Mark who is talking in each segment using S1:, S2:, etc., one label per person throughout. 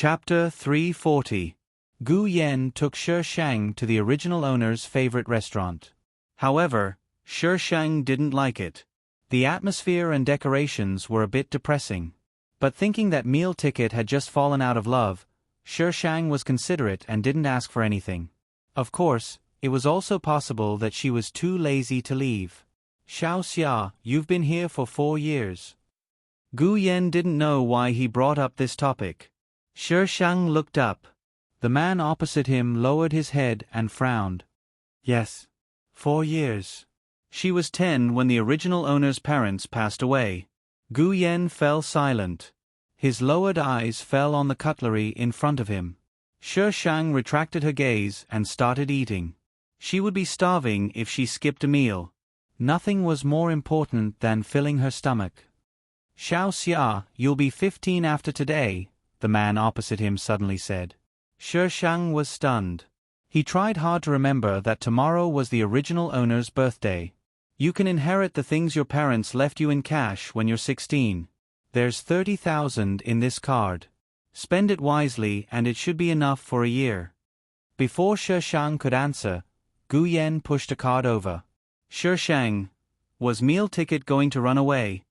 S1: Chapter 340. Gu Yan took Shi Shang to the original owner's favorite restaurant. However, Shi Shang didn't like it. The atmosphere and decorations were a bit depressing. But thinking that meal ticket had just fallen out of love, Shi Shang was considerate and didn't ask for anything. Of course, it was also possible that she was too lazy to leave. Xiao Xia, you've been here for 4 years. Gu Yan didn't know why he brought up this topic. Shi Shang looked up. The man opposite him lowered his head and frowned. Yes. 4 years. She was 10 when the original owner's parents passed away. Gu Yan fell silent. His lowered eyes fell on the cutlery in front of him. Shi Shang retracted her gaze and started eating. She would be starving if she skipped a meal. Nothing was more important than filling her stomach. Xiao Xia, you'll be 15 after today, the man opposite him suddenly said. Shi Shang was stunned. He tried hard to remember that tomorrow was the original owner's birthday. You can inherit the things your parents left you in cash when you're 16. There's 30,000 in this card. Spend it wisely and it should be enough for a year. Before Shi Shang could answer, Gu Yan pushed a card over. Shi Shang, was meal ticket going to run away?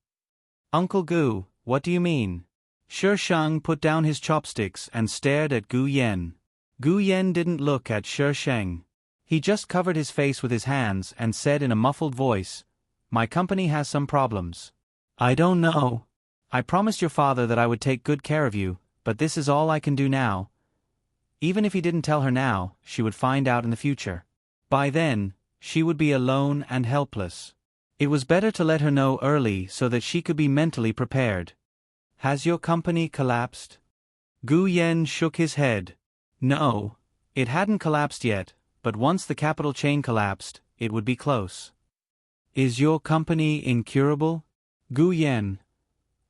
S1: Uncle Gu, what do you mean? Shi Shang put down his chopsticks and stared at Gu Yan. Gu Yan didn't look at Shi Shang. He just covered his face with his hands and said in a muffled voice, My company has some problems. I don't know. I promised your father that I would take good care of you, but this is all I can do now. Even if he didn't tell her now, she would find out in the future. By then, she would be alone and helpless. It was better to let her know early so that she could be mentally prepared. Has your company collapsed? Gu Yan shook his head. No, it hadn't collapsed yet, but once the capital chain collapsed, it would be close. Is your company incurable? Gu Yan.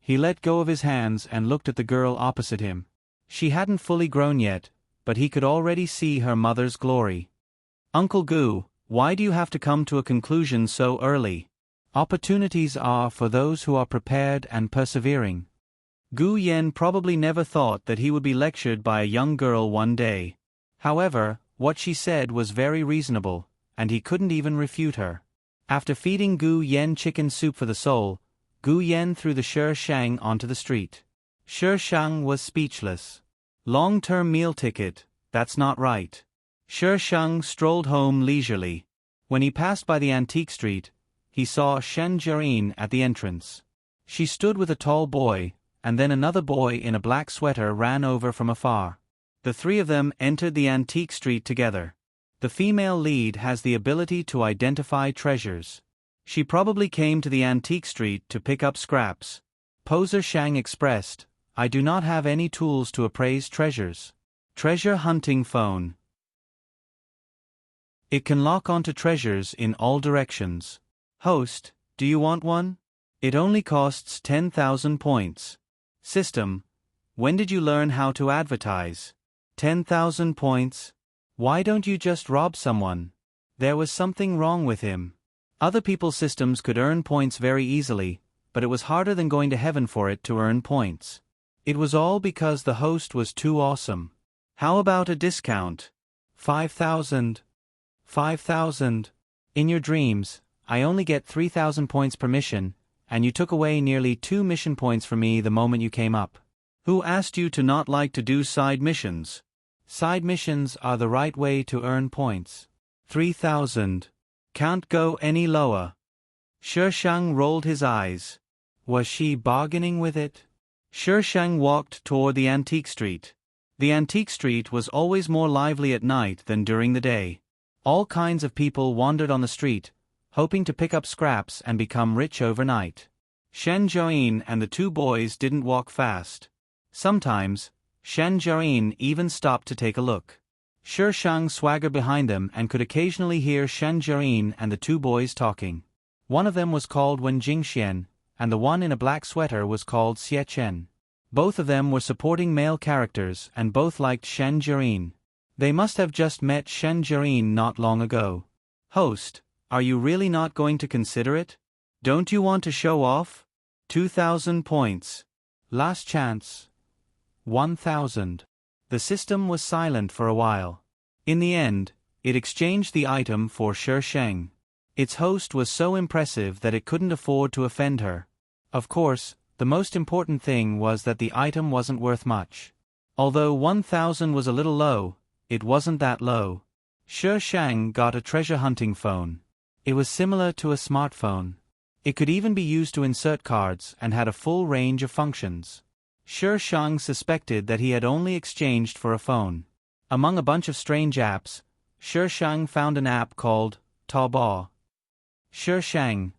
S1: He let go of his hands and looked at the girl opposite him. She hadn't fully grown yet, but he could already see her mother's glory. Uncle Gu, why do you have to come to a conclusion so early? Opportunities are for those who are prepared and persevering. Gu Yan probably never thought that he would be lectured by a young girl one day. However, what she said was very reasonable, and he couldn't even refute her. After feeding Gu Yan chicken soup for the soul, Gu Yan threw the Shi Shang onto the street. Shi Shang was speechless. Long-term meal ticket, that's not right. Shi Shang strolled home leisurely. When he passed by the antique street, he saw Shen Jirin at the entrance. She stood with a tall boy, and then another boy in a black sweater ran over from afar. The three of them entered the antique street together. The female lead has the ability to identify treasures. She probably came to the antique street to pick up scraps. Poser Shang expressed, I do not have any tools to appraise treasures. Treasure hunting phone. It can lock onto treasures in all directions. Host, do you want one? It only costs 10,000 points. System, when did you learn how to advertise? 10,000 points. Why don't you just rob someone? There was something wrong with him. Other people's systems could earn points very easily, but it was harder than going to heaven for it to earn points. It was all because the host was too awesome. How about a discount? 5,000. 5,000. In your dreams, I only get 3,000 points per mission, and you took away nearly 2 mission points from me the moment you came up. Who asked you to not like to do side missions? Side missions are the right way to earn points. 3,000. Can't go any lower. Shi Shang rolled his eyes. Was she bargaining with it? Shi Shang walked toward the antique street. The antique street was always more lively at night than during the day. All kinds of people wandered on the street, hoping to pick up scraps and become rich overnight. Shen Jirin and the 2 boys didn't walk fast. Sometimes, Shen Jirin even stopped to take a look. Shi Shang swaggered behind them and could occasionally hear Shen Jirin and the 2 boys talking. One of them was called Wen Jingxian, and the one in a black sweater was called Xie Chen. Both of them were supporting male characters and both liked Shen Jirin. They must have just met Shen Jirin not long ago. Host, are you really not going to consider it? Don't you want to show off? 2,000 points. Last chance. 1,000. The system was silent for a while. In the end, it exchanged the item for Shi Sheng. Its host was so impressive that it couldn't afford to offend her. Of course, the most important thing was that the item wasn't worth much. Although 1,000 was a little low, it wasn't that low. Shi Sheng got a treasure hunting phone. It was similar to a smartphone. It could even be used to insert cards and had a full range of functions. Shi Sheng suspected that he had only exchanged for a phone. Among a bunch of strange apps, Shi Sheng found an app called Taobao. Shi Sheng.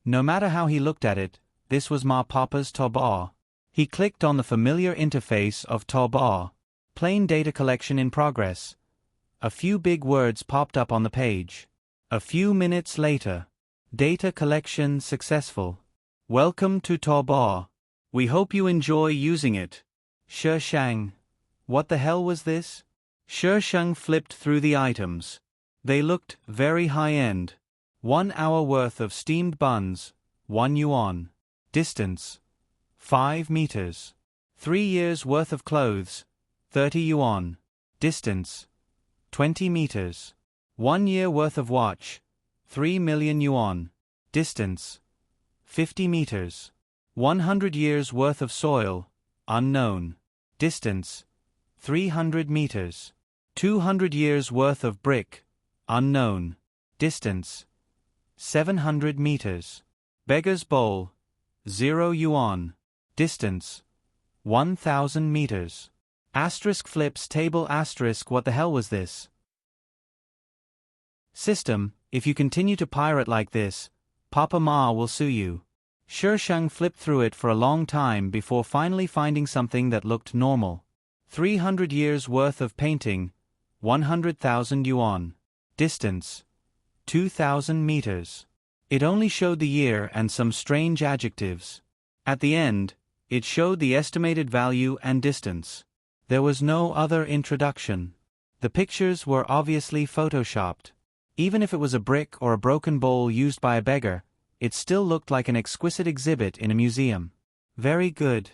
S1: No matter how he looked at it, this was Ma Papa's Taobao. He clicked on the familiar interface of Taobao. Plain data collection in progress. A few big words popped up on the page. A few minutes later. Data collection successful. Welcome to Taobao. We hope you enjoy using it. Shi Sheng. What the hell was this? Shi Sheng flipped through the items. They looked very high-end. 1 hour worth of steamed buns, 1 yuan. Distance, 5 meters. 3 years worth of clothes, 30 yuan. Distance, 20 meters. 1 year worth of watch, 3 million yuan. Distance, 50 meters. 100 years worth of soil, unknown. Distance, 300 meters. 200 years worth of brick, unknown. Distance, 700 meters. Beggar's bowl, 0 yuan. Distance, 1,000 meters. Asterisk flips table asterisk. What the hell was this? System, if you continue to pirate like this, Papa Ma will sue you. Shi Sheng flipped through it for a long time before finally finding something that looked normal. 300 years worth of painting, 100,000 yuan. Distance, 2,000 meters. It only showed the year and some strange adjectives. At the end, it showed the estimated value and distance. There was no other introduction. The pictures were obviously photoshopped. Even if it was a brick or a broken bowl used by a beggar, it still looked like an exquisite exhibit in a museum. Very good.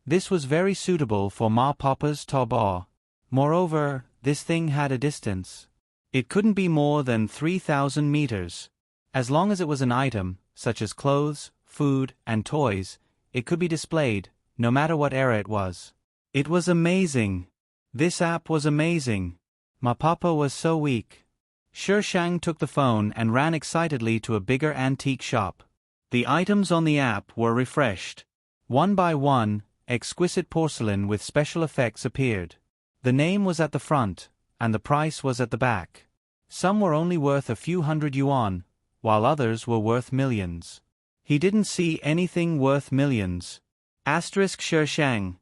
S1: This was very suitable for Ma Papa's Taobao. Moreover, this thing had a distance. It couldn't be more than 3,000 meters. As long as it was an item, such as clothes, food, and toys, it could be displayed, no matter what era it was. It was amazing. This app was amazing. Ma Papa was so weak. Shi Sheng took the phone and ran excitedly to a bigger antique shop. The items on the app were refreshed. One by one, exquisite porcelain with special effects appeared. The name was at the front, and the price was at the back. Some were only worth a few hundred yuan, while others were worth millions. He didn't see anything worth millions. Asterisk Shi Sheng.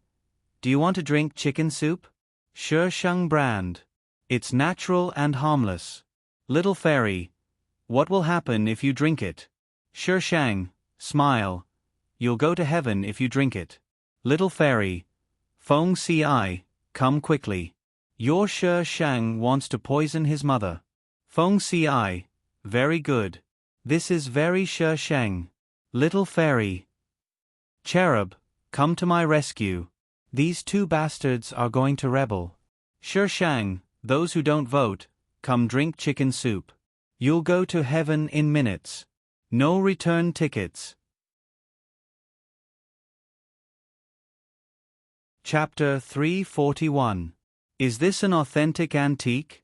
S1: Do you want to drink chicken soup? Shi Sheng brand. It's natural and harmless. Little fairy. What will happen if you drink it? Shi Sheng. Smile. You'll go to heaven if you drink it. Little fairy. Feng Ci. Come quickly. Your Shi Sheng wants to poison his mother. Feng Ci. Very good. This is very Shi Sheng. Little fairy. Cherub, come to my rescue. These two bastards are going to rebel. Shi Sheng, those who don't vote, come drink chicken soup. You'll go to heaven in minutes. No return tickets. Chapter 341. Is this an authentic antique?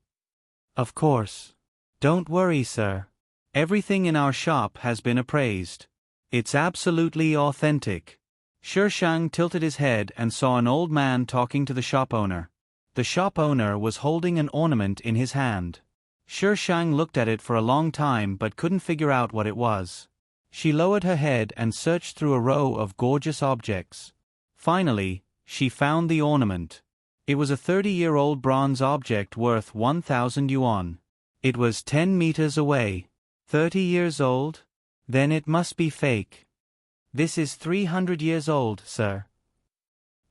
S1: Of course. Don't worry, sir. Everything in our shop has been appraised. It's absolutely authentic. Shi Sheng tilted his head and saw an old man talking to the shop owner. The shop owner was holding an ornament in his hand. Shi Sheng looked at it for a long time but couldn't figure out what it was. She lowered her head and searched through a row of gorgeous objects. Finally, she found the ornament. It was a 30-year-old bronze object worth 1,000 yuan. It was 10 meters away. 30 years old? Then it must be fake. This is 300 years old, sir.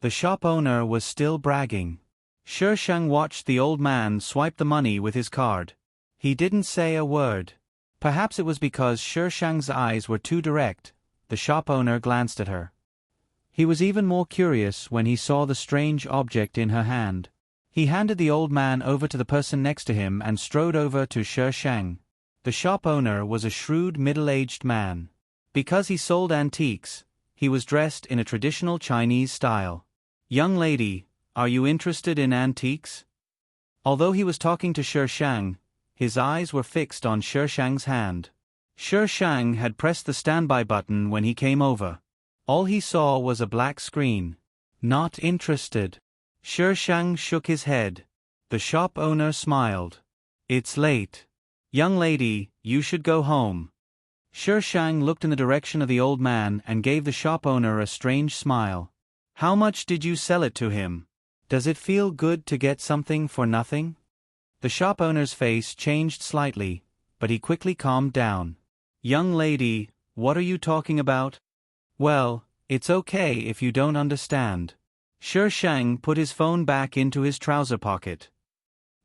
S1: The shop owner was still bragging. Shi Sheng watched the old man swipe the money with his card. He didn't say a word. Perhaps it was because Shi Sheng's eyes were too direct. The shop owner glanced at her. He was even more curious when he saw the strange object in her hand. He handed the old man over to the person next to him and strode over to Shi Shang. The shop owner was a shrewd middle-aged man. Because he sold antiques, he was dressed in a traditional Chinese style. "Young lady, are you interested in antiques?" Although he was talking to Shi Shang, his eyes were fixed on Shi Shang's hand. Shi Shang had pressed the standby button when he came over. All he saw was a black screen. "Not interested." Shi Shang shook his head. The shop owner smiled. "It's late. Young lady, you should go home." Shi Shang looked in the direction of the old man and gave the shop owner a strange smile. "How much did you sell it to him? Does it feel good to get something for nothing?" The shop owner's face changed slightly, but he quickly calmed down. "Young lady, what are you talking about?" "Well, it's okay if you don't understand." Shi Shang put his phone back into his trouser pocket.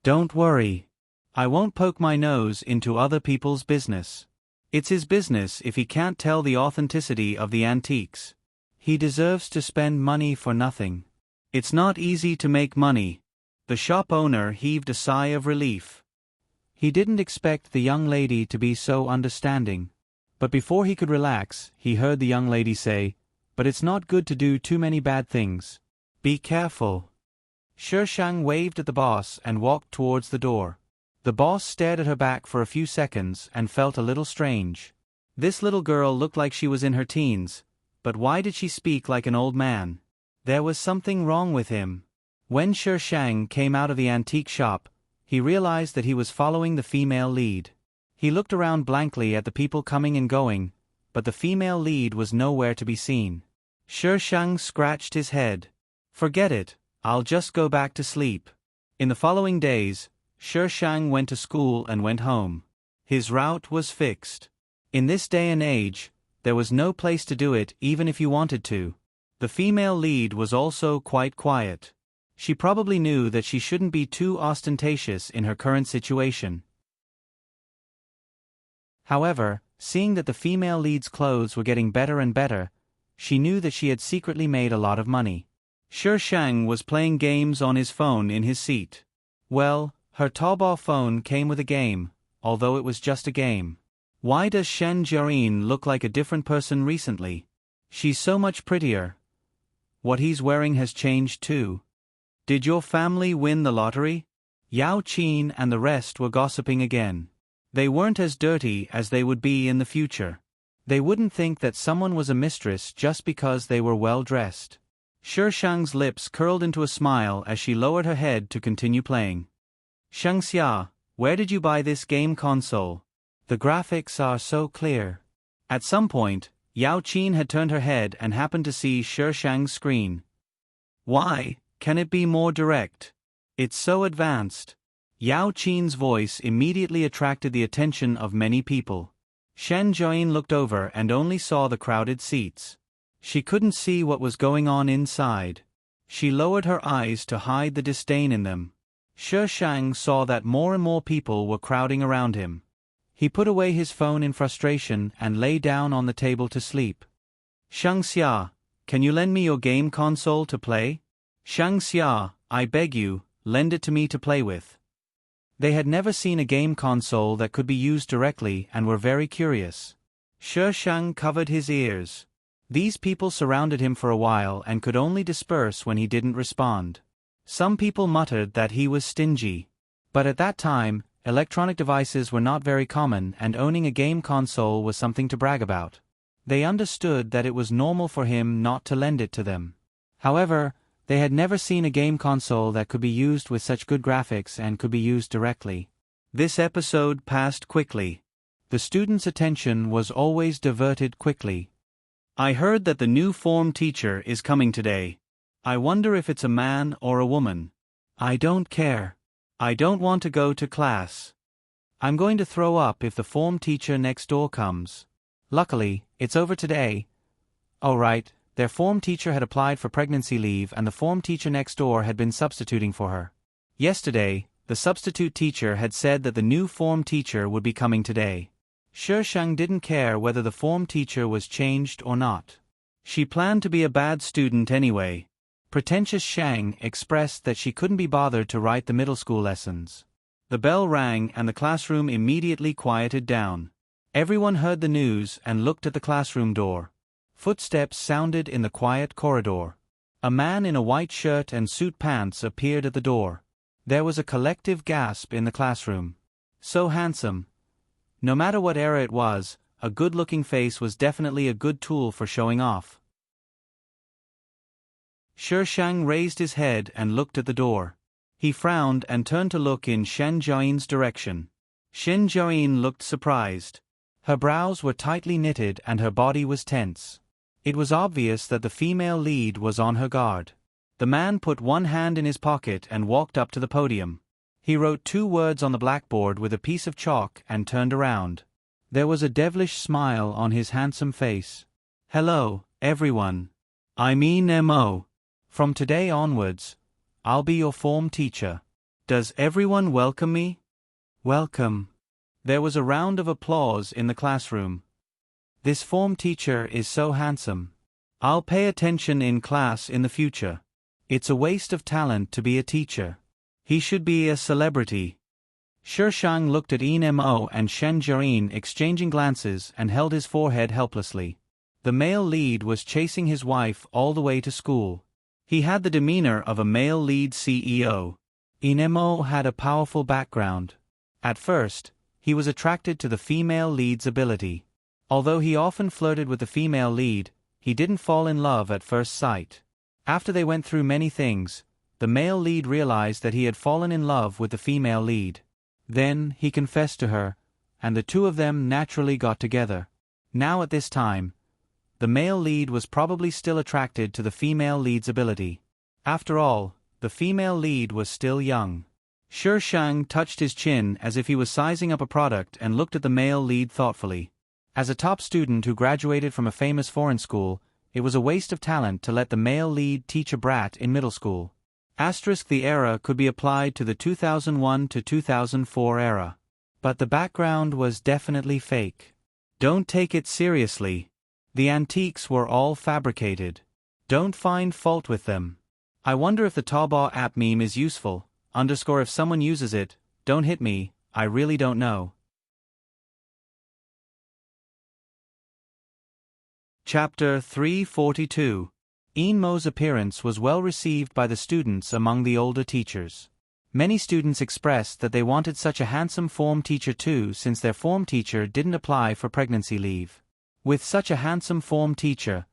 S1: "Don't worry. I won't poke my nose into other people's business. It's his business if he can't tell the authenticity of the antiques. He deserves to spend money for nothing." "It's not easy to make money." The shop owner heaved a sigh of relief. He didn't expect the young lady to be so understanding. But before he could relax, he heard the young lady say, "But it's not good to do too many bad things. Be careful." Shi Shang waved at the boss and walked towards the door. The boss stared at her back for a few seconds and felt a little strange. This little girl looked like she was in her teens, but why did she speak like an old man? There was something wrong with him. When Shi Shang came out of the antique shop, he realized that he was following the female lead. He looked around blankly at the people coming and going, but the female lead was nowhere to be seen. Shi Shang scratched his head. "Forget it, I'll just go back to sleep." In the following days, Shi Shang went to school and went home. His route was fixed. In this day and age, there was no place to do it even if you wanted to. The female lead was also quite quiet. She probably knew that she shouldn't be too ostentatious in her current situation. However, seeing that the female lead's clothes were getting better and better, she knew that she had secretly made a lot of money. Shi Shang was playing games on his phone in his seat. Well, her Taobao phone came with a game, although it was just a game. Why does Shen Jiayin look like a different person recently? She's so much prettier. What he's wearing has changed too. Did your family win the lottery? Yao Qin and the rest were gossiping again. They weren't as dirty as they would be in the future. They wouldn't think that someone was a mistress just because they were well dressed. Shi Shang's lips curled into a smile as she lowered her head to continue playing. "Shangxia, where did you buy this game console? The graphics are so clear." At some point, Yao Qin had turned her head and happened to see Shi Shang's screen. "Why, can it be more direct? It's so advanced." Yao Qin's voice immediately attracted the attention of many people. Shen Jiayin looked over and only saw the crowded seats. She couldn't see what was going on inside. She lowered her eyes to hide the disdain in them. Shi Shang saw that more and more people were crowding around him. He put away his phone in frustration and lay down on the table to sleep. "Shangxia, can you lend me your game console to play?" "Shangxia, I beg you, lend it to me to play with." They had never seen a game console that could be used directly and were very curious. Shi Shang covered his ears. These people surrounded him for a while and could only disperse when he didn't respond. Some people muttered that he was stingy. But at that time, electronic devices were not very common and owning a game console was something to brag about. They understood that it was normal for him not to lend it to them. However, they had never seen a game console that could be used with such good graphics and could be used directly. This episode passed quickly. The students' attention was always diverted quickly. "I heard that the new form teacher is coming today. I wonder if it's a man or a woman. I don't care. I don't want to go to class. I'm going to throw up if the form teacher next door comes. Luckily, it's over today." Oh right, their form teacher had applied for pregnancy leave and the form teacher next door had been substituting for her. Yesterday, the substitute teacher had said that the new form teacher would be coming today. Shi Shang didn't care whether the form teacher was changed or not. She planned to be a bad student anyway. Pretentious Shang expressed that she couldn't be bothered to write the middle school lessons. The bell rang and the classroom immediately quieted down. Everyone heard the news and looked at the classroom door. Footsteps sounded in the quiet corridor. A man in a white shirt and suit pants appeared at the door. There was a collective gasp in the classroom. So handsome. No matter what era it was, a good-looking face was definitely a good tool for showing off. Shi Shang raised his head and looked at the door. He frowned and turned to look in Shen Jiaoyin's direction. Shen Jiaoyin looked surprised. Her brows were tightly knitted and her body was tense. It was obvious that the female lead was on her guard. The man put one hand in his pocket and walked up to the podium. He wrote 2 words on the blackboard with a piece of chalk and turned around. There was a devilish smile on his handsome face. "Hello, everyone. I'm Mo. From today onwards, I'll be your form teacher. Does everyone welcome me?" "Welcome." There was a round of applause in the classroom. "This form teacher is so handsome. I'll pay attention in class in the future. It's a waste of talent to be a teacher. He should be a celebrity." Shi Shang looked at Mo and Shen Jiaoyin exchanging glances and held his forehead helplessly. The male lead was chasing his wife all the way to school. He had the demeanor of a male lead CEO. Mo had a powerful background. At first, he was attracted to the female lead's ability. Although he often flirted with the female lead, he didn't fall in love at first sight. After they went through many things, the male lead realized that he had fallen in love with the female lead. Then, he confessed to her, and the two of them naturally got together. Now at this time, the male lead was probably still attracted to the female lead's ability. After all, the female lead was still young. Shi Shang touched his chin as if he was sizing up a product and looked at the male lead thoughtfully. As a top student who graduated from a famous foreign school, it was a waste of talent to let the male lead teach a brat in middle school. The era could be applied to the 2001 to 2004 era. But the background was definitely fake. Don't take it seriously. The antiques were all fabricated. Don't find fault with them. I wonder if the Taobao app meme is useful, _ if someone uses it, don't hit me, I really don't know. Chapter 342. Mo's appearance was well received by the students among the older teachers. Many students expressed that they wanted such a handsome form teacher too, since their form teacher didn't apply for pregnancy leave. "With such a handsome form teacher,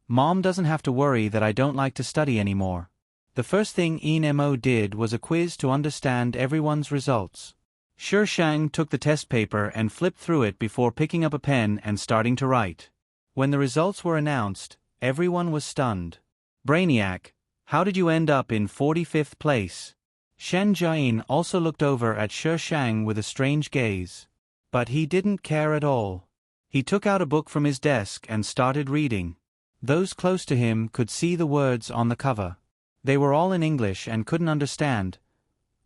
S1: Mom doesn't have to worry that I don't like to study anymore." The first thing Mo did was a quiz to understand everyone's results. Shi Shang took the test paper and flipped through it before picking up a pen and starting to write. When the results were announced, everyone was stunned. "Brainiac, how did you end up in 45th place?" Shen Jiaoyin also looked over at Shi Shang with a strange gaze. But he didn't care at all. He took out a book from his desk and started reading. Those close to him could see the words on the cover. They were all in English and couldn't understand.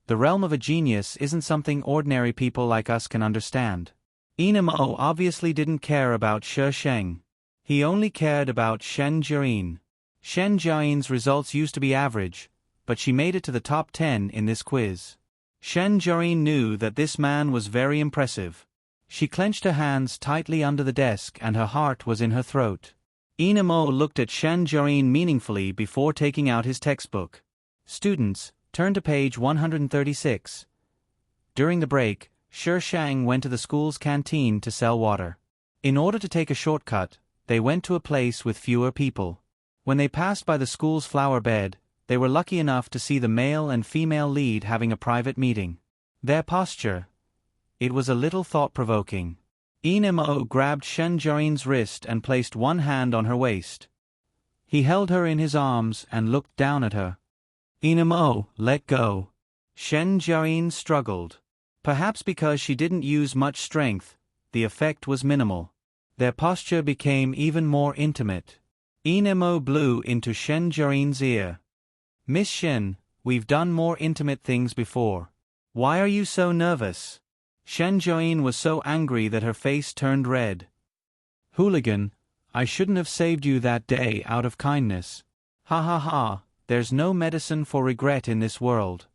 S1: The realm of a genius isn't something ordinary people like us can understand. Mo obviously didn't care about Shi Shang. He only cared about Shen Jiaoyin. Shen Jiaoyin's results used to be average, but she made it to the top 10 in this quiz. Shen Jiaoyin knew that this man was very impressive. She clenched her hands tightly under the desk and her heart was in her throat. Mo looked at Shen Jiaoyin meaningfully before taking out his textbook. "Students, turn to page 136. During the break, Shi Shang went to the school's canteen to sell water. In order to take a shortcut, they went to a place with fewer people. When they passed by the school's flower bed, they were lucky enough to see the male and female lead having a private meeting. Their posture, it was a little thought-provoking. Mo grabbed Shen Jiaoyin's wrist and placed one hand on her waist. He held her in his arms and looked down at her. "Mo, let go." Shen Jiaoyin struggled. Perhaps because she didn't use much strength, the effect was minimal. Their posture became even more intimate. Mo blew into Shen Jiaoyin's ear. "Miss Shen, we've done more intimate things before. Why are you so nervous?" Shen Jiaoyin was so angry that her face turned red. "Hooligan, I shouldn't have saved you that day out of kindness. Ha ha ha, there's no medicine for regret in this world.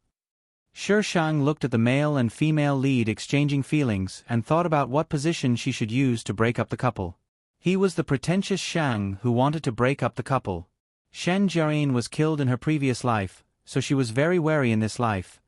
S1: Shi Shang looked at the male and female lead exchanging feelings and thought about what position she should use to break up the couple. He was the pretentious Shang who wanted to break up the couple. Shen Jiayin was killed in her previous life, so she was very wary in this life.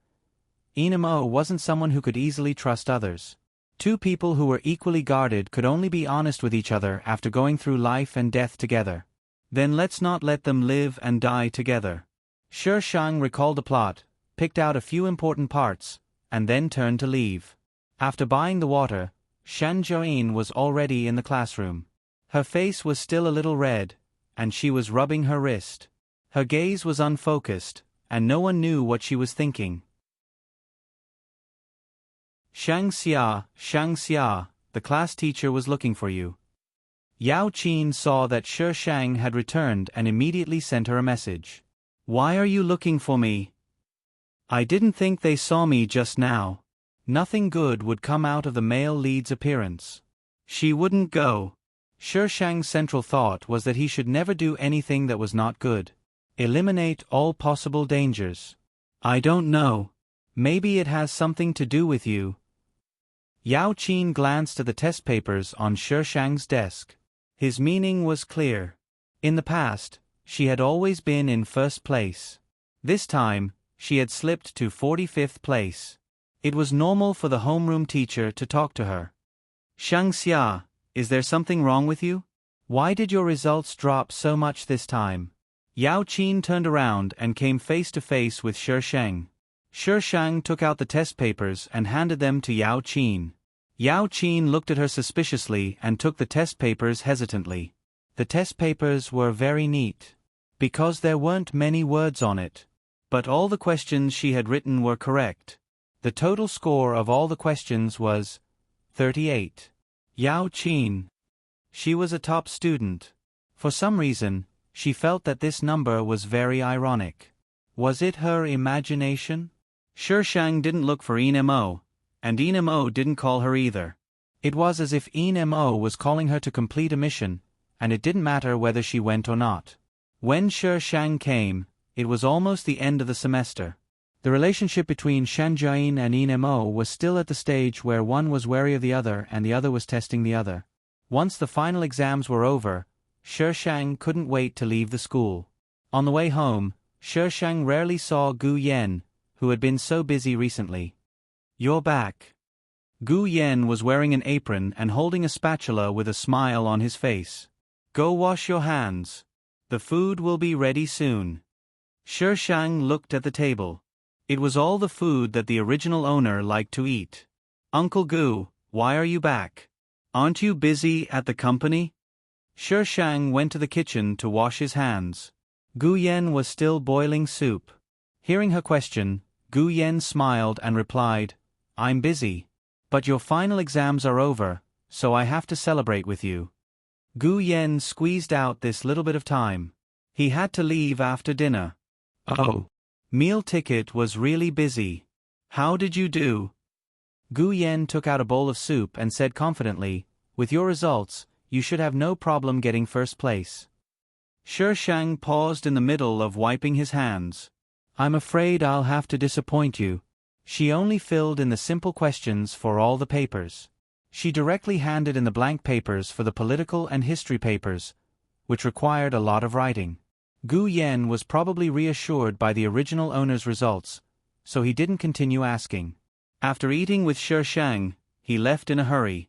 S1: Inamo wasn't someone who could easily trust others. Two people who were equally guarded could only be honest with each other after going through life and death together. Then let's not let them live and die together. Shi Shang recalled the plot, picked out a few important parts, and then turned to leave. After buying the water, Shen Jiayin was already in the classroom. Her face was still a little red, and she was rubbing her wrist. Her gaze was unfocused, and no one knew what she was thinking. Shang Xia, the class teacher was looking for you. Yao Qin saw that Shi Shang had returned and immediately sent her a message. Why are you looking for me? I didn't think they saw me just now. Nothing good would come out of the male lead's appearance. She wouldn't go. Shi Shang's central thought was that he should never do anything that was not good. Eliminate all possible dangers. I don't know. Maybe it has something to do with you. Yao Qin glanced at the test papers on Shi Shang's desk. His meaning was clear. In the past, she had always been in first place. This time, she had slipped to 45th place. It was normal for the homeroom teacher to talk to her. Shang Xia, is there something wrong with you? Why did your results drop so much this time? Yao Qin turned around and came face to face with Shi Shang. Shi Shang took out the test papers and handed them to Yao Qin. Yao Qin looked at her suspiciously and took the test papers hesitantly. The test papers were very neat. Because there weren't many words on it. But all the questions she had written were correct. The total score of all the questions was 38. Yao Qin. She was a top student. For some reason, she felt that this number was very ironic. Was it her imagination? Shi Shang didn't look for Inamo, and Inamo didn't call her either. It was as if Inamo was calling her to complete a mission, and it didn't matter whether she went or not. When Shi Shang came, it was almost the end of the semester. The relationship between Shen Jiayin and Inamo was still at the stage where one was wary of the other and the other was testing the other. Once the final exams were over, Shi Shang couldn't wait to leave the school. On the way home, Shi Shang rarely saw Gu Yan, who had been so busy recently. You're back. Gu Yan was wearing an apron and holding a spatula with a smile on his face. Go wash your hands. The food will be ready soon. Shi Shang looked at the table. It was all the food that the original owner liked to eat. Uncle Gu, why are you back? Aren't you busy at the company? Shi Shang went to the kitchen to wash his hands. Gu Yan was still boiling soup. Hearing her question, Gu Yan smiled and replied, I'm busy. But your final exams are over, so I have to celebrate with you. Gu Yan squeezed out this little bit of time. He had to leave after dinner. Oh. Meal ticket was really busy. How did you do? Gu Yan took out a bowl of soup and said confidently, with your results, you should have no problem getting first place. Shi Shang paused in the middle of wiping his hands. I'm afraid I'll have to disappoint you. She only filled in the simple questions for all the papers. She directly handed in the blank papers for the political and history papers, which required a lot of writing. Gu Yan was probably reassured by the original owner's results, so he didn't continue asking. After eating with Shi Shang, he left in a hurry.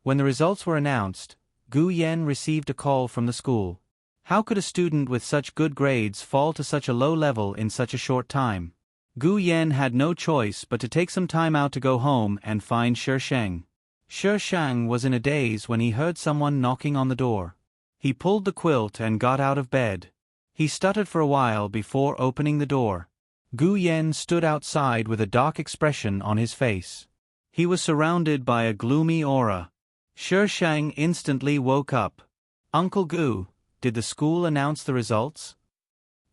S1: When the results were announced, Gu Yan received a call from the school. How could a student with such good grades fall to such a low level in such a short time? Gu Yan had no choice but to take some time out to go home and find Shi Shang. Shi Shang was in a daze when he heard someone knocking on the door. He pulled the quilt and got out of bed. He stuttered for a while before opening the door. Gu Yan stood outside with a dark expression on his face. He was surrounded by a gloomy aura. Shi Shang instantly woke up. Uncle Gu, did the school announce the results?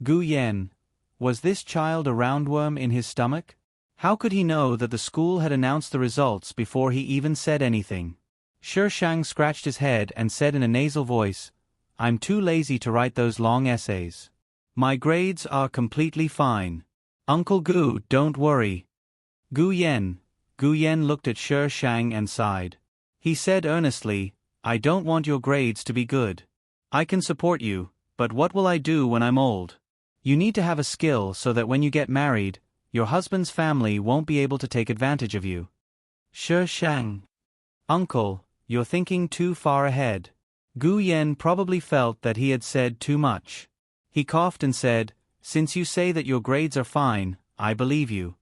S1: Gu Yan, was this child a roundworm in his stomach? How could he know that the school had announced the results before he even said anything? Shi Shang scratched his head and said in a nasal voice, "I'm too lazy to write those long essays. My grades are completely fine. Uncle Gu, don't worry." Gu Yen looked at Shi Shang and sighed. He said earnestly, "I don't want your grades to be good. I can support you, but what will I do when I'm old? You need to have a skill so that when you get married, your husband's family won't be able to take advantage of you." Shi Shang: "Uncle, you're thinking too far ahead." Gu Yen probably felt that he had said too much. He coughed and said, "Since you say that your grades are fine, I believe you."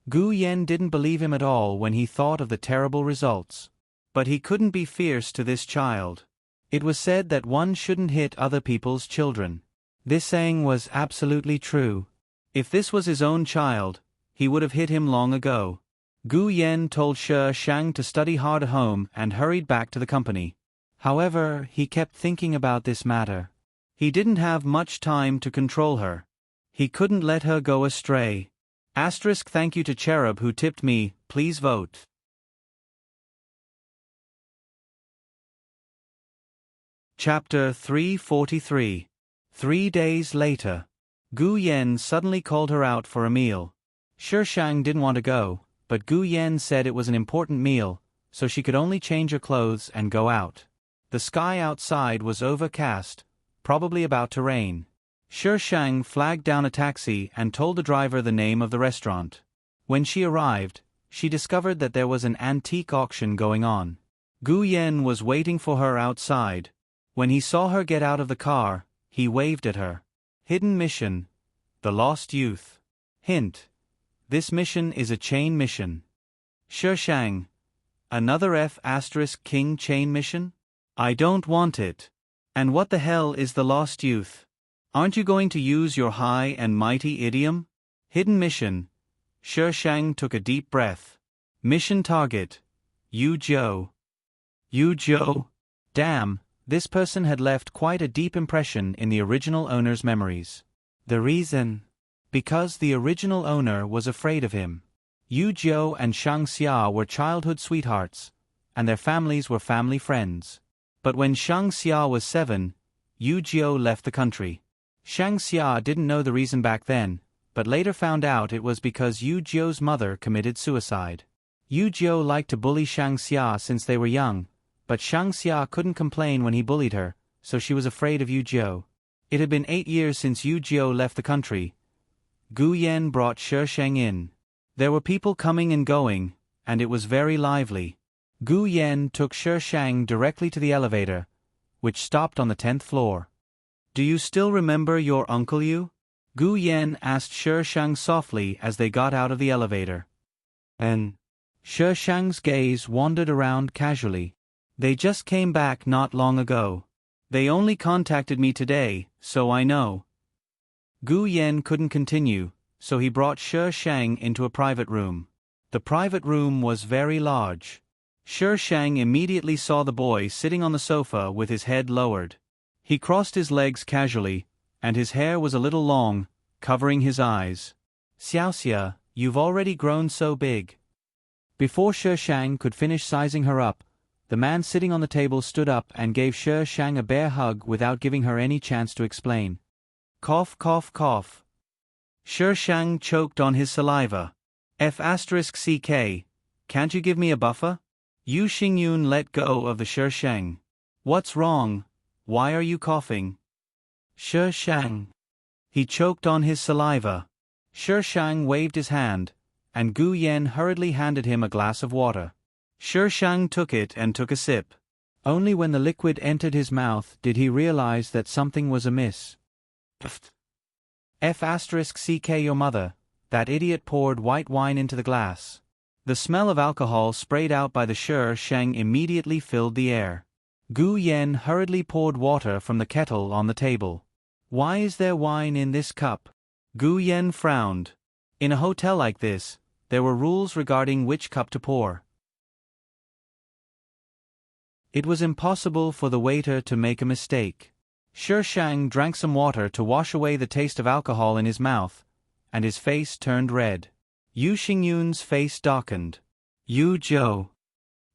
S1: Gu Yen didn't believe him at all when he thought of the terrible results. But he couldn't be fierce to this child. It was said that one shouldn't hit other people's children. This saying was absolutely true. If this was his own child, he would have hit him long ago. Gu Yen told Shi Shang to study hard at home and hurried back to the company. However, he kept thinking about this matter. He didn't have much time to control her. He couldn't let her go astray. Asterisk thank you to Cherub who tipped me, please vote. Chapter 343. 3 days later. Gu Yen suddenly called her out for a meal. Shi Shang didn't want to go, but Gu Yen said it was an important meal, so she could only change her clothes and go out. The sky outside was overcast, probably about to rain. Shi Shang flagged down a taxi and told the driver the name of the restaurant. When she arrived, she discovered that there was an antique auction going on. Gu Yen was waiting for her outside. When he saw her get out of the car, he waved at her. Hidden mission: The Lost Youth. Hint: this mission is a chain mission. Shi Shang: another F*King chain mission? I don't want it. And what the hell is the Lost Youth? Aren't you going to use your high and mighty idiom? Hidden mission. Shi Shang took a deep breath. Mission target: Yu Zhou. Yu Zhou? Damn. This person had left quite a deep impression in the original owner's memories. The reason? Because the original owner was afraid of him. Yu Zhou and Shang Xia were childhood sweethearts, and their families were family friends. But when Shang Xia was 7, Yu Zhou left the country. Shang Xia didn't know the reason back then, but later found out it was because Yu Zhou's mother committed suicide. Yu Zhou liked to bully Shang Xia since they were young, but Shang Xia couldn't complain when he bullied her, so she was afraid of Yu Zhou. It had been 8 years since Yu Zhou left the country. Gu Yen brought Shi Shang in. There were people coming and going, and it was very lively. Gu Yen took Shi Shang directly to the elevator, which stopped on the 10th floor. "Do you still remember your Uncle Yu?" Gu Yen asked Shi Shang softly as they got out of the elevator. And Shi Shang's gaze wandered around casually. "They just came back not long ago. They only contacted me today, so I know." Gu Yen couldn't continue, so he brought Shi Shang into a private room. The private room was very large. Shi Shang immediately saw the boy sitting on the sofa with his head lowered. He crossed his legs casually, and his hair was a little long, covering his eyes. "Xiaoxia, you've already grown so big." Before Shi Shang could finish sizing her up, the man sitting on the table stood up and gave Shi Shang a bear hug without giving her any chance to explain. Cough, cough, cough. Shi Shang choked on his saliva. F***, can't you give me a buffer? Yu Xingyun let go of the Shi Shang. "What's wrong? Why are you coughing?" Shi Shang. He choked on his saliva. Shi Shang waved his hand, and Gu Yen hurriedly handed him a glass of water. Shi Shang took it and took a sip. Only when the liquid entered his mouth did he realize that something was amiss. F*** your mother, that idiot poured white wine into the glass. The smell of alcohol sprayed out by the Shi Shang immediately filled the air. Gu Yen hurriedly poured water from the kettle on the table. "Why is there wine in this cup?" Gu Yen frowned. In a hotel like this, there were rules regarding which cup to pour. It was impossible for the waiter to make a mistake. Shi Shang drank some water to wash away the taste of alcohol in his mouth, and his face turned red. Yu Xingyun's face darkened. "Yu Zhou."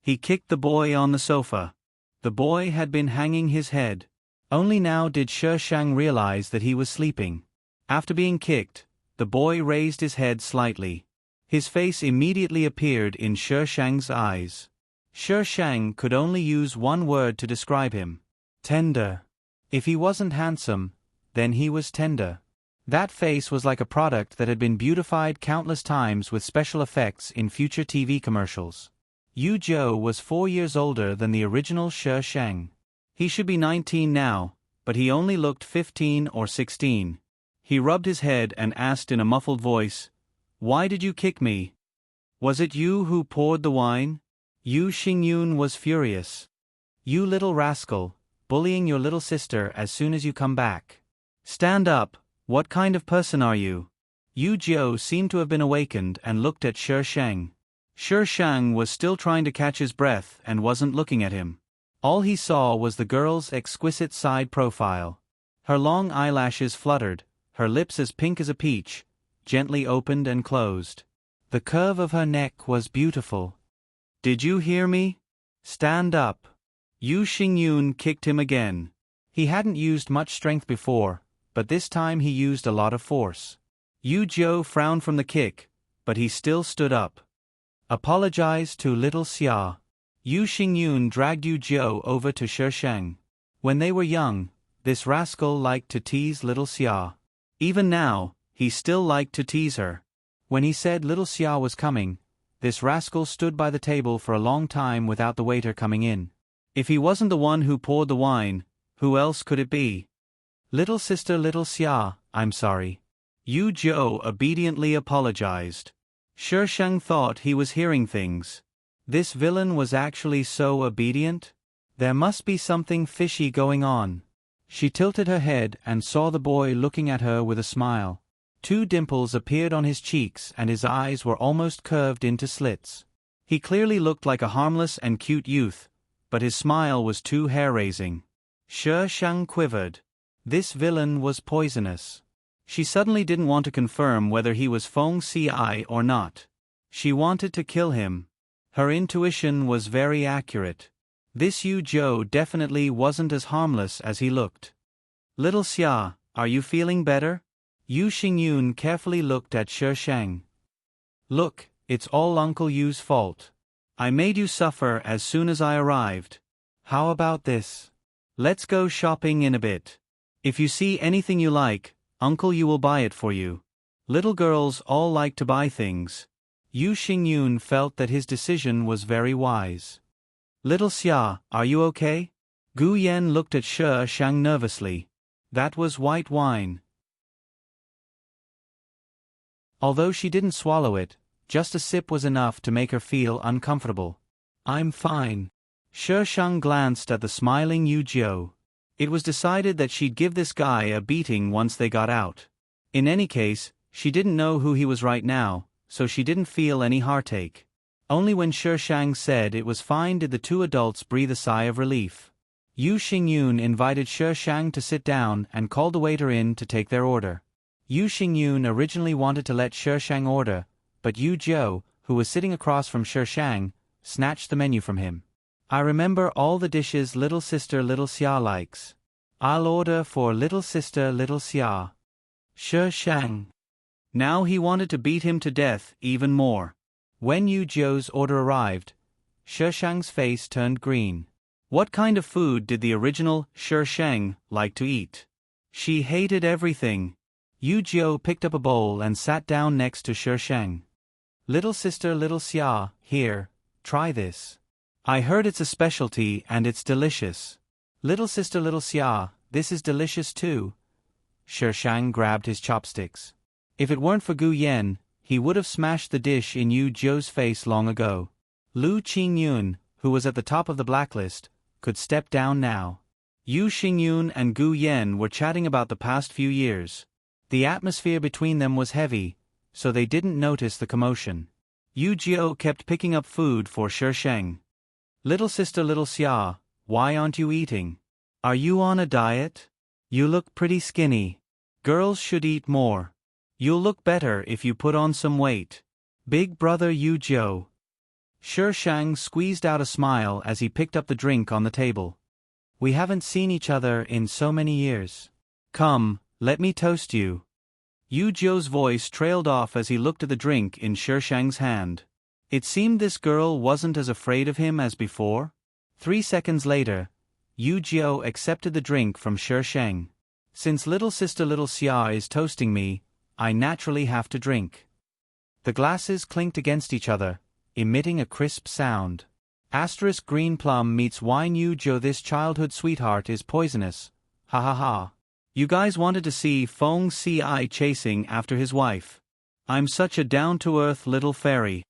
S1: He kicked the boy on the sofa. The boy had been hanging his head. Only now did Shi Shang realize that he was sleeping. After being kicked, the boy raised his head slightly. His face immediately appeared in Shi Shang's eyes. Shi Shang could only use one word to describe him: tender. If he wasn't handsome, then he was tender. That face was like a product that had been beautified countless times with special effects in future TV commercials. Yu Zhou was 4 years older than the original Shi Shang. He should be 19 now, but he only looked 15 or 16. He rubbed his head and asked in a muffled voice, "Why did you kick me? Was it you who poured the wine?" Yu Xingyun was furious. "You little rascal, bullying your little sister as soon as you come back. Stand up, what kind of person are you?" Yu Zhou seemed to have been awakened and looked at Shi Shang. Shi Shang was still trying to catch his breath and wasn't looking at him. All he saw was the girl's exquisite side profile. Her long eyelashes fluttered, her lips as pink as a peach, gently opened and closed. The curve of her neck was beautiful. "Did you hear me? Stand up." Yu Xingyun kicked him again. He hadn't used much strength before, but this time he used a lot of force. Yu Zhou frowned from the kick, but he still stood up. "Apologize to little Xia." Yu Xingyun dragged Yu Zhou over to Shi Shang. When they were young, this rascal liked to tease little Xia. Even now, he still liked to tease her. When he said little Xia was coming, this rascal stood by the table for a long time without the waiter coming in. If he wasn't the one who poured the wine, who else could it be? "Little sister little Xia, I'm sorry." Yu Zhou obediently apologized. Shi Shang thought he was hearing things. This villain was actually so obedient? There must be something fishy going on. She tilted her head and saw the boy looking at her with a smile. 2 dimples appeared on his cheeks and his eyes were almost curved into slits. He clearly looked like a harmless and cute youth, but his smile was too hair-raising. Shi Shang quivered. This villain was poisonous. She suddenly didn't want to confirm whether he was Feng Ci or not. She wanted to kill him. Her intuition was very accurate. This Yu Zhou definitely wasn't as harmless as he looked. "Little Xia, are you feeling better?" Yu Xingyun carefully looked at Shi Shang. "Look, it's all Uncle Yu's fault. I made you suffer as soon as I arrived. How about this? Let's go shopping in a bit. If you see anything you like, Uncle Yu will buy it for you. Little girls all like to buy things." Yu Xingyun felt that his decision was very wise. "Little Xia, are you okay?" Gu Yan looked at Shi Shang nervously. That was white wine. Although she didn't swallow it, just a sip was enough to make her feel uncomfortable. "I'm fine." Shi Shang glanced at the smiling Yu Zhou. It was decided that she'd give this guy a beating once they got out. In any case, she didn't know who he was right now, so she didn't feel any heartache. Only when Shi Shang said it was fine did the 2 adults breathe a sigh of relief. Yu Xingyun invited Shi Shang to sit down and called the waiter in to take their order. Yu Xingyun originally wanted to let Shi Shang order, but Yu Zhou, who was sitting across from Shi Shang, snatched the menu from him. "I remember all the dishes little sister little Xia likes. I'll order for little sister little Xia." Shi Shang. Now he wanted to beat him to death even more. When Yu Zhou's order arrived, Shi Shang's face turned green. What kind of food did the original Shi Shang like to eat? She hated everything. Yu Zhou picked up a bowl and sat down next to Shi Shang. "Little sister little Xia, here, try this. I heard it's a specialty and it's delicious." "Little sister little Xia, this is delicious too." Shi Shang grabbed his chopsticks. If it weren't for Gu Yan, he would have smashed the dish in Yu Zhou's face long ago. Lu Qingyun, who was at the top of the blacklist, could step down now. Yu Xingyun and Gu Yan were chatting about the past few years. The atmosphere between them was heavy, so they didn't notice the commotion. Yu Zhou kept picking up food for Shi Shang. "Little sister little Xia, why aren't you eating? Are you on a diet? You look pretty skinny. Girls should eat more. You'll look better if you put on some weight." "Big brother Yu Zhou." Shi Shang squeezed out a smile as he picked up the drink on the table. We haven't seen each other in so many years. Come, let me toast you. Yu Jiu's voice trailed off as he looked at the drink in Shi Shang's hand. It seemed this girl wasn't as afraid of him as before. 3 seconds later, Yu Jiu accepted the drink from Shi Shang. Since little sister Little Xia is toasting me, I naturally have to drink. The glasses clinked against each other, emitting a crisp sound. Asterisk green plum meets wine. Yu Jiu, this childhood sweetheart is poisonous. Ha ha ha. You guys wanted to see Feng Ci chasing after his wife. I'm such a down-to-earth little fairy.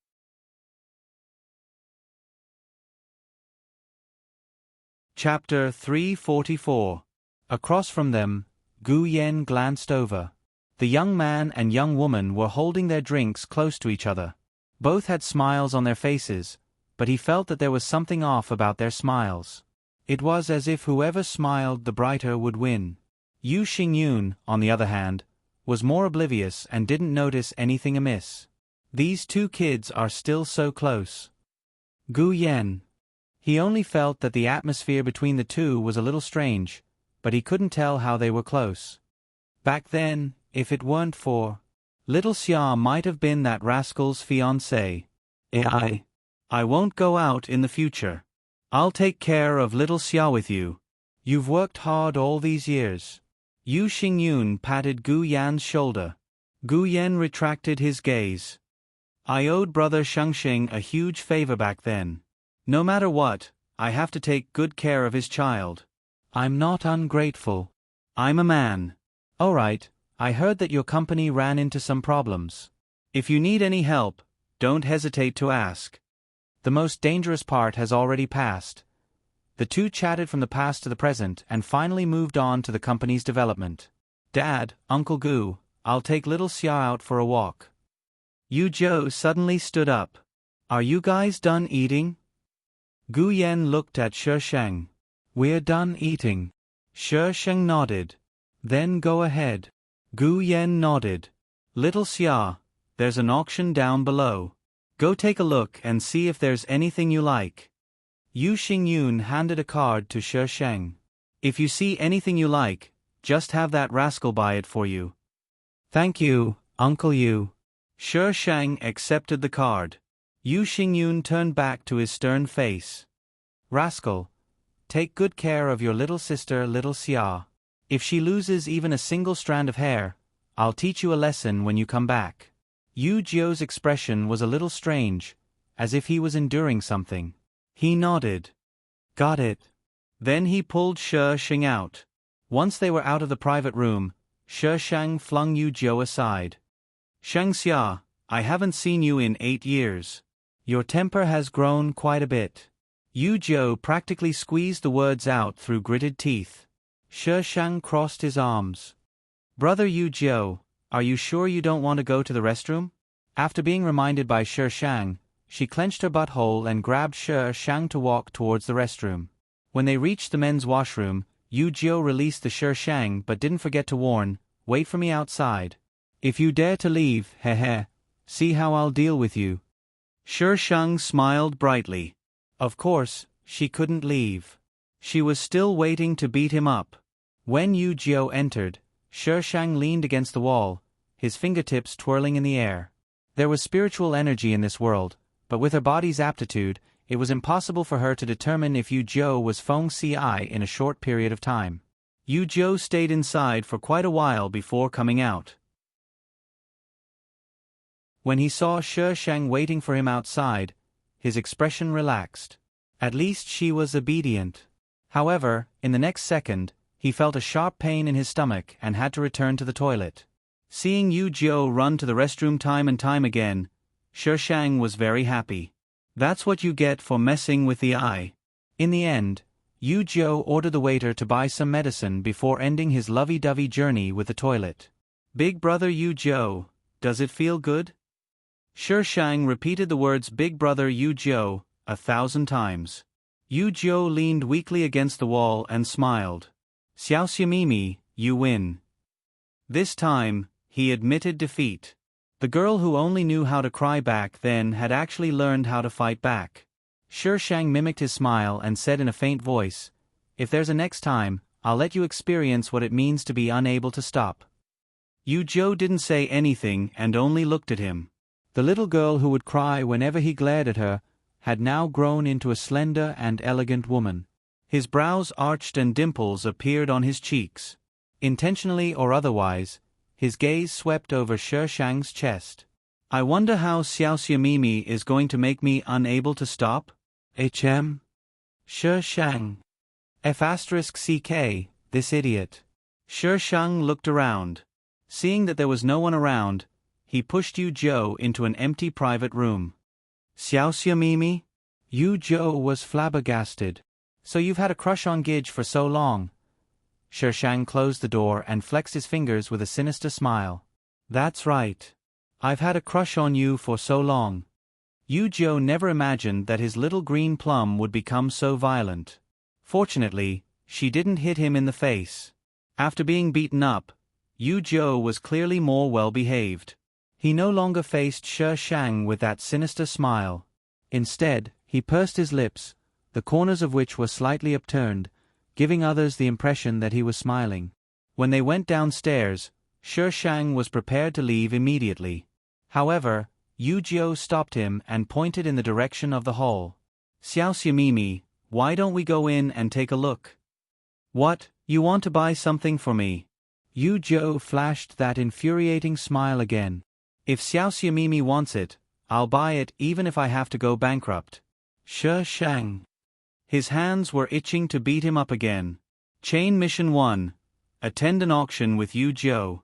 S1: Chapter 344. Across from them, Gu Yan glanced over. The young man and young woman were holding their drinks close to each other. Both had smiles on their faces, but he felt that there was something off about their smiles. It was as if whoever smiled the brighter would win. Yu Xingyun, on the other hand, was more oblivious and didn't notice anything amiss. These two kids are still so close. Gu Yan. He only felt that the atmosphere between the two was a little strange, but he couldn't tell how they were close. Back then, if it weren't for Little Xia might have been that rascal's fiancée. I won't go out in the future. I'll take care of Little Xia with you. You've worked hard all these years. Yu Xingyun patted Gu Yan's shoulder. Gu Yan retracted his gaze. I owed brother Shangxing a huge favor back then. No matter what, I have to take good care of his child. I'm not ungrateful. I'm a man. All right, I heard that your company ran into some problems. If you need any help, don't hesitate to ask. The most dangerous part has already passed. The two chatted from the past to the present and finally moved on to the company's development. Dad, Uncle Gu, I'll take Little Xia out for a walk. Yu Jiu suddenly stood up. Are you guys done eating? Gu Yan looked at Shi Shang. We're done eating. Shi Shang nodded. Then go ahead. Gu Yan nodded. Little Xia, there's an auction down below. Go take a look and see if there's anything you like. Yu Xingyun handed a card to Shi Shang. If you see anything you like, just have that rascal buy it for you. Thank you, Uncle Yu. Shi Shang accepted the card. Yu Xingyun turned back to his stern face. Rascal, take good care of your little sister Little Xia. If she loses even a single strand of hair, I'll teach you a lesson when you come back. Yu Jiu's expression was a little strange, as if he was enduring something. He nodded. Got it. Then he pulled Shi Shang out. Once they were out of the private room, Shi Shang flung Yu Jiu aside. Shang Xia, I haven't seen you in 8 years. Your temper has grown quite a bit. Yu Jiu practically squeezed the words out through gritted teeth. Shi Shang crossed his arms. Brother Yu Jiu, are you sure you don't want to go to the restroom? After being reminded by Shi Shang, she clenched her butthole and grabbed Shi Shang to walk towards the restroom. When they reached the men's washroom, Yu Jiu released the Shi Shang but didn't forget to warn, wait for me outside. If you dare to leave, see how I'll deal with you. Shi Shang smiled brightly. Of course, she couldn't leave. She was still waiting to beat him up. When Yu Jiu entered, Shi Shang leaned against the wall, his fingertips twirling in the air. There was spiritual energy in this world, but with her body's aptitude, it was impossible for her to determine if Yu Jiu was Feng Ci in a short period of time. Yu Jiu stayed inside for quite a while before coming out. When he saw Shi Shang waiting for him outside, his expression relaxed. At least she was obedient. However, in the next second, he felt a sharp pain in his stomach and had to return to the toilet. Seeing Yu Jiu run to the restroom time and time again, Shi Shang was very happy. That's what you get for messing with the eye. In the end, Yu Jiu ordered the waiter to buy some medicine before ending his lovey-dovey journey with the toilet. Big brother Yu Jiu, does it feel good? Shi Shang repeated the words Big brother Yu Jiu 1,000 times. Yu Jiu leaned weakly against the wall and smiled. Xiao Mimi, you win. This time, he admitted defeat. The girl who only knew how to cry back then had actually learned how to fight back. Shi Shang mimicked his smile and said in a faint voice, "If there's a next time, I'll let you experience what it means to be unable to stop." Yu Zhou didn't say anything and only looked at him. The little girl who would cry whenever he glared at her had now grown into a slender and elegant woman. His brows arched and dimples appeared on his cheeks. Intentionally or otherwise, his gaze swept over Shi Shang's chest. "I wonder how Xiao Xiamimi is going to make me unable to stop? HM? Shi Shang. F***CK, this idiot." Shi Shang looked around. Seeing that there was no one around, he pushed Yu Zhou into an empty private room. "Xiao Xiamimi?" Yu Zhou was flabbergasted. "So you've had a crush on Gidge for so long?" Shi Shang closed the door and flexed his fingers with a sinister smile. "That's right. I've had a crush on you for so long." Yu Zhou never imagined that his little green plum would become so violent. Fortunately, she didn't hit him in the face. After being beaten up, Yu Zhou was clearly more well-behaved. He no longer faced Shi Shang with that sinister smile. Instead, he pursed his lips, the corners of which were slightly upturned, giving others the impression that he was smiling. When they went downstairs, Shi Shang was prepared to leave immediately. However, Yu Zhou stopped him and pointed in the direction of the hall. "Xiao Xiamimi, why don't we go in and take a look?" "What, you want to buy something for me?" Yu Zhou flashed that infuriating smile again. "If Xiao Xiamimi wants it, I'll buy it even if I have to go bankrupt." Shi Shang. His hands were itching to beat him up again. Chain Mission 1. Attend an auction with Yu Zhou.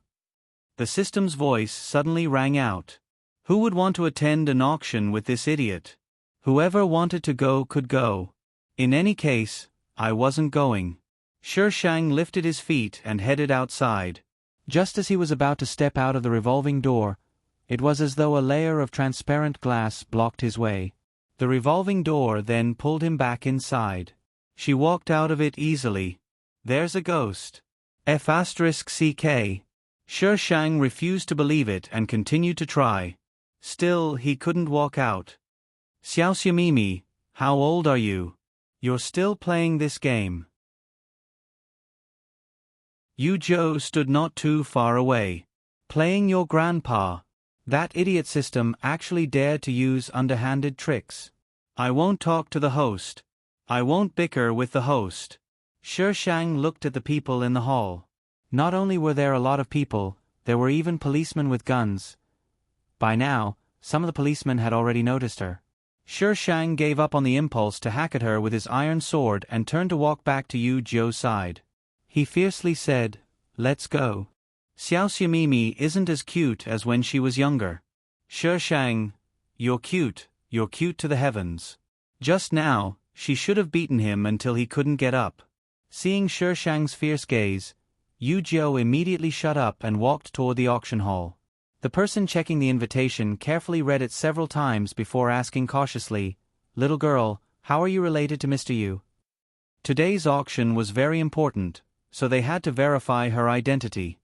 S1: The system's voice suddenly rang out. Who would want to attend an auction with this idiot? Whoever wanted to go could go. In any case, I wasn't going. Shi Shang lifted his feet and headed outside. Just as he was about to step out of the revolving door, it was as though a layer of transparent glass blocked his way. The revolving door then pulled him back inside. She walked out of it easily. "There's a ghost. F***CK. Shi Shang refused to believe it and continued to try. Still, he couldn't walk out. "Xiao Xiamimi, how old are you? You're still playing this game." Yu Zhou stood not too far away. "Playing your grandpa. That idiot system actually dared to use underhanded tricks. I won't talk to the host. I won't bicker with the host." Shi Shang looked at the people in the hall. Not only were there a lot of people, there were even policemen with guns. By now, some of the policemen had already noticed her. Shi Shang gave up on the impulse to hack at her with his iron sword and turned to walk back to Yu Zhou's side. He fiercely said, "Let's go. Xiao Xiamimi isn't as cute as when she was younger." "Shi Shang, you're cute to the heavens." Just now, she should have beaten him until he couldn't get up. Seeing Shi Shang's fierce gaze, Yu Zhou immediately shut up and walked toward the auction hall. The person checking the invitation carefully read it several times before asking cautiously, "Little girl, how are you related to Mr. Yu?" Today's auction was very important, so they had to verify her identity.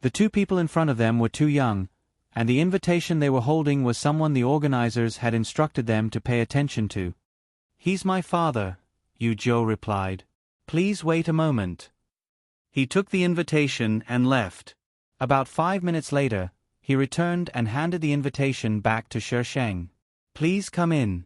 S1: The two people in front of them were too young, and the invitation they were holding was someone the organizers had instructed them to pay attention to. "He's my father," Yu Zhou replied. "Please wait a moment." He took the invitation and left. About 5 minutes later, he returned and handed the invitation back to Shi Shang. "Please come in."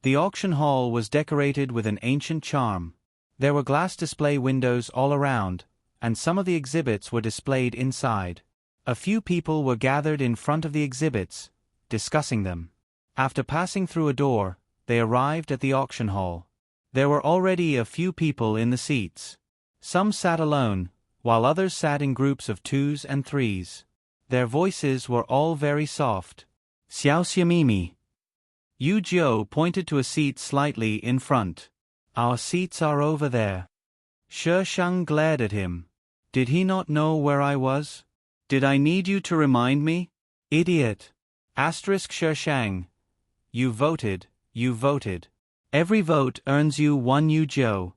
S1: The auction hall was decorated with an ancient charm. There were glass display windows all around, and some of the exhibits were displayed inside. A few people were gathered in front of the exhibits, discussing them. After passing through a door, they arrived at the auction hall. There were already a few people in the seats. Some sat alone, while others sat in groups of 2s and 3s. Their voices were all very soft. "Xiao Xiamimi." Yu Zhou pointed to a seat slightly in front. "Our seats are over there." Shi Shang glared at him. Did he not know where I was? Did I need you to remind me? Idiot. Shi Shang. You voted. Every vote earns you 1 Yu Zhou.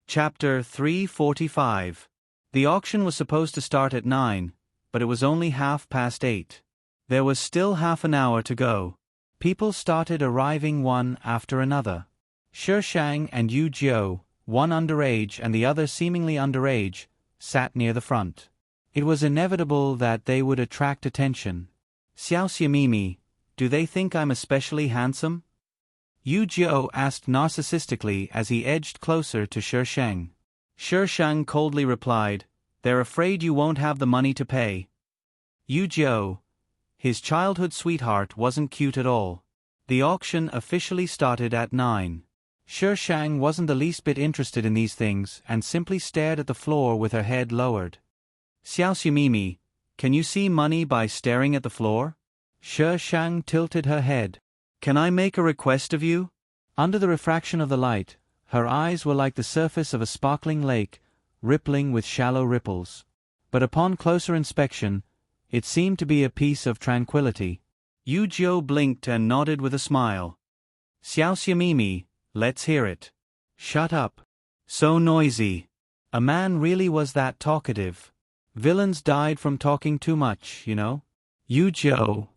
S1: Chapter 345. The auction was supposed to start at 9, but it was only 8:30. There was still half an hour to go. People started arriving one after another. Shi Shang and Yu Jiu, one underage and the other seemingly underage, sat near the front. It was inevitable that they would attract attention. Xiao Xiamimi, do they think I'm especially handsome? Yu Jiu asked narcissistically as he edged closer to Shi Shang. Shi Shang coldly replied, they're afraid you won't have the money to pay. Yu Jiu, his childhood sweetheart, wasn't cute at all. The auction officially started at 9. Shi Shang wasn't the least bit interested in these things and simply stared at the floor with her head lowered. Xiao Xiamimi, can you see money by staring at the floor? Shi Shang tilted her head. Can I make a request of you? Under the refraction of the light, her eyes were like the surface of a sparkling lake, rippling with shallow ripples. But upon closer inspection, it seemed to be a piece of tranquility. Yu Jiu blinked and nodded with a smile. Xiao Xiamimi, let's hear it. Shut up. So noisy. A man really was that talkative. Villains died from talking too much, you know. Yu Jiu.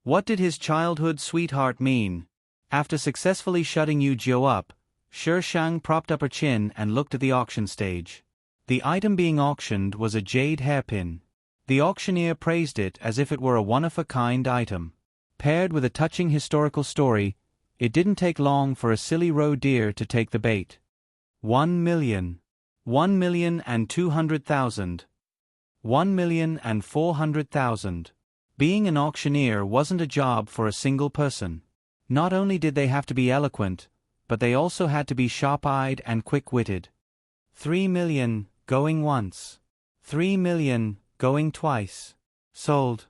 S1: What did his childhood sweetheart mean? After successfully shutting Yu Jiu up, Shi Shang propped up her chin and looked at the auction stage. The item being auctioned was a jade hairpin. The auctioneer praised it as if it were a one-of-a-kind item. Paired with a touching historical story, it didn't take long for a silly roe deer to take the bait. 1 million. 1,200,000. 1,400,000. Being an auctioneer wasn't a job for a single person. Not only did they have to be eloquent, but they also had to be sharp-eyed and quick-witted. 3 million, going once. 3 million, going twice. Sold.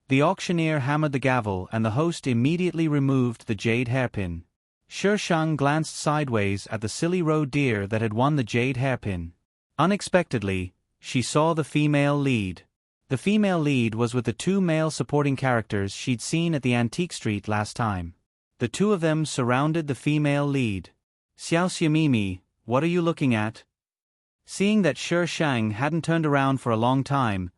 S1: The auctioneer hammered the gavel and the host immediately removed the jade hairpin. Shi Shang glanced sideways at the silly roe deer that had won the jade hairpin. Unexpectedly, she saw the female lead. The female lead was with the two male supporting characters she'd seen at the antique street last time. The two of them surrounded the female lead. Xiao Xiamimi, what are you looking at? Seeing that Shi Shang hadn't turned around for a long time,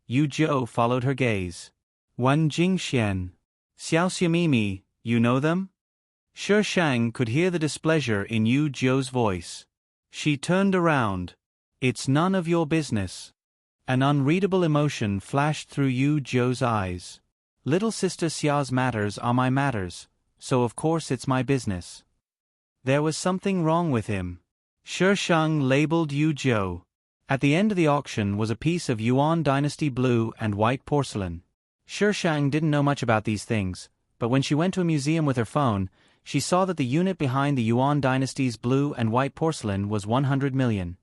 S1: Yu Jiu followed her gaze. Wan Jingxian. Xiao Xiamimi, you know them? Shi Shang could hear the displeasure in Yu Jiu's voice. She turned around. It's none of your business. An unreadable emotion flashed through Yu Jiu's eyes. Little sister Xiao's matters are my matters, so of course it's my business. There was something wrong with him. Shi Shang labeled Yu Jiu. At the end of the auction was a piece of Yuan dynasty blue and white porcelain. Shi Shang didn't know much about these things, but when she went to a museum with her phone, she saw that the unit behind the Yuan dynasty's blue and white porcelain was 100 million.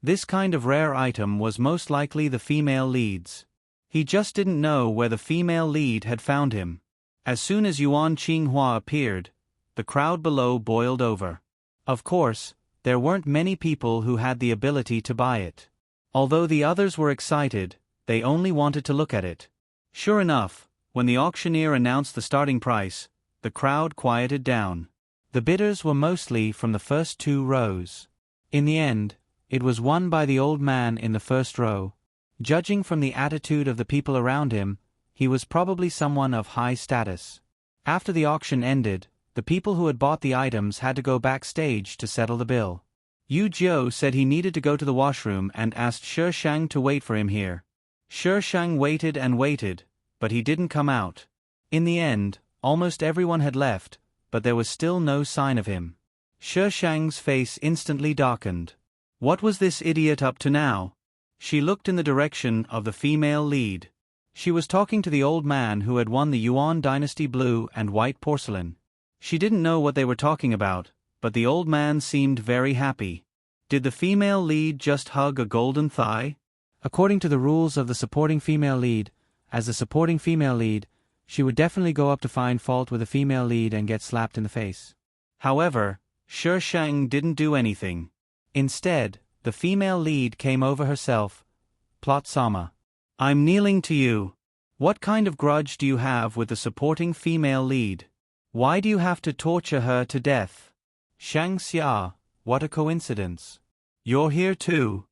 S1: This kind of rare item was most likely the female lead's. He just didn't know where the female lead had found him. As soon as Yuan Qinghua appeared, the crowd below boiled over. Of course, there weren't many people who had the ability to buy it. Although the others were excited, they only wanted to look at it. Sure enough, when the auctioneer announced the starting price, the crowd quieted down. The bidders were mostly from the first two rows. In the end, it was won by the old man in the first row. Judging from the attitude of the people around him, he was probably someone of high status. After the auction ended, the people who had bought the items had to go backstage to settle the bill. Yu Jiu said he needed to go to the washroom and asked Shi Shang to wait for him here. Shi Shang waited and waited, but he didn't come out. In the end, almost everyone had left, but there was still no sign of him. Shi Shang's face instantly darkened. What was this idiot up to now? She looked in the direction of the female lead. She was talking to the old man who had won the Yuan dynasty blue and white porcelain. She didn't know what they were talking about, but the old man seemed very happy. Did the female lead just hug a golden thigh? According to the rules of the supporting female lead, as the supporting female lead, she would definitely go up to find fault with the female lead and get slapped in the face. However, Shi Shang didn't do anything. Instead, the female lead came over herself. Plot Sama. I'm kneeling to you. What kind of grudge do you have with the supporting female lead? Why do you have to torture her to death? Shang Xia, what a coincidence. You're here too.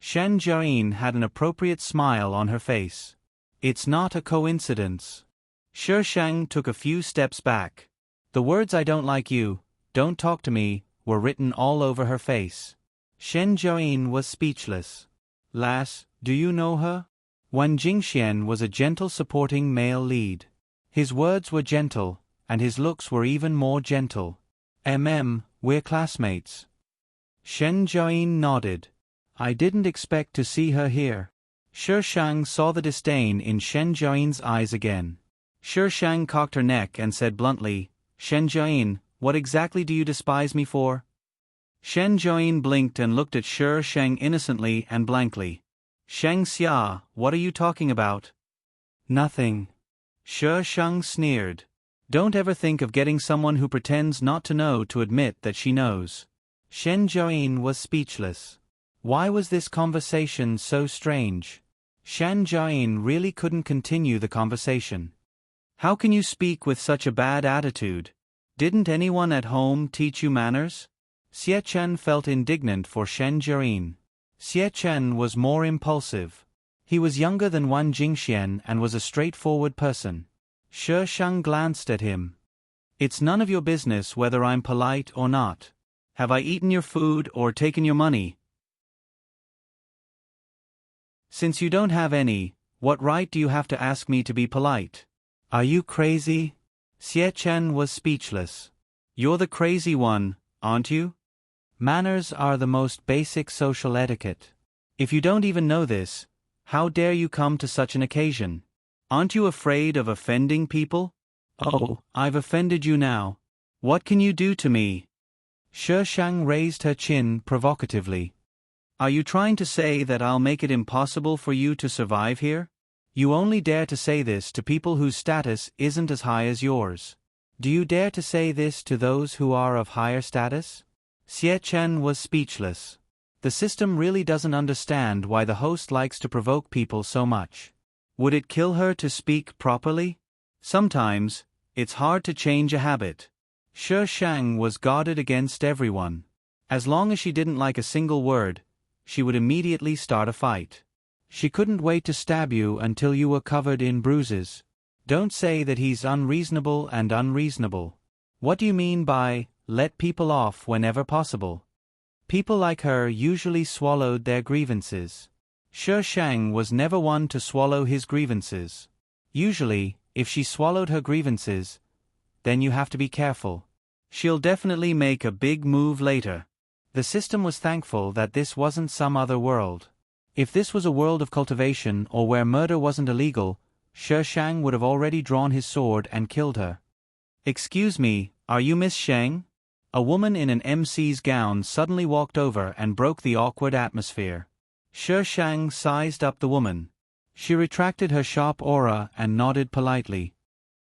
S1: Shen Jiayin had an appropriate smile on her face. It's not a coincidence. Shi Shang took a few steps back. The words "I don't like you, don't talk to me" were written all over her face. Shen Jiayin was speechless. Lass, do you know her? Wan Jingxian was a gentle supporting male lead. His words were gentle, and his looks were even more gentle. We're classmates. Shen Jiayin nodded. I didn't expect to see her here. Shi Shang saw the disdain in Shen Jiayin's eyes again. Shi Shang cocked her neck and said bluntly, Shen Jiayin, what exactly do you despise me for? Shen Jiayin blinked and looked at Shi Shang innocently and blankly. Shang Xia, what are you talking about? Nothing. Shi Shang sneered. Don't ever think of getting someone who pretends not to know to admit that she knows. Shen Jiayin was speechless. Why was this conversation so strange? Shen Jiayin really couldn't continue the conversation. How can you speak with such a bad attitude? Didn't anyone at home teach you manners? Xie Chen felt indignant for Shen Jiayin. Xie Chen was more impulsive. He was younger than Wan Jingxian and was a straightforward person. Shi Shang glanced at him. It's none of your business whether I'm polite or not. Have I eaten your food or taken your money? Since you don't have any, what right do you have to ask me to be polite? Are you crazy? Xie Chen was speechless. You're the crazy one, aren't you? Manners are the most basic social etiquette. If you don't even know this, how dare you come to such an occasion? Aren't you afraid of offending people? Oh, I've offended you now. What can you do to me? Shi Shang raised her chin provocatively. Are you trying to say that I'll make it impossible for you to survive here? You only dare to say this to people whose status isn't as high as yours. Do you dare to say this to those who are of higher status? Xie Chen was speechless. The system really doesn't understand why the host likes to provoke people so much. Would it kill her to speak properly? Sometimes, it's hard to change a habit. Shi Shang was guarded against everyone. As long as she didn't like a single word, she would immediately start a fight. She couldn't wait to stab you until you were covered in bruises. Don't say that he's unreasonable and unreasonable. What do you mean by, let people off whenever possible? People like her usually swallowed their grievances. Shi Shang was never one to swallow his grievances. Usually, if she swallowed her grievances, then you have to be careful. She'll definitely make a big move later. The system was thankful that this wasn't some other world. If this was a world of cultivation or where murder wasn't illegal, Shi Shang would have already drawn his sword and killed her. Excuse me, are you Miss Shang? A woman in an MC's gown suddenly walked over and broke the awkward atmosphere. Shi Shang sized up the woman. She retracted her sharp aura and nodded politely.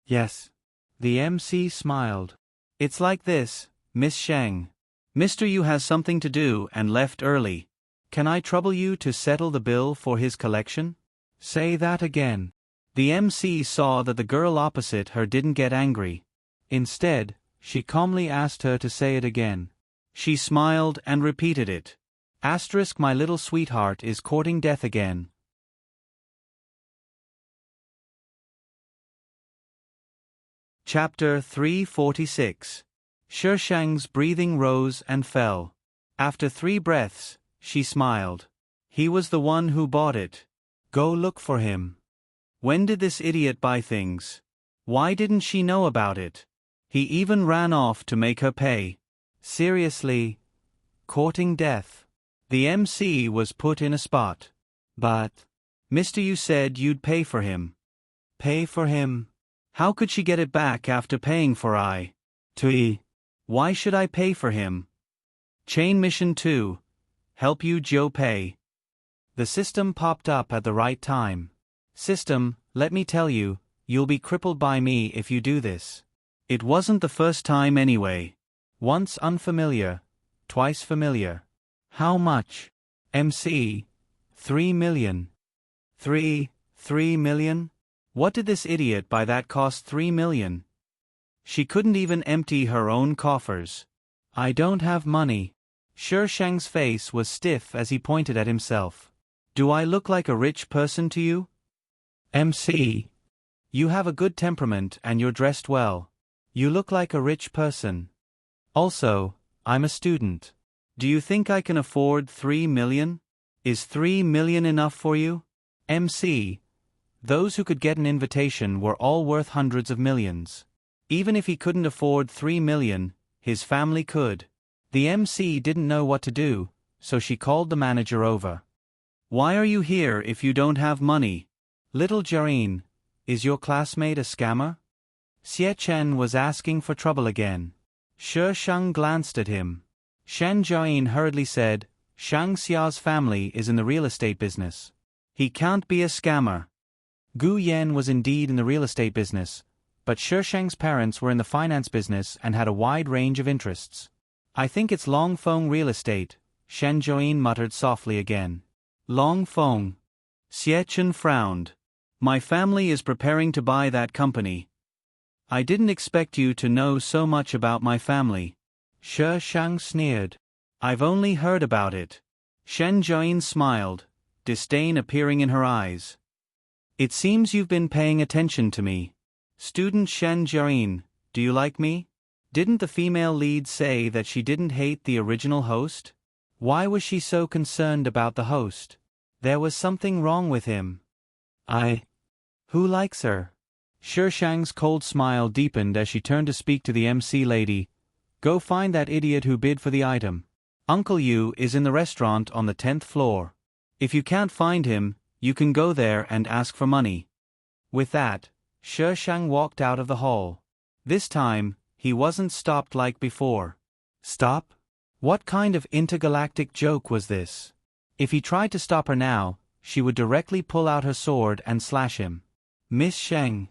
S1: Yes. The MC smiled. It's like this, Miss Shang. Mr. Yu has something to do and left early. Can I trouble you to settle the bill for his collection? Say that again. The MC saw that the girl opposite her didn't get angry. Instead, she calmly asked her to say it again. She smiled and repeated it. Asterisk, my little sweetheart is courting death again. Chapter 346. Shi Shang's breathing rose and fell. After 3 breaths, she smiled. He was the one who bought it. Go look for him. When did this idiot buy things? Why didn't she know about it? He even ran off to make her pay. Seriously? Courting death. The MC was put in a spot. But, Mr. You said you'd pay for him. Pay for him? How could she get it back after paying for I? Tui. Why should I pay for him? Chain Mission 2. Help you Joe pay. The system popped up at the right time. System, let me tell you, you'll be crippled by me if you do this. It wasn't the first time anyway. Once unfamiliar, twice familiar. How much? MC. 3 million. 3 million? What did this idiot buy that cost 3 million? She couldn't even empty her own coffers. I don't have money. Shi Shang's face was stiff as he pointed at himself. Do I look like a rich person to you? MC. You have a good temperament and you're dressed well. You look like a rich person. Also, I'm a student. Do you think I can afford 3 million? Is 3 million enough for you? MC. Those who could get an invitation were all worth hundreds of millions. Even if he couldn't afford 3 million, his family could. The MC didn't know what to do, so she called the manager over. Why are you here if you don't have money? Little Jareen, is your classmate a scammer? Xie Chen was asking for trouble again. Shi Shang glanced at him. Shen Jareen hurriedly said, Shang Xia's family is in the real estate business. He can't be a scammer. Gu Yan was indeed in the real estate business, but Shi Shang's parents were in the finance business and had a wide range of interests. I think it's Long Feng Real Estate, Shen Jareen muttered softly again. Long Feng. Xie Chen frowned. My family is preparing to buy that company. I didn't expect you to know so much about my family. Shi Shang sneered. I've only heard about it. Shen Jareen smiled, disdain appearing in her eyes. It seems you've been paying attention to me. Student Shen Jareen, do you like me? Didn't the female lead say that she didn't hate the original host? Why was she so concerned about the host? There was something wrong with him. Who likes her? Shi Shang's cold smile deepened as she turned to speak to the MC lady. Go find that idiot who bid for the item. Uncle Yu is in the restaurant on the 10th floor. If you can't find him, you can go there and ask for money. With that, Shi Shang walked out of the hall. This time, he wasn't stopped like before. Stop? What kind of intergalactic joke was this? If he tried to stop her now, she would directly pull out her sword and slash him. Miss Shang.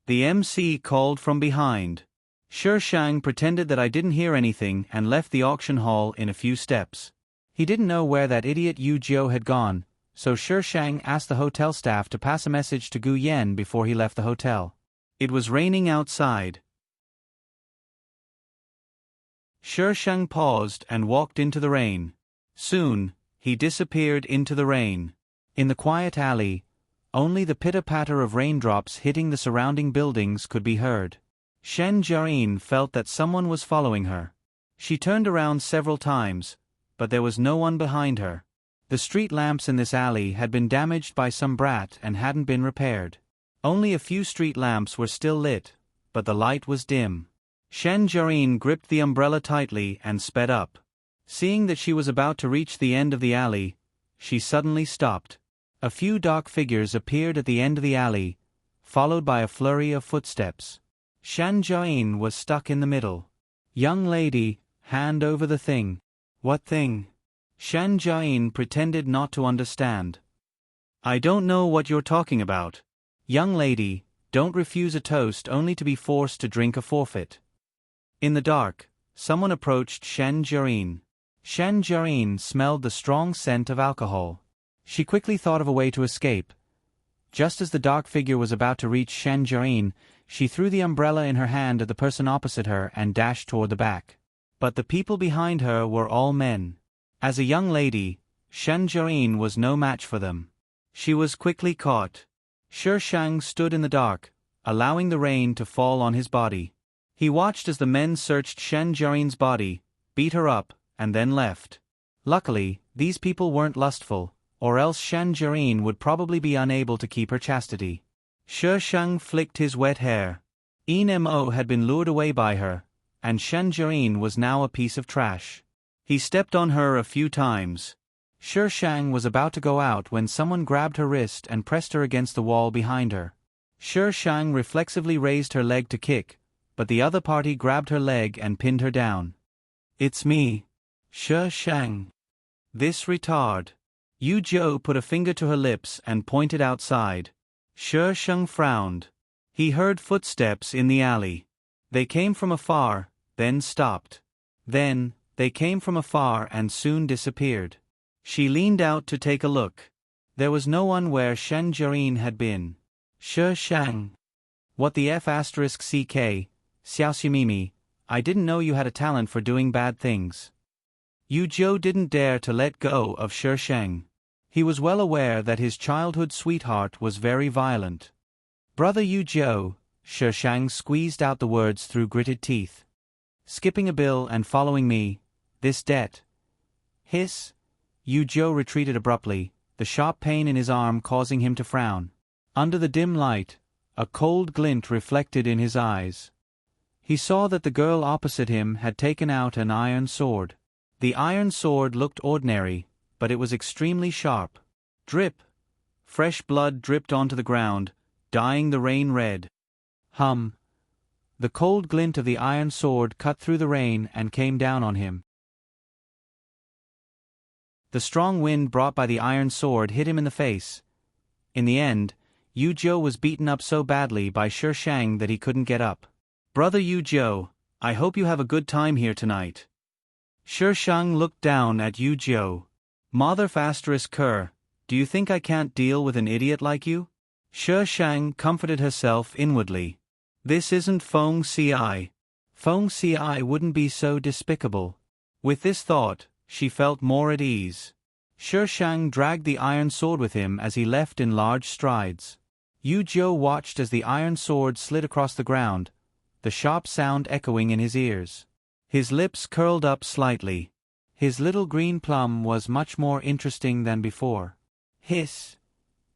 S1: The MC called from behind. Shi Shang pretended that I didn't hear anything and left the auction hall in a few steps. He didn't know where that idiot Yu Jiu had gone, so Shi Shang asked the hotel staff to pass a message to Gu Yan before he left the hotel. It was raining outside. Shi Shang paused and walked into the rain. Soon, he disappeared into the rain. In the quiet alley, only the pitter-patter of raindrops hitting the surrounding buildings could be heard. Shen Jareen felt that someone was following her. She turned around several times, but there was no one behind her. The street lamps in this alley had been damaged by some brat and hadn't been repaired. Only a few street lamps were still lit, but the light was dim. Shen Jareen gripped the umbrella tightly and sped up. Seeing that she was about to reach the end of the alley, she suddenly stopped. A few dark figures appeared at the end of the alley, followed by a flurry of footsteps. Shen Jareen was stuck in the middle. Young lady, hand over the thing. What thing? Shen Jareen pretended not to understand. I don't know what you're talking about. Young lady, don't refuse a toast only to be forced to drink a forfeit. In the dark, someone approached Shen Jareen. Shen Jareen smelled the strong scent of alcohol. She quickly thought of a way to escape. Just as the dark figure was about to reach Shen Jareen, she threw the umbrella in her hand at the person opposite her and dashed toward the back. But the people behind her were all men. As a young lady, Shen Jareen was no match for them. She was quickly caught. Shi Shang stood in the dark, allowing the rain to fall on his body. He watched as the men searched Shen Jareen's body, beat her up, and then left. Luckily, these people weren't lustful, or else Shen Jareen would probably be unable to keep her chastity. Shi Shang flicked his wet hair. Mo had been lured away by her, and Shen Jareen was now a piece of trash. He stepped on her a few times. Shi Shang was about to go out when someone grabbed her wrist and pressed her against the wall behind her. Shi Shang reflexively raised her leg to kick, but the other party grabbed her leg and pinned her down. It's me. Shi Shang. This retard. Yu Jiu put a finger to her lips and pointed outside. Shi Shang frowned. He heard footsteps in the alley. They came from afar, then stopped. Then, they came from afar and soon disappeared. She leaned out to take a look. There was no one where Shen Jareen had been. Shi Shang. What the F***ck, Xiaoxumimi, I didn't know you had a talent for doing bad things. Yu Zhou didn't dare to let go of Shi Sheng. He was well aware that his childhood sweetheart was very violent. Brother Yu Zhou, Shi Sheng squeezed out the words through gritted teeth. Skipping a bill and following me, this debt. Hiss. Yu Zhou retreated abruptly, the sharp pain in his arm causing him to frown. Under the dim light, a cold glint reflected in his eyes. He saw that the girl opposite him had taken out an iron sword. The iron sword looked ordinary, but it was extremely sharp. Drip. Fresh blood dripped onto the ground, dyeing the rain red. Hum. The cold glint of the iron sword cut through the rain and came down on him. The strong wind brought by the iron sword hit him in the face. In the end, Yu Zhou was beaten up so badly by Shi Sheng that he couldn't get up. Brother Yu Zhou, I hope you have a good time here tonight. Shi Sheng looked down at Yu Zhou. Mother ***, do you think I can't deal with an idiot like you? Shi Sheng comforted herself inwardly. This isn't Feng Ci. Feng Ci wouldn't be so despicable. With this thought, she felt more at ease. Shi Sheng dragged the iron sword with him as he left in large strides. Yu Zhou watched as the iron sword slid across the ground, the sharp sound echoing in his ears. His lips curled up slightly. His little green plum was much more interesting than before. Hiss.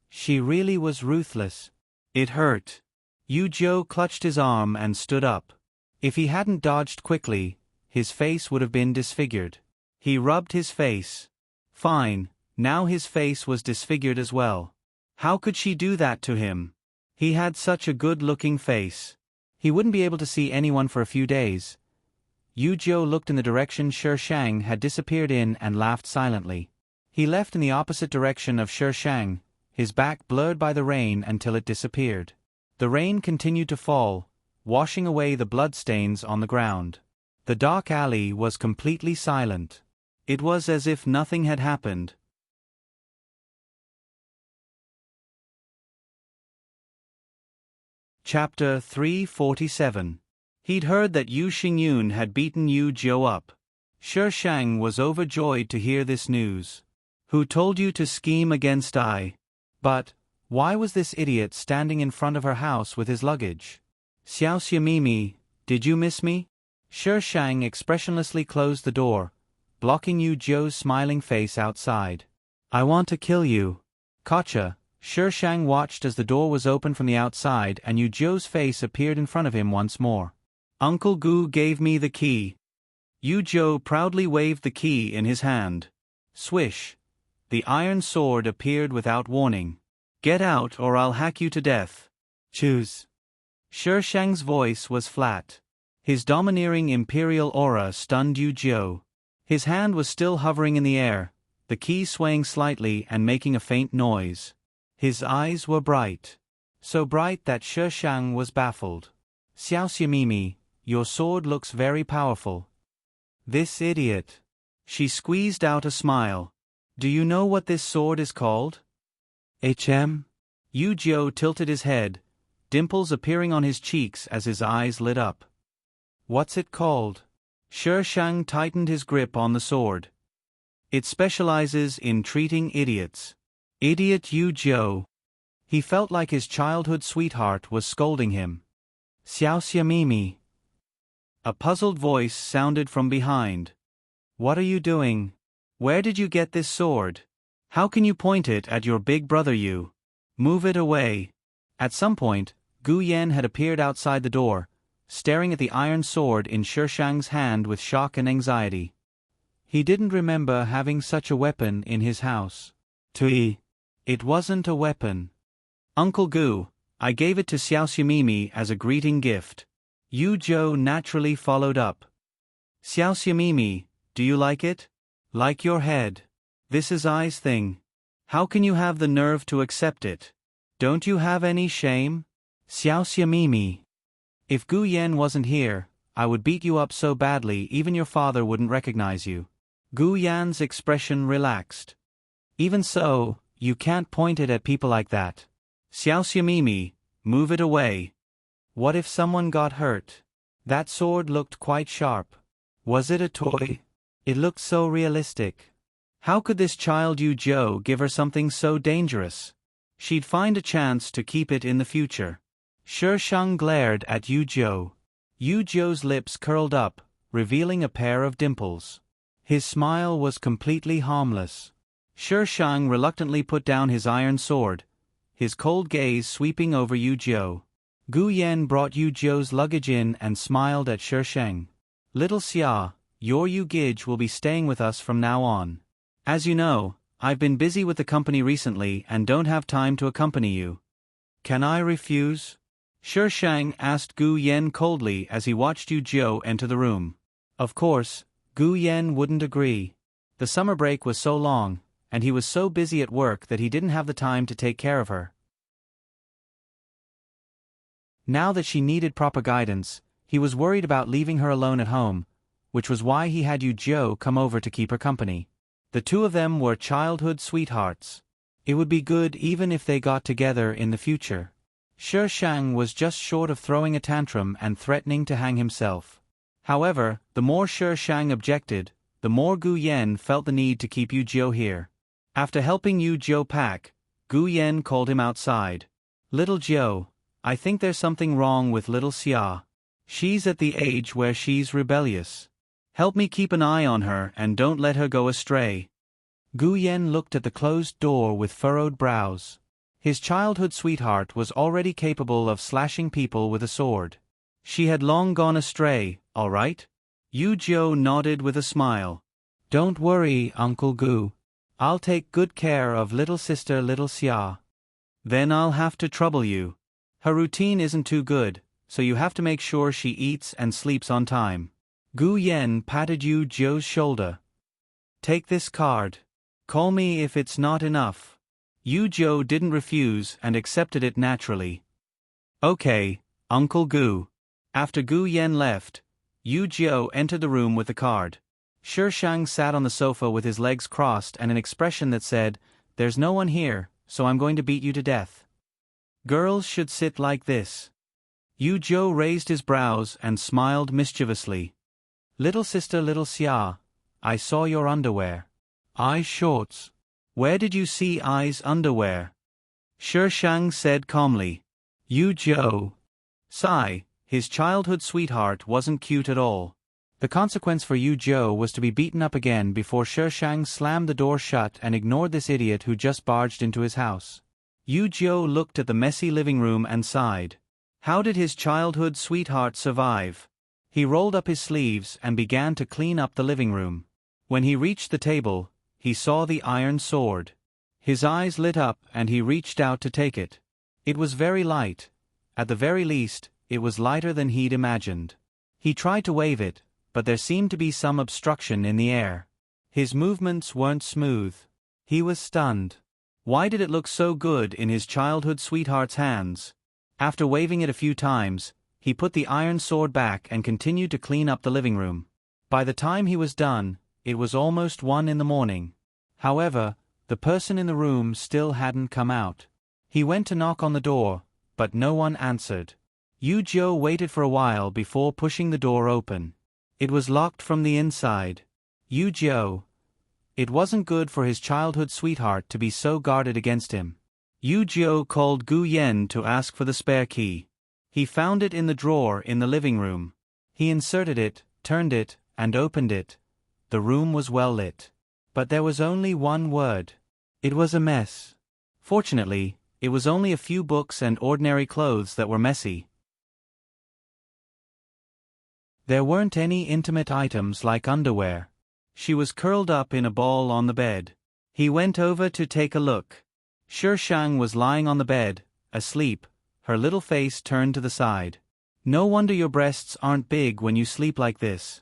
S1: She really was ruthless. It hurt. Yu Zhou clutched his arm and stood up. If he hadn't dodged quickly, his face would have been disfigured. He rubbed his face. Fine, now his face was disfigured as well. How could she do that to him? He had such a good-looking face. He wouldn't be able to see anyone for a few days. Yu Zhou looked in the direction Shi Sheng had disappeared in and laughed silently. He left in the opposite direction of Shi Sheng, his back blurred by the rain until it disappeared. The rain continued to fall, washing away the bloodstains on the ground. The dark alley was completely silent. It was as if nothing had happened. Chapter 347. He'd heard that Yu Xingyun had beaten Yu Zhou up. Shi Sheng was overjoyed to hear this news. Who told you to scheme against I? But why was this idiot standing in front of her house with his luggage? Xiao Xiamimi, did you miss me? Shi Sheng expressionlessly closed the door, blocking Yu Zhou's smiling face outside. I want to kill you. Gotcha. Shi Sheng watched as the door was opened from the outside and Yu Zhou's face appeared in front of him once more. Uncle Gu gave me the key. Yu Zhou proudly waved the key in his hand. Swish. The iron sword appeared without warning. Get out or I'll hack you to death. Choose. Shi Sheng's voice was flat. His domineering imperial aura stunned Yu Zhou. His hand was still hovering in the air, the key swaying slightly and making a faint noise. His eyes were bright. So bright that Shi Sheng was baffled. Xiao Xiamimi, your sword looks very powerful. This idiot. She squeezed out a smile. Do you know what this sword is called? HM? Yu Zhou tilted his head, dimples appearing on his cheeks as his eyes lit up. What's it called? Shi Sheng tightened his grip on the sword. It specializes in treating idiots. Idiot Yu Zhou. He felt like his childhood sweetheart was scolding him. Xiao Xiamimi. A puzzled voice sounded from behind. What are you doing? Where did you get this sword? How can you point it at your big brother Yu? Move it away. At some point, Gu Yan had appeared outside the door, staring at the iron sword in Shi Sheng's hand with shock and anxiety. He didn't remember having such a weapon in his house. Tui. It wasn't a weapon. Uncle Gu, I gave it to Xiao Xiamimi as a greeting gift. Yu Zhou naturally followed up. Xiao Xiamimi, do you like it? Like your head. This is I's thing. How can you have the nerve to accept it? Don't you have any shame? Xiao Xiamimi. If Gu Yan wasn't here, I would beat you up so badly even your father wouldn't recognize you. Gu Yan's expression relaxed. Even so, you can't point it at people like that. Xiao Xiamimi, move it away. What if someone got hurt? That sword looked quite sharp. Was it a toy? It looked so realistic. How could this child Yu Zhou give her something so dangerous? She'd find a chance to keep it in the future. Shi Shang glared at Yu Zhou. Yu Zhou's lips curled up, revealing a pair of dimples. His smile was completely harmless. Shi Shang reluctantly put down his iron sword, his cold gaze sweeping over Yu Zhou. Gu Yan brought Yu Zhou's luggage in and smiled at Shi Shang. Little Xia, your Yu Gij will be staying with us from now on. As you know, I've been busy with the company recently and don't have time to accompany you. Can I refuse? Shi Shang asked Gu Yan coldly as he watched Yu Zhou enter the room. Of course, Gu Yan wouldn't agree. The summer break was so long, and he was so busy at work that he didn't have the time to take care of her. Now that she needed proper guidance, he was worried about leaving her alone at home, which was why he had Yu Zhou come over to keep her company. The two of them were childhood sweethearts. It would be good even if they got together in the future. Shi Shang was just short of throwing a tantrum and threatening to hang himself. However, the more Shi Shang objected, the more Gu Yan felt the need to keep Yu Zhou here. After helping Yu Zhou pack, Gu Yan called him outside. Little Zhou, I think there's something wrong with little Xia. She's at the age where she's rebellious. Help me keep an eye on her and don't let her go astray. Gu Yan looked at the closed door with furrowed brows. His childhood sweetheart was already capable of slashing people with a sword. She had long gone astray, all right? Yu Zhou nodded with a smile. Don't worry, Uncle Gu. I'll take good care of little sister little Xia. Then I'll have to trouble you. Her routine isn't too good, so you have to make sure she eats and sleeps on time. Gu Yan patted Yu Zhou's shoulder. Take this card. Call me if it's not enough. Yu Zhou didn't refuse and accepted it naturally. Okay, Uncle Gu. After Gu Yan left, Yu Zhou entered the room with the card. Shi Shang sat on the sofa with his legs crossed and an expression that said, "There's no one here, so I'm going to beat you to death." Girls should sit like this. Yu Zhou raised his brows and smiled mischievously. Little sister little Xia, I saw your underwear. Eyes shorts. Where did you see Ai's underwear? Shi Shang said calmly. Yu Zhou. Sigh, his childhood sweetheart wasn't cute at all. The consequence for Yu Zhou was to be beaten up again before Shi Shang slammed the door shut and ignored this idiot who just barged into his house. Yu Zhou looked at the messy living room and sighed. How did his childhood sweetheart survive? He rolled up his sleeves and began to clean up the living room. When he reached the table, he saw the iron sword. His eyes lit up and he reached out to take it. It was very light. At the very least, it was lighter than he'd imagined. He tried to wave it, but there seemed to be some obstruction in the air. His movements weren't smooth. He was stunned. Why did it look so good in his childhood sweetheart's hands? After waving it a few times, he put the iron sword back and continued to clean up the living room. By the time he was done, it was almost 1 a.m. However, the person in the room still hadn't come out. He went to knock on the door, but no one answered. Yu Zhou waited for a while before pushing the door open. It was locked from the inside. Yu Zhou. It wasn't good for his childhood sweetheart to be so guarded against him. Yu Zhou called Gu Yan to ask for the spare key. He found it in the drawer in the living room. He inserted it, turned it, and opened it. The room was well lit. But there was only one word. It was a mess. Fortunately, it was only a few books and ordinary clothes that were messy. There weren't any intimate items like underwear. She was curled up in a ball on the bed. He went over to take a look. Shi Shang was lying on the bed, asleep, her little face turned to the side. No wonder your breasts aren't big when you sleep like this.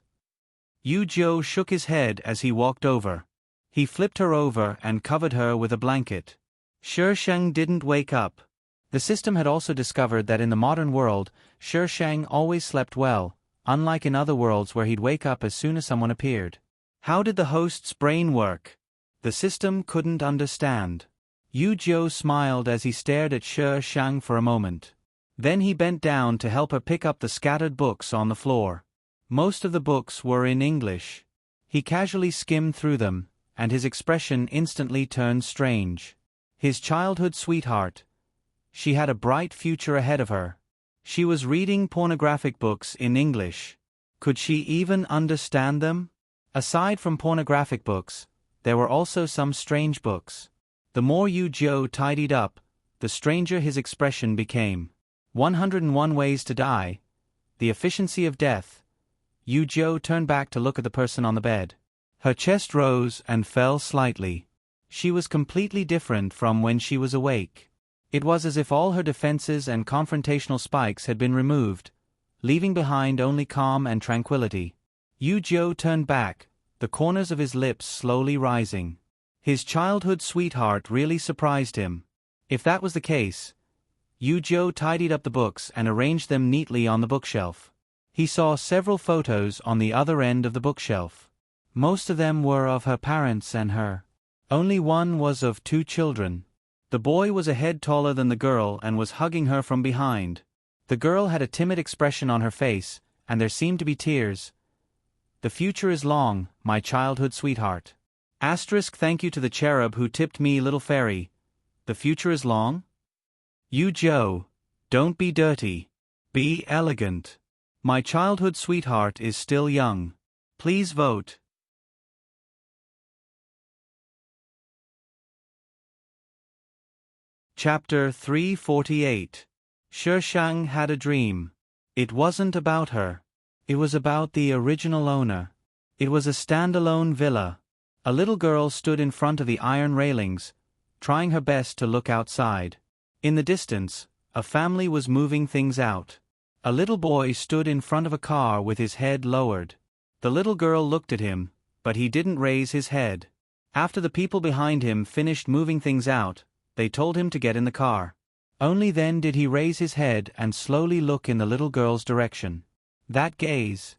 S1: Yu Zhou shook his head as he walked over. He flipped her over and covered her with a blanket. Shi Shang didn't wake up. The system had also discovered that in the modern world, Shi Shang always slept well, unlike in other worlds where he'd wake up as soon as someone appeared. How did the host's brain work? The system couldn't understand. Yu Zhou smiled as he stared at Shi Shang for a moment. Then he bent down to help her pick up the scattered books on the floor. Most of the books were in English. He casually skimmed through them, and his expression instantly turned strange. His childhood sweetheart. She had a bright future ahead of her. She was reading pornographic books in English. Could she even understand them? Aside from pornographic books, there were also some strange books. The more Yu Jiu tidied up, the stranger his expression became. 101 Ways to Die. The Efficiency of Death. Yu Jiu turned back to look at the person on the bed. Her chest rose and fell slightly. She was completely different from when she was awake. It was as if all her defenses and confrontational spikes had been removed, leaving behind only calm and tranquility. Yu Jiu turned back, the corners of his lips slowly rising. His childhood sweetheart really surprised him. If that was the case, Yu Jiu tidied up the books and arranged them neatly on the bookshelf. He saw several photos on the other end of the bookshelf. Most of them were of her parents and her. Only one was of two children. The boy was a head taller than the girl and was hugging her from behind. The girl had a timid expression on her face, and there seemed to be tears. The future is long, my childhood sweetheart. Asterisk thank you to the cherub who tipped me little fairy. The future is long? Yu Jiu, don't be dirty. Be elegant. My childhood sweetheart is still young. Please vote. Chapter 348. Shishang had a dream. It wasn't about her. It was about the original owner. It was a standalone villa. A little girl stood in front of the iron railings, trying her best to look outside. In the distance, a family was moving things out. A little boy stood in front of a car with his head lowered. The little girl looked at him, but he didn't raise his head. After the people behind him finished moving things out, they told him to get in the car. Only then did he raise his head and slowly look in the little girl's direction. That gaze.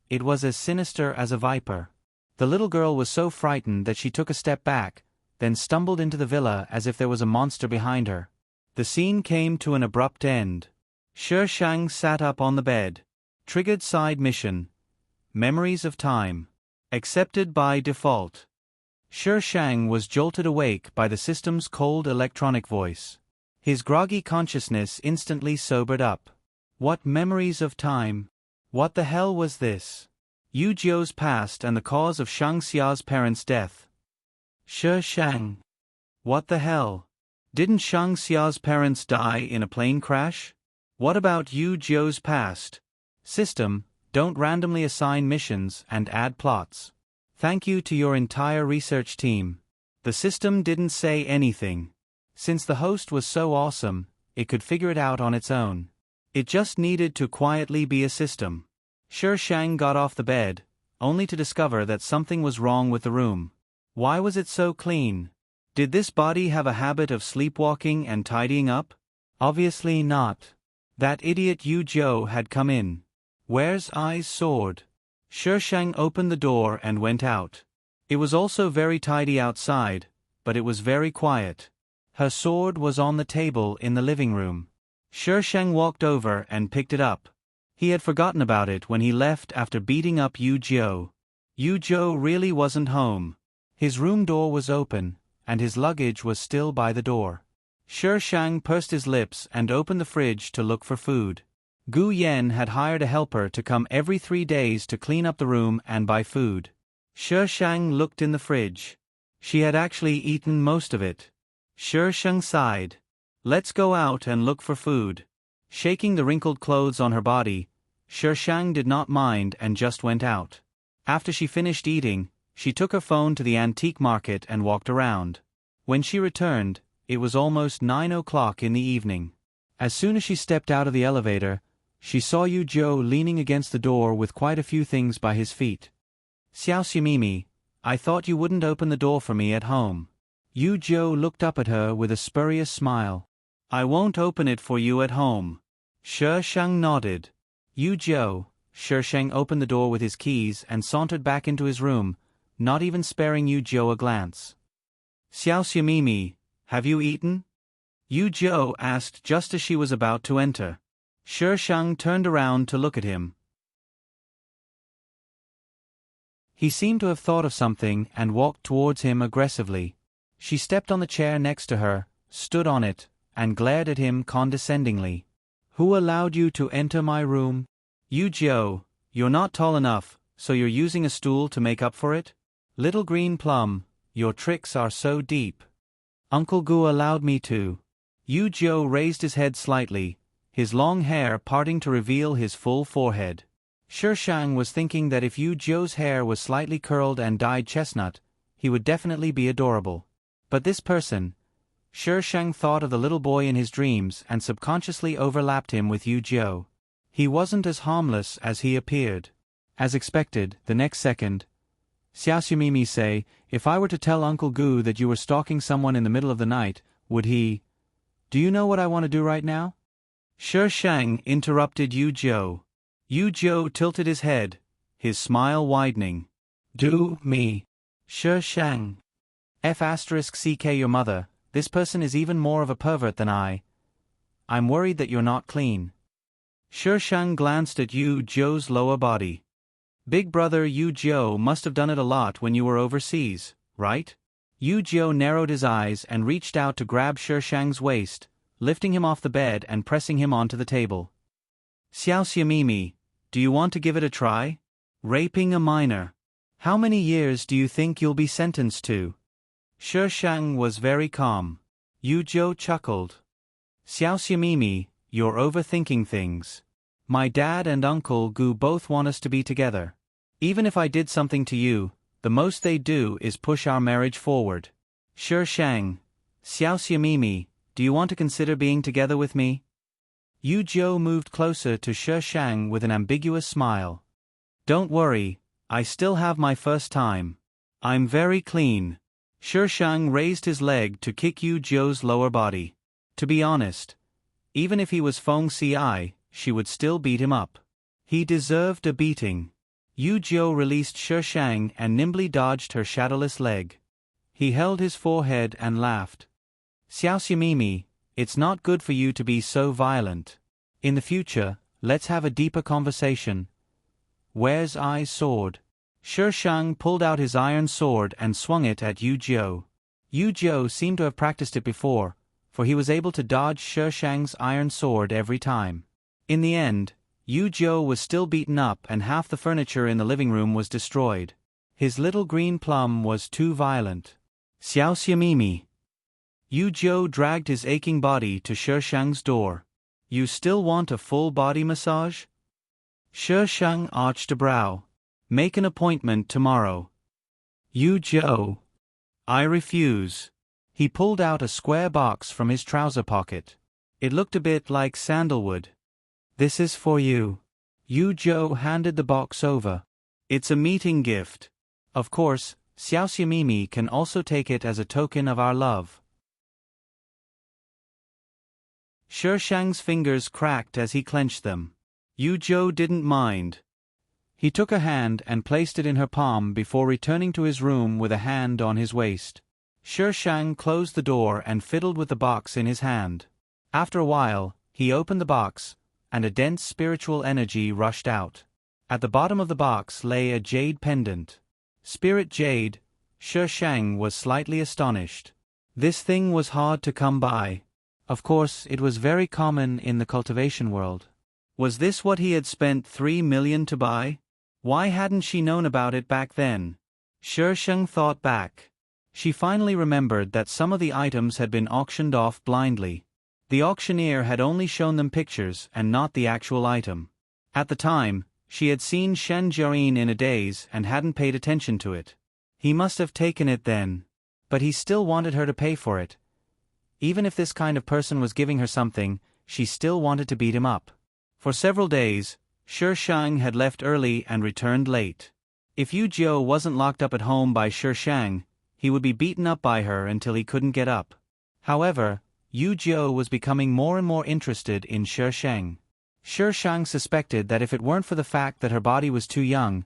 S1: It was as sinister as a viper. The little girl was so frightened that she took a step back, then stumbled into the villa as if there was a monster behind her. The scene came to an abrupt end. Shishang sat up on the bed. Triggered side mission. Memories of time. Accepted by default. Shishang was jolted awake by the system's cold electronic voice. His groggy consciousness instantly sobered up. What memories of time? What the hell was this? Yu Jiu's past and the cause of Shang Xia's parents' death. Shishang. What the hell? Didn't Shang Xia's parents die in a plane crash? What about Yu Jiu's past? System, don't randomly assign missions and add plots. Thank you to your entire research team. The system didn't say anything. Since the host was so awesome, it could figure it out on its own. It just needed to quietly be a system. Shishang got off the bed, only to discover that something was wrong with the room. Why was it so clean? Did this body have a habit of sleepwalking and tidying up? Obviously not. That idiot Yu Jiu had come in. Where's Ai's sword? Shishang opened the door and went out. It was also very tidy outside, but it was very quiet. Her sword was on the table in the living room. Shishang walked over and picked it up. He had forgotten about it when he left after beating up Yu Jiu. Yu Jiu really wasn't home. His room door was open, and his luggage was still by the door. Shishang pursed his lips and opened the fridge to look for food. Gu Yan had hired a helper to come every 3 days to clean up the room and buy food. Shishang looked in the fridge. She had actually eaten most of it. Shishang sighed. Let's go out and look for food. Shaking the wrinkled clothes on her body, Shishang did not mind and just went out. After she finished eating, she took her phone to the antique market and walked around. When she returned, it was almost 9 o'clock in the evening. As soon as she stepped out of the elevator, she saw Yu Jiu leaning against the door with quite a few things by his feet. Xiao Ximimi, I thought you wouldn't open the door for me at home. Yu Jiu looked up at her with a spurious smile. I won't open it for you at home. Shishang nodded. Yu Jiu. Shishang opened the door with his keys and sauntered back into his room, not even sparing Yu Jiu a glance. Xiao Ximimi, have you eaten? Yu Jiu asked just as she was about to enter. Shishang turned around to look at him. He seemed to have thought of something and walked towards him aggressively. She stepped on the chair next to her, stood on it, and glared at him condescendingly. Who allowed you to enter my room? You Joe, you're not tall enough, so you're using a stool to make up for it? Little green plum, your tricks are so deep. Uncle Gu allowed me to. Yu Joe raised his head slightly, his long hair parting to reveal his full forehead. Shishang was thinking that if Yu Joe's hair was slightly curled and dyed chestnut, he would definitely be adorable. But this person, Shishang thought of the little boy in his dreams and subconsciously overlapped him with Yu Joe. He wasn't as harmless as he appeared. As expected, the next second, Xiaoxumimi say, if I were to tell Uncle Gu that you were stalking someone in the middle of the night, would he? Do you know what I want to do right now? Shishang interrupted Yu Joe. Yu Joe tilted his head, his smile widening. Do me. Shishang. F***ck your mother, this person is even more of a pervert than I. I'm worried that you're not clean. Shishang glanced at Yu Joe's lower body. Big brother Yu Joe must have done it a lot when you were overseas, right? Yu Joe narrowed his eyes and reached out to grab Shishang's waist, lifting him off the bed and pressing him onto the table. Xiaoxumimi, do you want to give it a try? Raping a minor. How many years do you think you'll be sentenced to? Shishang was very calm. Yu Joe chuckled. Xiaoxumimi, you're overthinking things. My dad and Uncle Gu both want us to be together. Even if I did something to you, the most they do is push our marriage forward. Shishang, Xiaoxumimi, do you want to consider being together with me? Yu Joe moved closer to Shishang with an ambiguous smile. Don't worry, I still have my first time. I'm very clean. Shishang raised his leg to kick Yu Joe's lower body. To be honest, even if he was Feng Ci, she would still beat him up. He deserved a beating. Yu Joe released Shishang and nimbly dodged her shadowless leg. He held his forehead and laughed. Xiaoxumimi, it's not good for you to be so violent. In the future, let's have a deeper conversation. Where's I's sword? Shishang pulled out his iron sword and swung it at Yu Joe. Yu Joe seemed to have practiced it before, for he was able to dodge Shishang's iron sword every time. In the end, Yu Joe was still beaten up and half the furniture in the living room was destroyed. His little green plum was too violent. Xiaoxumimi. Yu Joe dragged his aching body to Shishang's door. You still want a full body massage? Shishang arched a brow. Make an appointment tomorrow. Yu Joe. I refuse. He pulled out a square box from his trouser pocket. It looked a bit like sandalwood. This is for you. Yu Joe handed the box over. It's a meeting gift. Of course, Xiaoxumimi can also take it as a token of our love. Shishang's fingers cracked as he clenched them. Yu Joe didn't mind. He took a hand and placed it in her palm before returning to his room with a hand on his waist. Shishang closed the door and fiddled with the box in his hand. After a while, he opened the box, and a dense spiritual energy rushed out. At the bottom of the box lay a jade pendant. Spirit jade, Shishang was slightly astonished. This thing was hard to come by. Of course, it was very common in the cultivation world. Was this what he had spent 3 million to buy? Why hadn't she known about it back then? Shishang thought back. She finally remembered that some of the items had been auctioned off blindly. The auctioneer had only shown them pictures and not the actual item. At the time, she had seen Shen Jiayin in a daze and hadn't paid attention to it. He must have taken it then. But he still wanted her to pay for it. Even if this kind of person was giving her something, she still wanted to beat him up. For several days, Shishang had left early and returned late. If Yu Joe wasn't locked up at home by Shishang, he would be beaten up by her until he couldn't get up. However, Yu Joe was becoming more and more interested in Shishang. Shishang suspected that if it weren't for the fact that her body was too young,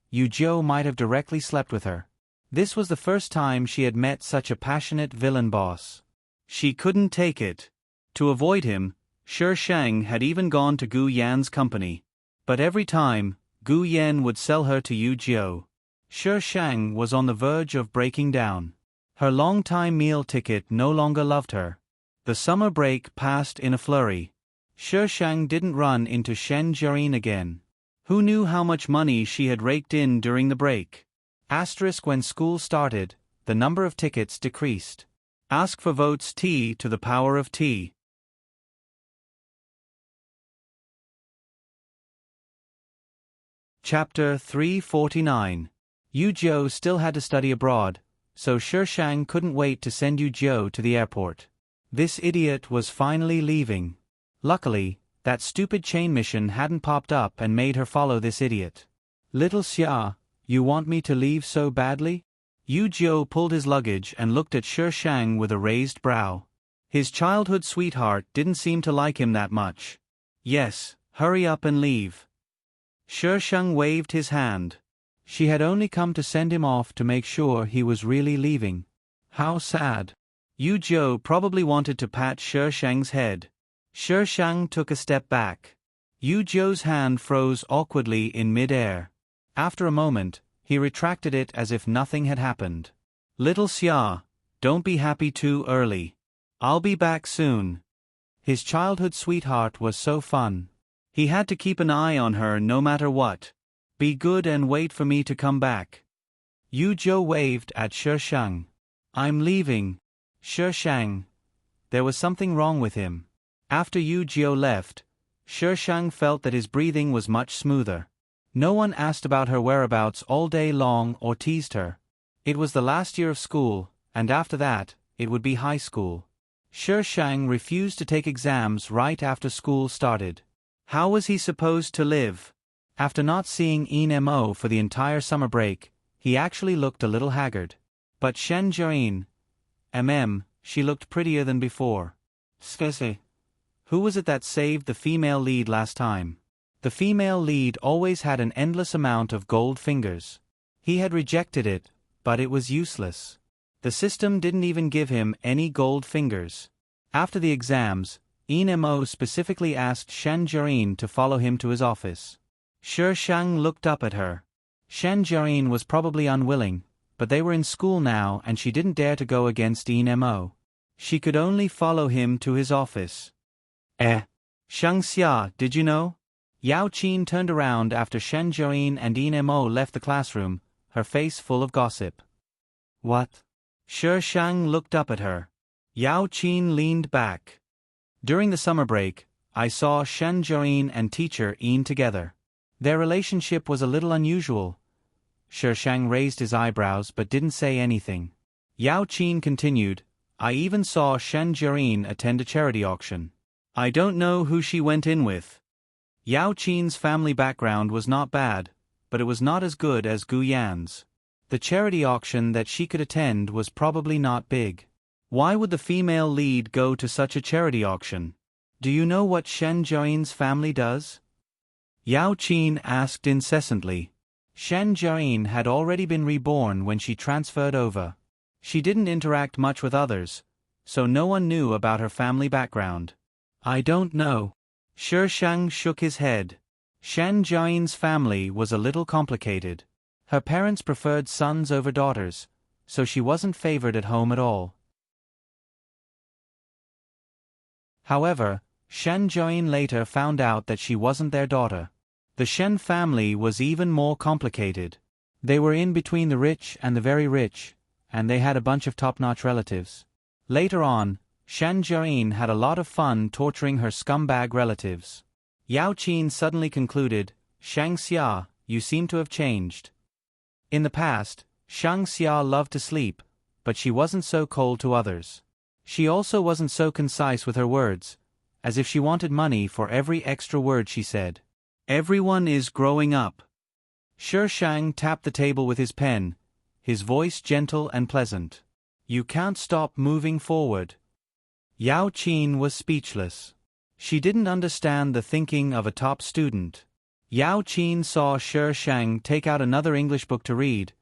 S1: Yu Joe might have directly slept with her. This was the first time she had met such a passionate villain boss. She couldn't take it. To avoid him, Shishang had even gone to Gu Yan's company. But every time, Gu Yan would sell her to Yu Joe. Shi Shang was on the verge of breaking down. Her long-time meal ticket no longer loved her. The summer break passed in a flurry. Shi Shang didn't run into Shen Jiayin again. Who knew how much money she had raked in during the break? When school started, the number of tickets decreased. Ask for votes T to the power of T. Chapter 349. Yu Jiu still had to study abroad, so Shi Shang couldn't wait to send Yu Jiu to the airport. This idiot was finally leaving. Luckily, that stupid chain mission hadn't popped up and made her follow this idiot. Little Xia, you want me to leave so badly? Yu Jiu pulled his luggage and looked at Shi Shang with a raised brow. His childhood sweetheart didn't seem to like him that much. Yes, hurry up and leave. Shi Shang waved his hand. She had only come to send him off to make sure he was really leaving. How sad. Yu Jiu probably wanted to pat Shi Shang's head. Shi Shang took a step back. Yu Jiu's hand froze awkwardly in mid-air. After a moment, he retracted it as if nothing had happened. Little Xia, don't be happy too early. I'll be back soon. His childhood sweetheart was so fun. He had to keep an eye on her no matter what. Be good and wait for me to come back. Yu Jiu waved at Shi Shang. I'm leaving. Shi Shang. There was something wrong with him. After Yu Jiu left, Shi Shang felt that his breathing was much smoother. No one asked about her whereabouts all day long or teased her. It was the last year of school, and after that, it would be high school. Shi Shang refused to take exams right after school started. How was he supposed to live? After not seeing Mo for the entire summer break, he actually looked a little haggard. But Shen Jiayin, she looked prettier than before. Skese. Who was it that saved the female lead last time? The female lead always had an endless amount of gold fingers. He had rejected it, but it was useless. The system didn't even give him any gold fingers. After the exams, Mo specifically asked Shen Jiayin to follow him to his office. Shi Shang looked up at her. Shen Jiayin was probably unwilling, but they were in school now and she didn't dare to go against Mo. She could only follow him to his office. Shang Xia, did you know? Yao Qin turned around after Shen Jiayin and Mo left the classroom, her face full of gossip. What? Shi Shang looked up at her. Yao Qin leaned back. During the summer break, I saw Shen Jiayin and teacher together. Their relationship was a little unusual. Shi Shang raised his eyebrows but didn't say anything. Yao Qin continued, I even saw Shen Jiayin attend a charity auction. I don't know who she went in with. Yao Qin's family background was not bad, but it was not as good as Gu Yan's. The charity auction that she could attend was probably not big. Why would the female lead go to such a charity auction? Do you know what Shen Jiayin's family does? Yao Qin asked incessantly. Shen Jiayin had already been reborn when she transferred over. She didn't interact much with others, so no one knew about her family background. I don't know. Shi Shang shook his head. Shen Jiayin's family was a little complicated. Her parents preferred sons over daughters, so she wasn't favored at home at all. However, Shen Jiayin later found out that she wasn't their daughter. The Shen family was even more complicated. They were in between the rich and the very rich, and they had a bunch of top-notch relatives. Later on, Shen Jiayin had a lot of fun torturing her scumbag relatives. Yao Qin suddenly concluded, Shang Xia, you seem to have changed. In the past, Shang Xia loved to sleep, but she wasn't so cold to others. She also wasn't so concise with her words, as if she wanted money for every extra word she said. Everyone is growing up. Shi Shang tapped the table with his pen, his voice gentle and pleasant. You can't stop moving forward. Yao Qin was speechless. She didn't understand the thinking of a top student. Yao Qin saw Shi Shang take out another English book to read,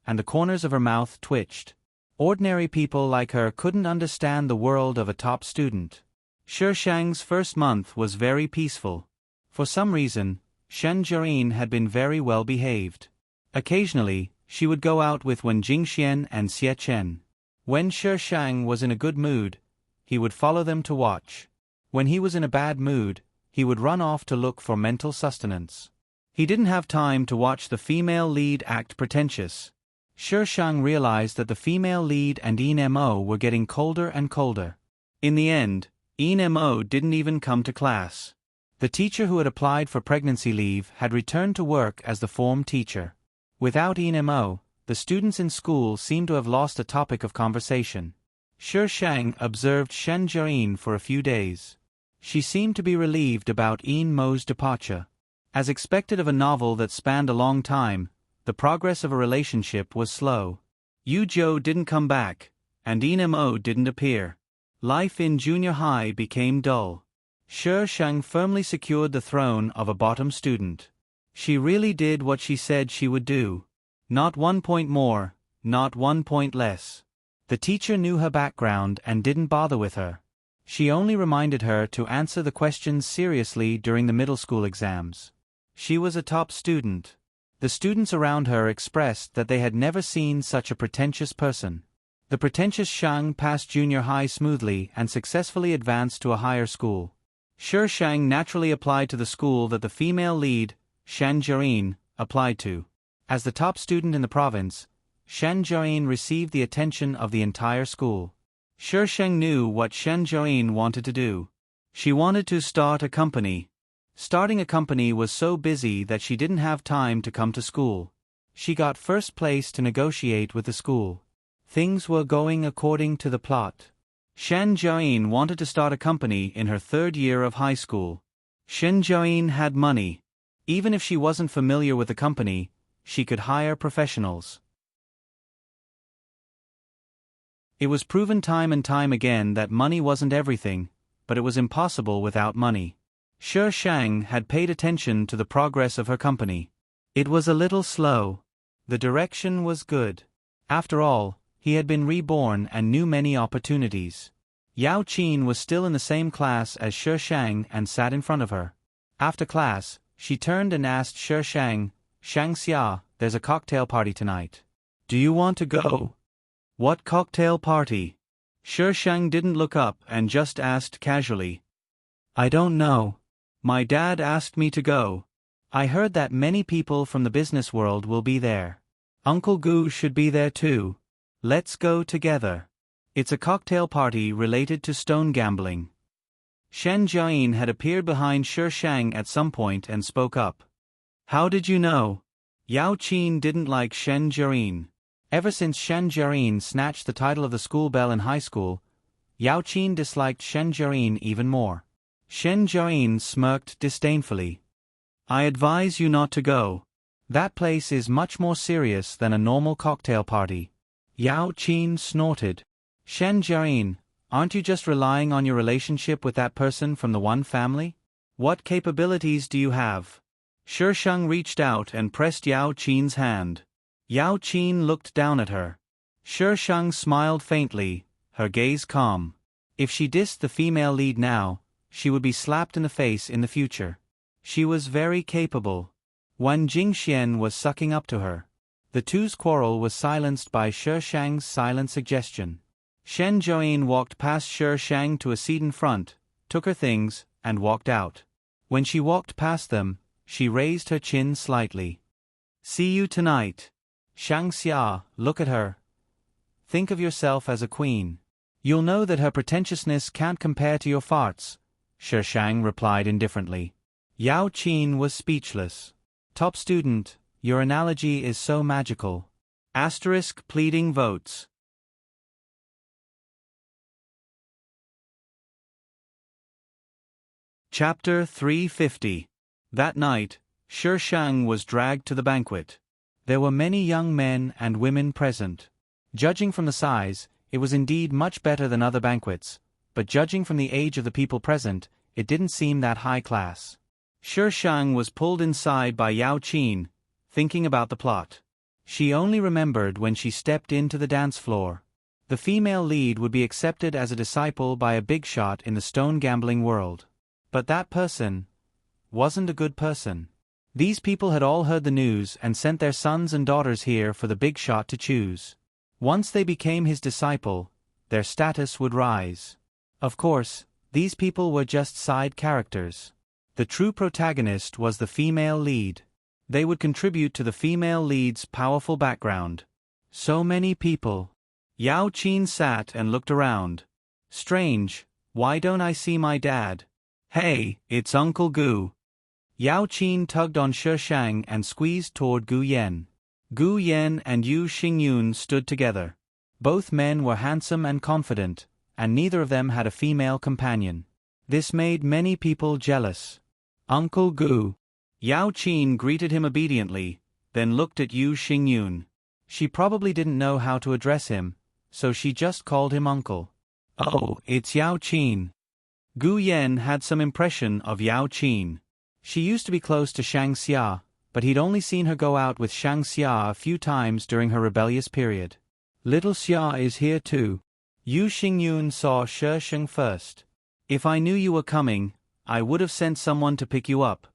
S1: and the corners of her mouth twitched. Ordinary people like her couldn't understand the world of a top student. Shi Shang's first month was very peaceful. For some reason, Shen Jiayin had been very well behaved. Occasionally, she would go out with Wen Jingxian and Xie Chen. When Shi Shang was in a good mood, he would follow them to watch. When he was in a bad mood, he would run off to look for mental sustenance. He didn't have time to watch the female lead act pretentious. Shi Shang realized that the female lead and Yin Mo were getting colder and colder. In the end, Yin Mo didn't even come to class. The teacher who had applied for pregnancy leave had returned to work as the form teacher. Without Yin Mo, the students in school seemed to have lost a topic of conversation. Shi Shang observed Shen Jiayin for a few days. She seemed to be relieved about Yin Mo's departure. As expected of a novel that spanned a long time, the progress of a relationship was slow. Yu Zhou didn't come back, and Yin Mo didn't appear. Life in junior high became dull. Shi Shang firmly secured the throne of a bottom student. She really did what she said she would do. Not 1 point more, not 1 point less. The teacher knew her background and didn't bother with her. She only reminded her to answer the questions seriously during the middle school exams. She was a top student. The students around her expressed that they had never seen such a pretentious person. The pretentious Shang passed junior high smoothly and successfully advanced to a higher school. Shi Shang naturally applied to the school that the female lead, Shen Jiayin, applied to. As the top student in the province, Shen Jiayin received the attention of the entire school. Shi Shang knew what Shen Jiayin wanted to do. She wanted to start a company. Starting a company was so busy that she didn't have time to come to school. She got first place to negotiate with the school. Things were going according to the plot. Shen Jiayin wanted to start a company in her 3rd year of high school. Shen Jiayin had money. Even if she wasn't familiar with the company, she could hire professionals. It was proven time and time again that money wasn't everything, but it was impossible without money. Shi Shang had paid attention to the progress of her company. It was a little slow. The direction was good. After all, he had been reborn and knew many opportunities. Yao Qin was still in the same class as Shi Shang and sat in front of her. After class, she turned and asked Shi Shang, "Shang Xia, there's a cocktail party tonight. Do you want to go?" "What cocktail party?" Shi Shang didn't look up and just asked casually. "I don't know. My dad asked me to go. I heard that many people from the business world will be there. Uncle Gu should be there too. Let's go together. It's a cocktail party related to stone gambling." Shen Jiayin had appeared behind Shi Shang at some point and spoke up. "How did you know?" Yao Qin didn't like Shen Jiayin. Ever since Shen Jiayin snatched the title of the school belle in high school, Yao Qin disliked Shen Jiayin even more. Shen Jiayin smirked disdainfully. "I advise you not to go. That place is much more serious than a normal cocktail party." Yao Qin snorted. "Shen Jiayin, aren't you just relying on your relationship with that person from the one family? What capabilities do you have?" Shi Shang reached out and pressed Yao Qin's hand. Yao Qin looked down at her. Shi Shang smiled faintly, her gaze calm. If she dissed the female lead now, she would be slapped in the face in the future. She was very capable. Wan Jingxian was sucking up to her. The two's quarrel was silenced by Shi Shang's silent suggestion. Shen Jiayin walked past Shi Shang to a seat in front, took her things, and walked out. When she walked past them, she raised her chin slightly. "See you tonight. Shang Xia, look at her. Think of yourself as a queen. You'll know that her pretentiousness can't compare to your farts," Shi Shang replied indifferently. Yao Qin was speechless. "Top student, your analogy is so magical." * pleading votes. Chapter 350. That night, Shi Shang was dragged to the banquet. There were many young men and women present. Judging from the size, it was indeed much better than other banquets, but judging from the age of the people present, it didn't seem that high class. Shi Shang was pulled inside by Yao Qin, thinking about the plot. She only remembered when she stepped into the dance floor. The female lead would be accepted as a disciple by a big shot in the stone gambling world. But that person wasn't a good person. These people had all heard the news and sent their sons and daughters here for the big shot to choose. Once they became his disciple, their status would rise. Of course, these people were just side characters. The true protagonist was the female lead. They would contribute to the female lead's powerful background. So many people. Yao Qin sat and looked around. Strange, why don't I see my dad? Hey, it's Uncle Gu. Yao Qin tugged on Shi Shang and squeezed toward Gu Yan. Gu Yan and Yu Xingyun stood together. Both men were handsome and confident, and neither of them had a female companion. This made many people jealous. Uncle Gu. Yao Qin greeted him obediently, then looked at Yu Xingyun. She probably didn't know how to address him, so she just called him uncle. Oh, it's Yao Qin. Gu Yan had some impression of Yao Qin. She used to be close to Shang Xia, but he'd only seen her go out with Shang Xia a few times during her rebellious period. Little Xia is here too. Yu Xingyun saw Shi Sheng first. If I knew you were coming, I would have sent someone to pick you up.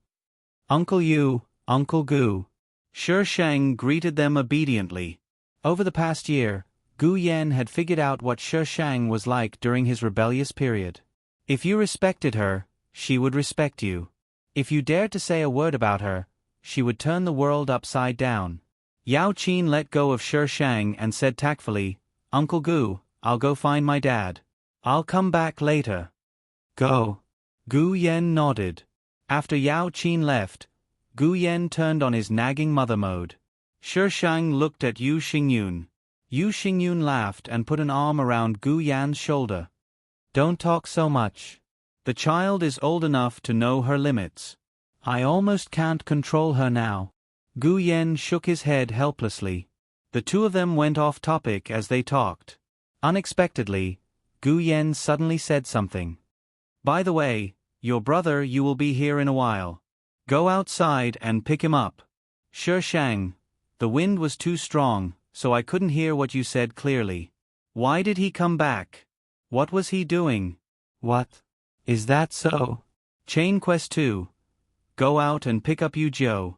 S1: Uncle Yu, Uncle Gu. Shi Sheng greeted them obediently. Over the past year, Gu Yan had figured out what Shi Sheng was like during his rebellious period. If you respected her, she would respect you. If you dared to say a word about her, she would turn the world upside down. Yao Qin let go of Shi Shang and said tactfully, Uncle Gu, I'll go find my dad. I'll come back later. Go. Gu Yan nodded. After Yao Qin left, Gu Yan turned on his nagging mother mode. Shi Shang looked at Yu Xingyun. Yu Xingyun laughed and put an arm around Gu Yan's shoulder. Don't talk so much. The child is old enough to know her limits. I almost can't control her now. Gu Yan shook his head helplessly. The two of them went off topic as they talked. Unexpectedly, Gu Yan suddenly said something. By the way, your brother you will be here in a while. Go outside and pick him up. Shi Shang, the wind was too strong, so I couldn't hear what you said clearly. Why did he come back? What was he doing? What? Is that so? Chain Quest 2. Go out and pick up Yu Jiu.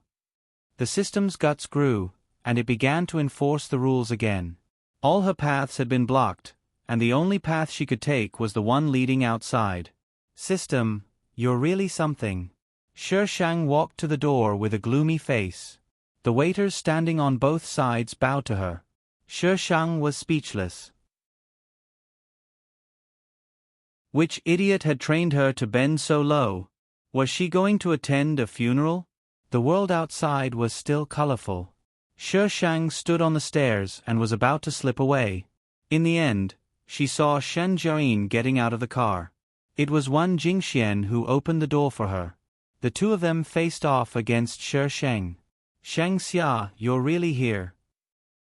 S1: The system's guts grew, and it began to enforce the rules again. All her paths had been blocked, and the only path she could take was the one leading outside. System, you're really something. Shi Shang walked to the door with a gloomy face. The waiters standing on both sides bowed to her. Shi Shang was speechless. Which idiot had trained her to bend so low? Was she going to attend a funeral? The world outside was still colorful. Shi Shang stood on the stairs and was about to slip away. In the end, she saw Shen Jiayin getting out of the car. It was Wan Jingxian who opened the door for her. The two of them faced off against Shi Sheng. Shang Xia, you're really here.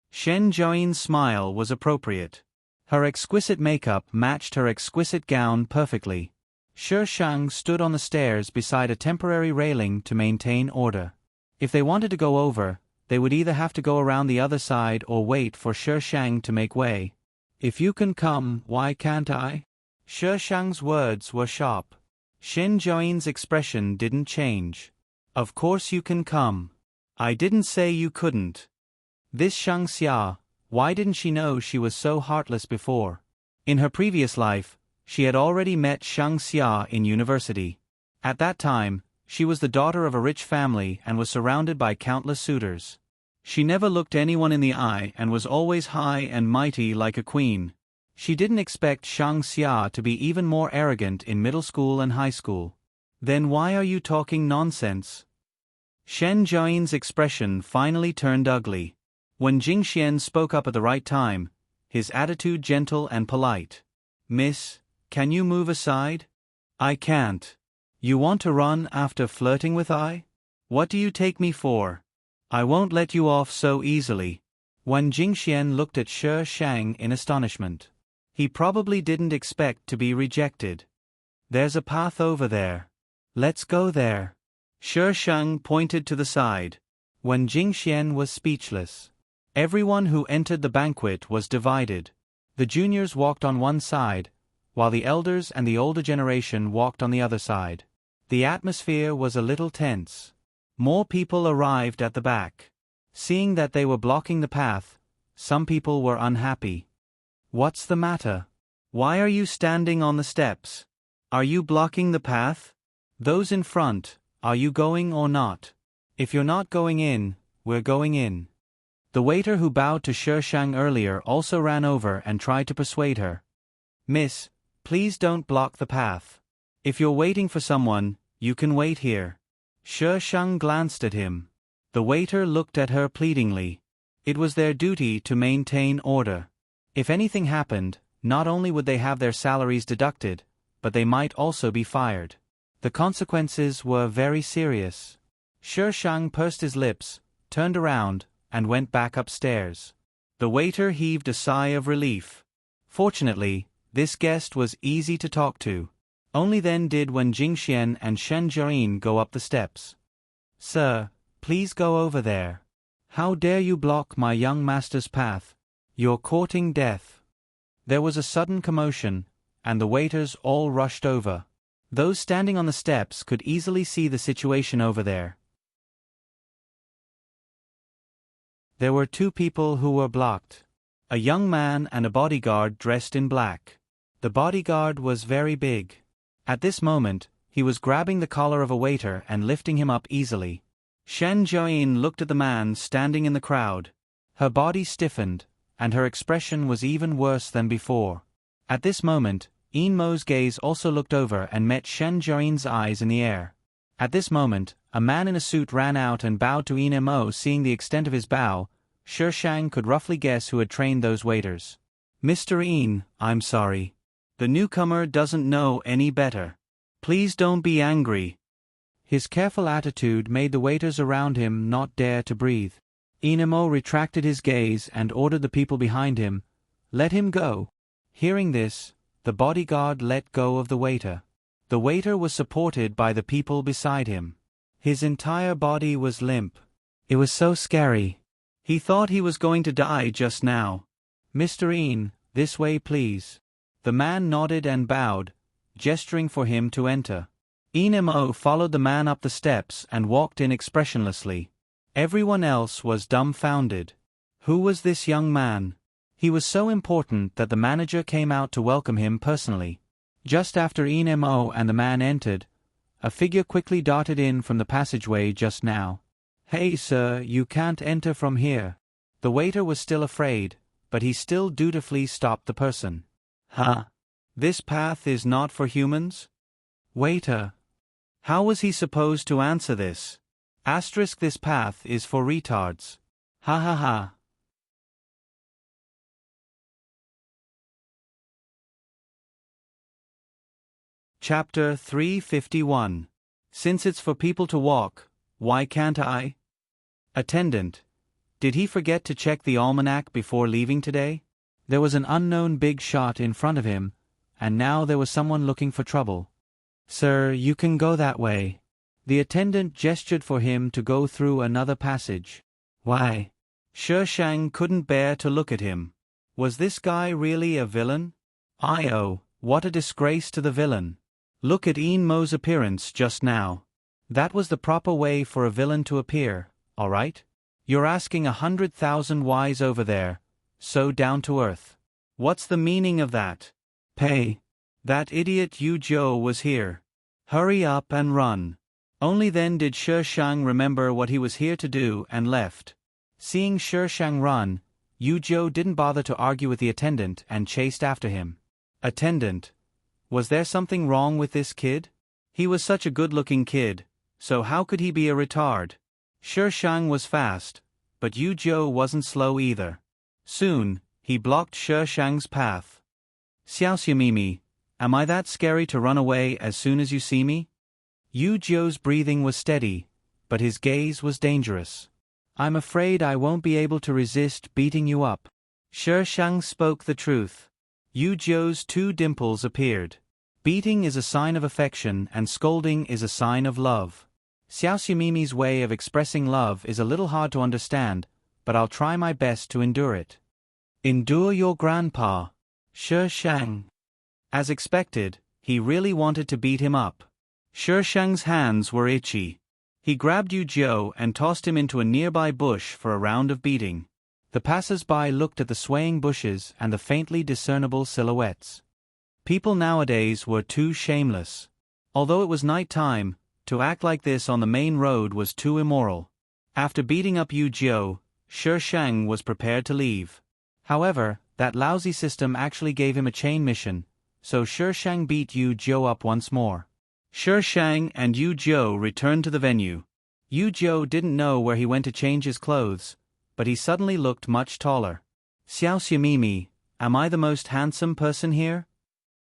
S1: Shen Jiayin's smile was appropriate. Her exquisite makeup matched her exquisite gown perfectly. Shi Shang stood on the stairs beside a temporary railing to maintain order. If they wanted to go over, they would either have to go around the other side or wait for Shi Shang to make way. If you can come, why can't I? Shi Shang's words were sharp. Shen Jiayin's expression didn't change. Of course you can come. I didn't say you couldn't. This Shang Xia, why didn't she know she was so heartless before? In her previous life, she had already met Shang Xia in university. At that time, she was the daughter of a rich family and was surrounded by countless suitors. She never looked anyone in the eye and was always high and mighty like a queen. She didn't expect Shang Xia to be even more arrogant in middle school and high school. Then why are you talking nonsense? Shen Jiayin's expression finally turned ugly. When Jingxian spoke up at the right time, his attitude gentle and polite. Miss, can you move aside? I can't. You want to run after flirting with I? What do you take me for? I won't let you off so easily. When Jingxian looked at Shi Shang in astonishment. He probably didn't expect to be rejected. There's a path over there. Let's go there. Shi Shang pointed to the side. When Jingxian was speechless. Everyone who entered the banquet was divided. The juniors walked on one side, while the elders and the older generation walked on the other side. The atmosphere was a little tense. More people arrived at the back. Seeing that they were blocking the path, some people were unhappy. What's the matter? Why are you standing on the steps? Are you blocking the path? Those in front, are you going or not? If you're not going in, we're going in. The waiter who bowed to Shishang earlier also ran over and tried to persuade her. Miss, please don't block the path. If you're waiting for someone, you can wait here. Shishang glanced at him. The waiter looked at her pleadingly. It was their duty to maintain order. If anything happened, not only would they have their salaries deducted, but they might also be fired. The consequences were very serious. Shishang pursed his lips, turned around, and went back upstairs. The waiter heaved a sigh of relief. Fortunately, this guest was easy to talk to. Only then did Wen Jingxian and Shen Jiayin go up the steps. Sir, please go over there. How dare you block my young master's path? You're courting death. There was a sudden commotion, and the waiters all rushed over. Those standing on the steps could easily see the situation over there. There were two people who were blocked. A young man and a bodyguard dressed in black. The bodyguard was very big. At this moment, he was grabbing the collar of a waiter and lifting him up easily. Shen Jiayin looked at the man standing in the crowd. Her body stiffened, and her expression was even worse than before. At this moment, Yin Mo's gaze also looked over and met Shen Jiayin's eyes in the air. At this moment, a man in a suit ran out and bowed to Yin Mo. Seeing the extent of his bow, Shishang could roughly guess who had trained those waiters. Mr. Yin, I'm sorry. The newcomer doesn't know any better. Please don't be angry. His careful attitude made the waiters around him not dare to breathe. Yin Mo retracted his gaze and ordered the people behind him, "Let him go." Hearing this, the bodyguard let go of the waiter. The waiter was supported by the people beside him. His entire body was limp. It was so scary. He thought he was going to die just now. Mr. Yin, this way please. The man nodded and bowed, gesturing for him to enter. Yin Mo followed the man up the steps and walked in expressionlessly. Everyone else was dumbfounded. Who was this young man? He was so important that the manager came out to welcome him personally. Just after Yin Mo and the man entered, a figure quickly darted in from the passageway just now. Hey sir, you can't enter from here. The waiter was still afraid, but he still dutifully stopped the person. Huh? This path is not for humans? Waiter. How was he supposed to answer this? Asterisk, this path is for retards. Ha ha ha. Chapter 351. Since it's for people to walk, why can't I? Attendant. Did he forget to check the almanac before leaving today? There was an unknown big shot in front of him, and now there was someone looking for trouble. Sir, you can go that way. The attendant gestured for him to go through another passage. Why? Shishang couldn't bear to look at him. Was this guy really a villain? Oh, what a disgrace to the villain. Look at Yin Mo's appearance just now. That was the proper way for a villain to appear, all right? You're asking 100,000 whys over there, so down to earth. What's the meaning of that? Pay. That idiot Yu Zhou was here. Hurry up and run. Only then did Shishang remember what he was here to do and left. Seeing Shishang run, Yu Zhou didn't bother to argue with the attendant and chased after him. Attendant. Was there something wrong with this kid? He was such a good-looking kid, so how could he be a retard? Shishang was fast, but Yu Zhou wasn't slow either. Soon, he blocked Shishang's path. Xiaoxiamimi, am I that scary to run away as soon as you see me? Yu Zhou's breathing was steady, but his gaze was dangerous. I'm afraid I won't be able to resist beating you up. Shishang spoke the truth. Yu Zhou's two dimples appeared. Beating is a sign of affection and scolding is a sign of love. Xiaoxiamimi's way of expressing love is a little hard to understand, but I'll try my best to endure it. Endure your grandpa. Shishang. As expected, he really wanted to beat him up. Shishang's hands were itchy. He grabbed Yu Jiu and tossed him into a nearby bush for a round of beating. The passers-by looked at the swaying bushes and the faintly discernible silhouettes. People nowadays were too shameless. Although it was night time, to act like this on the main road was too immoral. After beating up Yu Jiu, Shi Shang was prepared to leave. However, that lousy system actually gave him a chain mission, so Shi Shang beat Yu Jiu up once more. Shi Shang and Yu Jiu returned to the venue. Yu Jiu didn't know where he went to change his clothes, but he suddenly looked much taller. Xiao Mimi, am I the most handsome person here?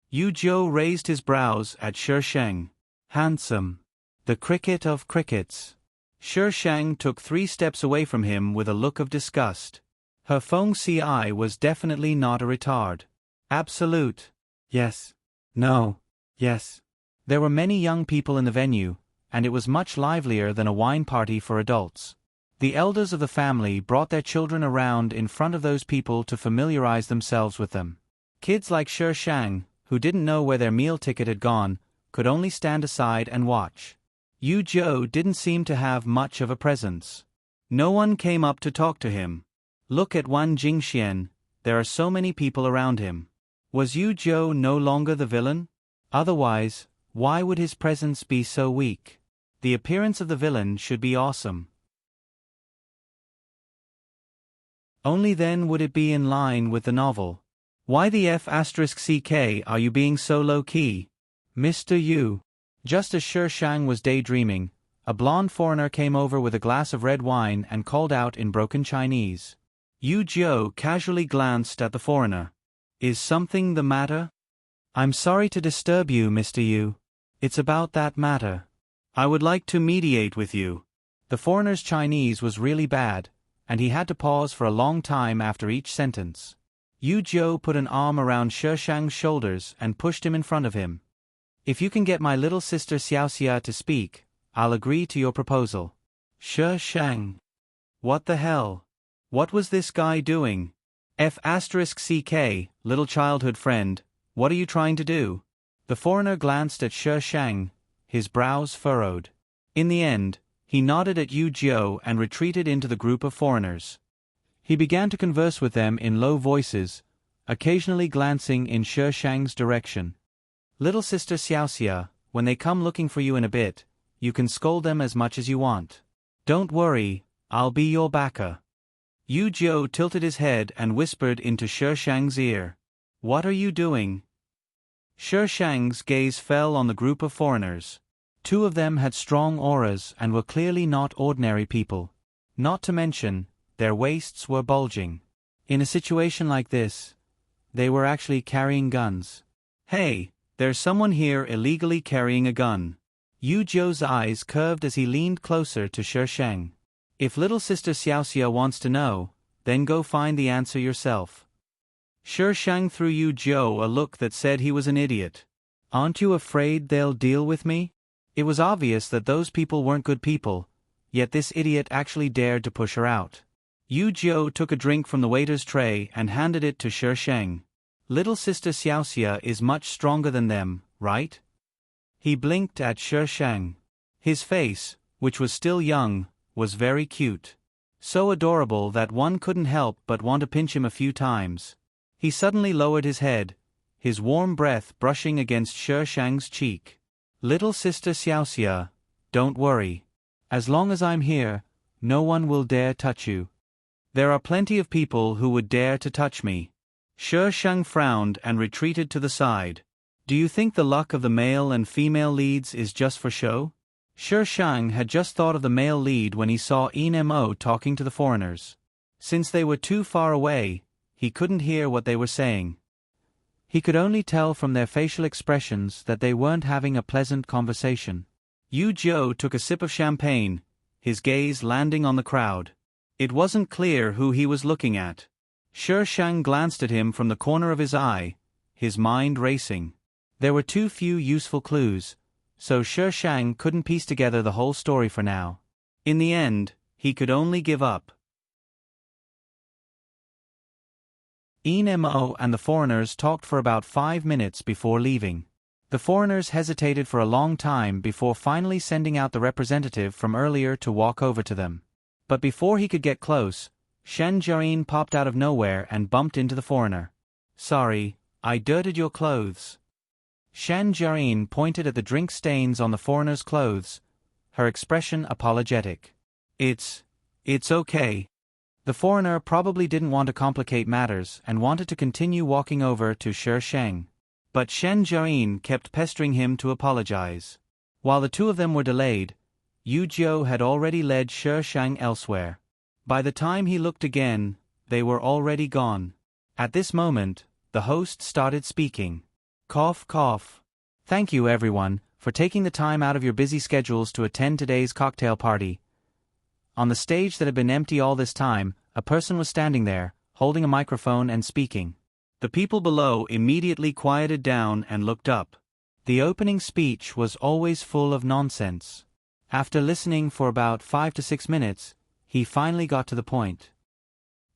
S1: Yu Jiu raised his brows at Shi Shang. Handsome. The cricket of crickets. Shi Shang took 3 steps away from him with a look of disgust. Her Feng Ci was definitely not a retard. Absolute. Yes. No. Yes. There were many young people in the venue, and it was much livelier than a wine party for adults. The elders of the family brought their children around in front of those people to familiarize themselves with them. Kids like Shi Shang, who didn't know where their meal ticket had gone, could only stand aside and watch. Yu Jiu didn't seem to have much of a presence. No one came up to talk to him. Look at Wan Jingxian, there are so many people around him. Was Yu Jiu no longer the villain? Otherwise, why would his presence be so weak? The appearance of the villain should be awesome. Only then would it be in line with the novel. Why the F***ck are you being so low-key? Mr. Yu. Just as Shi Shang was daydreaming, a blonde foreigner came over with a glass of red wine and called out in broken Chinese. Yu Jiu casually glanced at the foreigner. Is something the matter? I'm sorry to disturb you, Mr. Yu. It's about that matter. I would like to mediate with you. The foreigner's Chinese was really bad, and he had to pause for a long time after each sentence. Yu Jiu put an arm around Shi Shang's shoulders and pushed him in front of him. If you can get my little sister Xiaoxia to speak, I'll agree to your proposal. Shi Shang. What the hell? What was this guy doing? F***ck, little childhood friend, what are you trying to do? The foreigner glanced at Shi Shang, his brows furrowed. In the end, he nodded at Yu Jiu and retreated into the group of foreigners. He began to converse with them in low voices, occasionally glancing in Shi Shang's direction. Little sister Xiaoxia, when they come looking for you in a bit, you can scold them as much as you want. Don't worry, I'll be your backer. Yu Jiu tilted his head and whispered into Shi Shang's ear. What are you doing? Shi Shang's gaze fell on the group of foreigners. 2 of them had strong auras and were clearly not ordinary people. Not to mention, their waists were bulging. In a situation like this, they were actually carrying guns. Hey, there's someone here illegally carrying a gun. Yu Jiu's eyes curved as he leaned closer to Shi Shang. If little sister Xiaoxia wants to know, then go find the answer yourself. Shi Shang threw Yu Jiu a look that said he was an idiot. Aren't you afraid they'll deal with me? It was obvious that those people weren't good people, yet this idiot actually dared to push her out. Yu Jiu took a drink from the waiter's tray and handed it to Shi Shang. Little sister Xiaoxia is much stronger than them, right? He blinked at Shi Shang. His face, which was still young, was very cute. So adorable that one couldn't help but want to pinch him a few times. He suddenly lowered his head, his warm breath brushing against Shi Shang's cheek. Little sister Xiaoxia, don't worry. As long as I'm here, no one will dare touch you. There are plenty of people who would dare to touch me. Shi Shang frowned and retreated to the side. Do you think the luck of the male and female leads is just for show? Shi Shang had just thought of the male lead when he saw Mo talking to the foreigners. Since they were too far away, he couldn't hear what they were saying. He could only tell from their facial expressions that they weren't having a pleasant conversation. Yu Jiu took a sip of champagne, his gaze landing on the crowd. It wasn't clear who he was looking at. Shi Shang glanced at him from the corner of his eye, his mind racing. There were too few useful clues, so Shi Shang couldn't piece together the whole story for now. In the end, he could only give up. Mo and the foreigners talked for about 5 minutes before leaving. The foreigners hesitated for a long time before finally sending out the representative from earlier to walk over to them. But before he could get close, Shen Jiayin popped out of nowhere and bumped into the foreigner. "Sorry, I dirtied your clothes." Shen Jiayin pointed at the drink stains on the foreigner's clothes, her expression apologetic. It's okay." The foreigner probably didn't want to complicate matters and wanted to continue walking over to Shi Sheng. But Shen Jiayin kept pestering him to apologize. While the two of them were delayed, Yu Jiu had already led Shi Sheng elsewhere. By the time he looked again, they were already gone. At this moment, the host started speaking. Cough, cough. "Thank you everyone, for taking the time out of your busy schedules to attend today's cocktail party." On the stage that had been empty all this time, a person was standing there, holding a microphone and speaking. The people below immediately quieted down and looked up. The opening speech was always full of nonsense. After listening for about 5 to 6 minutes, he finally got to the point.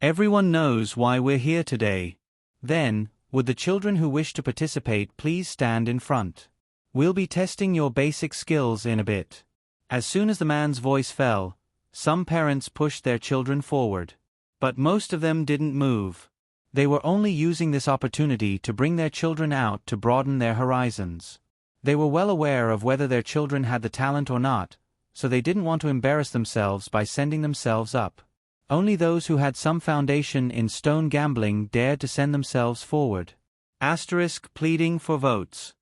S1: "Everyone knows why we're here today. Then, would the children who wish to participate please stand in front? We'll be testing your basic skills in a bit." As soon as the man's voice fell, some parents pushed their children forward. But most of them didn't move. They were only using this opportunity to bring their children out to broaden their horizons. They were well aware of whether their children had the talent or not, so they didn't want to embarrass themselves by sending themselves up. Only those who had some foundation in stone gambling dared to send themselves forward. * Pleading for votes.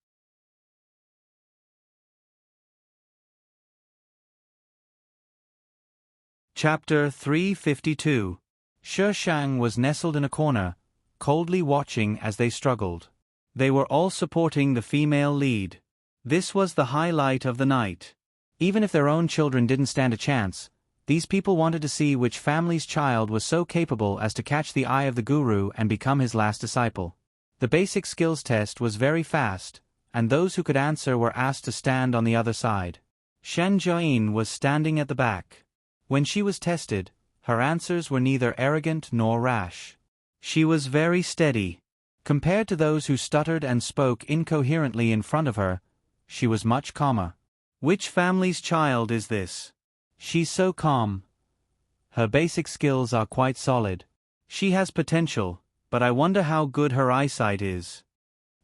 S1: Chapter 352. Shi Shang was nestled in a corner, coldly watching as they struggled. They were all supporting the female lead. This was the highlight of the night. Even if their own children didn't stand a chance, these people wanted to see which family's child was so capable as to catch the eye of the guru and become his last disciple. The basic skills test was very fast, and those who could answer were asked to stand on the other side. Shen Jiayin was standing at the back. When she was tested, her answers were neither arrogant nor rash. She was very steady. Compared to those who stuttered and spoke incoherently in front of her, she was much calmer. "Which family's child is this? She's so calm. Her basic skills are quite solid. She has potential, but I wonder how good her eyesight is."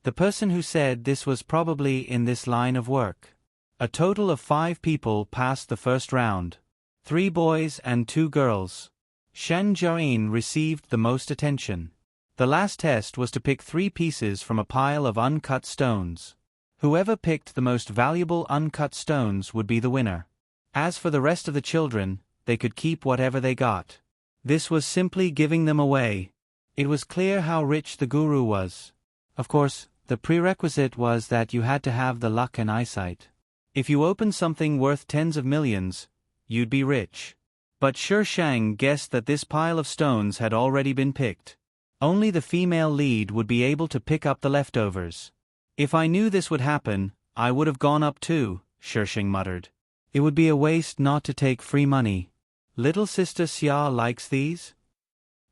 S1: The person who said this was probably in this line of work. A total of 5 people passed the first round. 3 boys and 2 girls. Shen Jiayin received the most attention. The last test was to pick 3 pieces from a pile of uncut stones. Whoever picked the most valuable uncut stones would be the winner. As for the rest of the children, they could keep whatever they got. This was simply giving them away. It was clear how rich the guru was. Of course, the prerequisite was that you had to have the luck and eyesight. If you opened something worth tens of millions, you'd be rich. But Shi Shang guessed that this pile of stones had already been picked. Only the female lead would be able to pick up the leftovers. "If I knew this would happen, I would have gone up too," Shi Shang muttered. "It would be a waste not to take free money. Little sister Xia likes these?"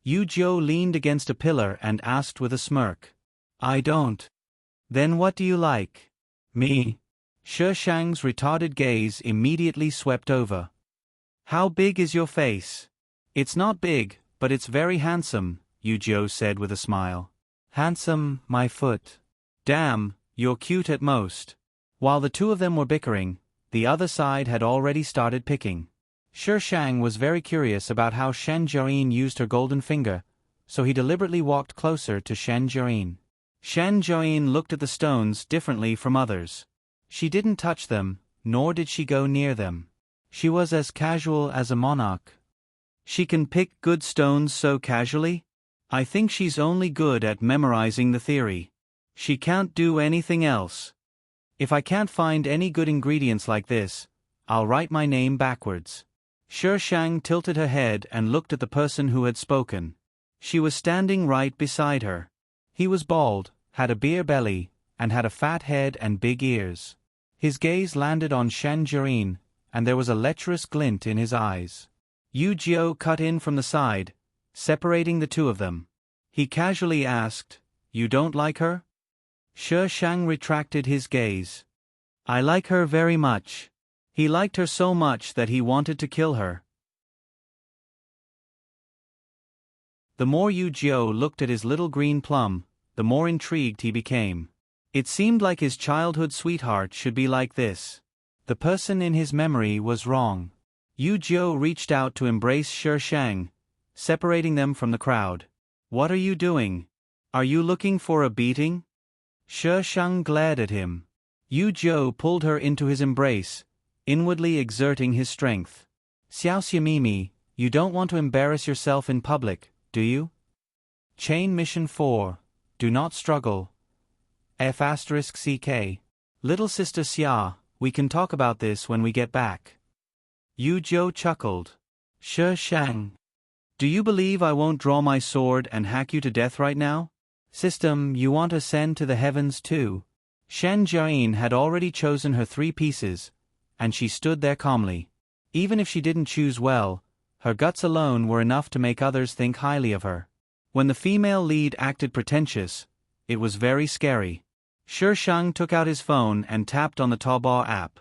S1: Yu Jiu leaned against a pillar and asked with a smirk. "I don't." "Then what do you like?" "Me." Shi Shang's retarded gaze immediately swept over. "How big is your face?" "It's not big, but it's very handsome," Yu Jiu said with a smile. "Handsome, my foot." "Damn, you're cute at most." While the two of them were bickering, the other side had already started picking. Shi Shang was very curious about how Shen Jiayin used her golden finger, so he deliberately walked closer to Shen Jiayin. Shen Jiayin looked at the stones differently from others. She didn't touch them, nor did she go near them. She was as casual as a monarch. "She can pick good stones so casually? I think she's only good at memorizing the theory. She can't do anything else. If I can't find any good ingredients like this, I'll write my name backwards." Shi Shang tilted her head and looked at the person who had spoken. She was standing right beside her. He was bald, had a beer belly, and had a fat head and big ears. His gaze landed on Shen Jiayin, and there was a lecherous glint in his eyes. Yu Jiu cut in from the side, separating the two of them. He casually asked, "You don't like her?" Shi Shang retracted his gaze. I like her very much. He liked her so much that he wanted to kill her. The more Yu Jiu looked at his little green plum, the more intrigued he became. It seemed like his childhood sweetheart should be like this. The person in his memory was wrong. Yu Jiu reached out to embrace Shi Shang, separating them from the crowd. What are you doing? Are you looking for a beating? Shi Shang glared at him. Yu Jiu pulled her into his embrace, inwardly exerting his strength. Xiao Xiamimi, you don't want to embarrass yourself in public, do you? Chain Mission 4. Do not struggle. F***CK. Little sister Xia, we can talk about this when we get back. Yu Jiu chuckled. Shi Shang. Do you believe I won't draw my sword and hack you to death right now? System, you want to send to the heavens too? Shen Jiayin had already chosen her 3 pieces, and she stood there calmly. Even if she didn't choose well, her guts alone were enough to make others think highly of her. When the female lead acted pretentious, it was very scary. Shi Shang took out his phone and tapped on the Taobao app.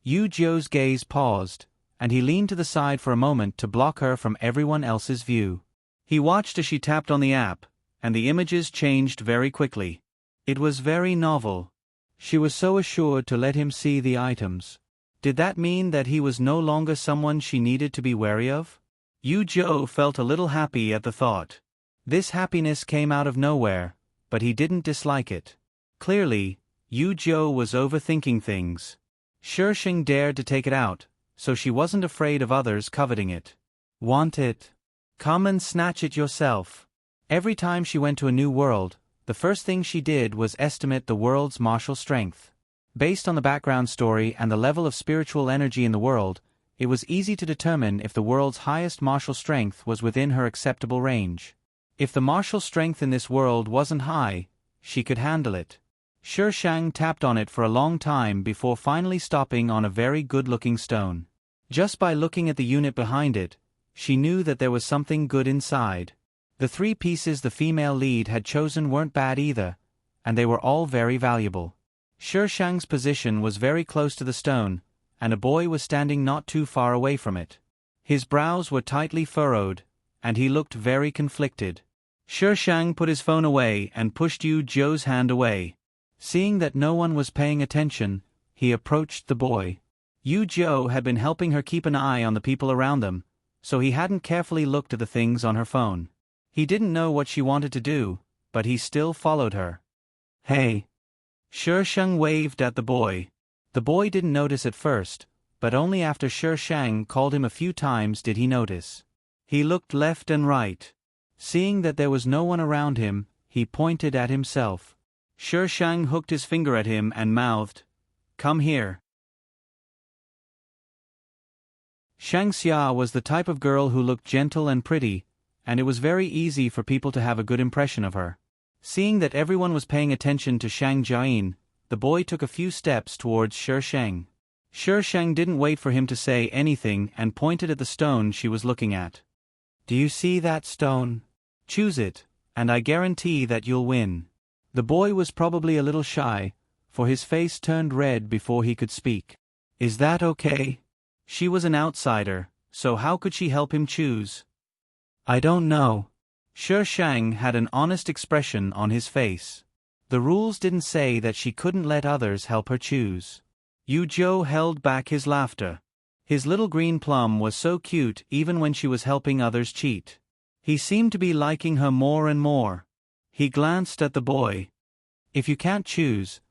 S1: Yu Jiu's gaze paused, and he leaned to the side for a moment to block her from everyone else's view. He watched as she tapped on the app, and the images changed very quickly. It was very novel. She was so assured to let him see the items. Did that mean that he was no longer someone she needed to be wary of? Yu Jiu felt a little happy at the thought. This happiness came out of nowhere, but he didn't dislike it. Clearly, Yu Jiu was overthinking things. Shi Shang dared to take it out, so she wasn't afraid of others coveting it. Want it? Come and snatch it yourself. Every time she went to a new world, the first thing she did was estimate the world's martial strength. Based on the background story and the level of spiritual energy in the world, it was easy to determine if the world's highest martial strength was within her acceptable range. If the martial strength in this world wasn't high, she could handle it. Shi Shang tapped on it for a long time before finally stopping on a very good-looking stone. Just by looking at the unit behind it, she knew that there was something good inside. The 3 pieces the female lead had chosen weren't bad either, and they were all very valuable. Shi Shang's position was very close to the stone, and a boy was standing not too far away from it. His brows were tightly furrowed, and he looked very conflicted. Shi Shang put his phone away and pushed Yu Jiu's hand away. Seeing that no one was paying attention, he approached the boy. Yu Jiu had been helping her keep an eye on the people around them, so he hadn't carefully looked at the things on her phone. He didn't know what she wanted to do, but he still followed her. Hey! Shi Shang waved at the boy. The boy didn't notice at first, but only after Shi Shang called him a few times did he notice. He looked left and right. Seeing that there was no one around him, he pointed at himself. Shi Shang hooked his finger at him and mouthed, "Come here." Shang Xia was the type of girl who looked gentle and pretty, and it was very easy for people to have a good impression of her. Seeing that everyone was paying attention to Shang Jiayin, the boy took a few steps towards Shi Shang. Shi Shang didn't wait for him to say anything and pointed at the stone she was looking at. "Do you see that stone? Choose it, and I guarantee that you'll win." The boy was probably a little shy, for his face turned red before he could speak. "Is that okay?" She was an outsider, so how could she help him choose? "I don't know." Shi Shang had an honest expression on his face. The rules didn't say that she couldn't let others help her choose. Yu Jiu held back his laughter. His little green plum was so cute even when she was helping others cheat. He seemed to be liking her more and more. He glanced at the boy. "If you can't choose,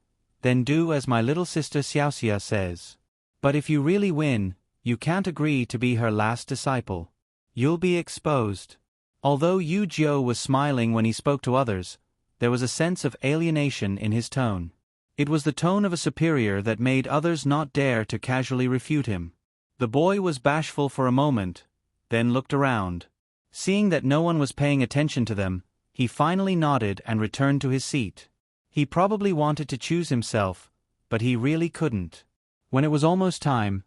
S1: then do as my little sister Xiaoxia says. But if you really win, you can't agree to be her last disciple. You'll be exposed." Although Yu Jiu was smiling when he spoke to others, there was a sense of alienation in his tone. It was the tone of a superior that made others not dare to casually refute him. The boy was bashful for a moment, then looked around. Seeing that no one was paying attention to them, he finally nodded and returned to his seat. He probably wanted to choose himself, but he really couldn't. When it was almost time,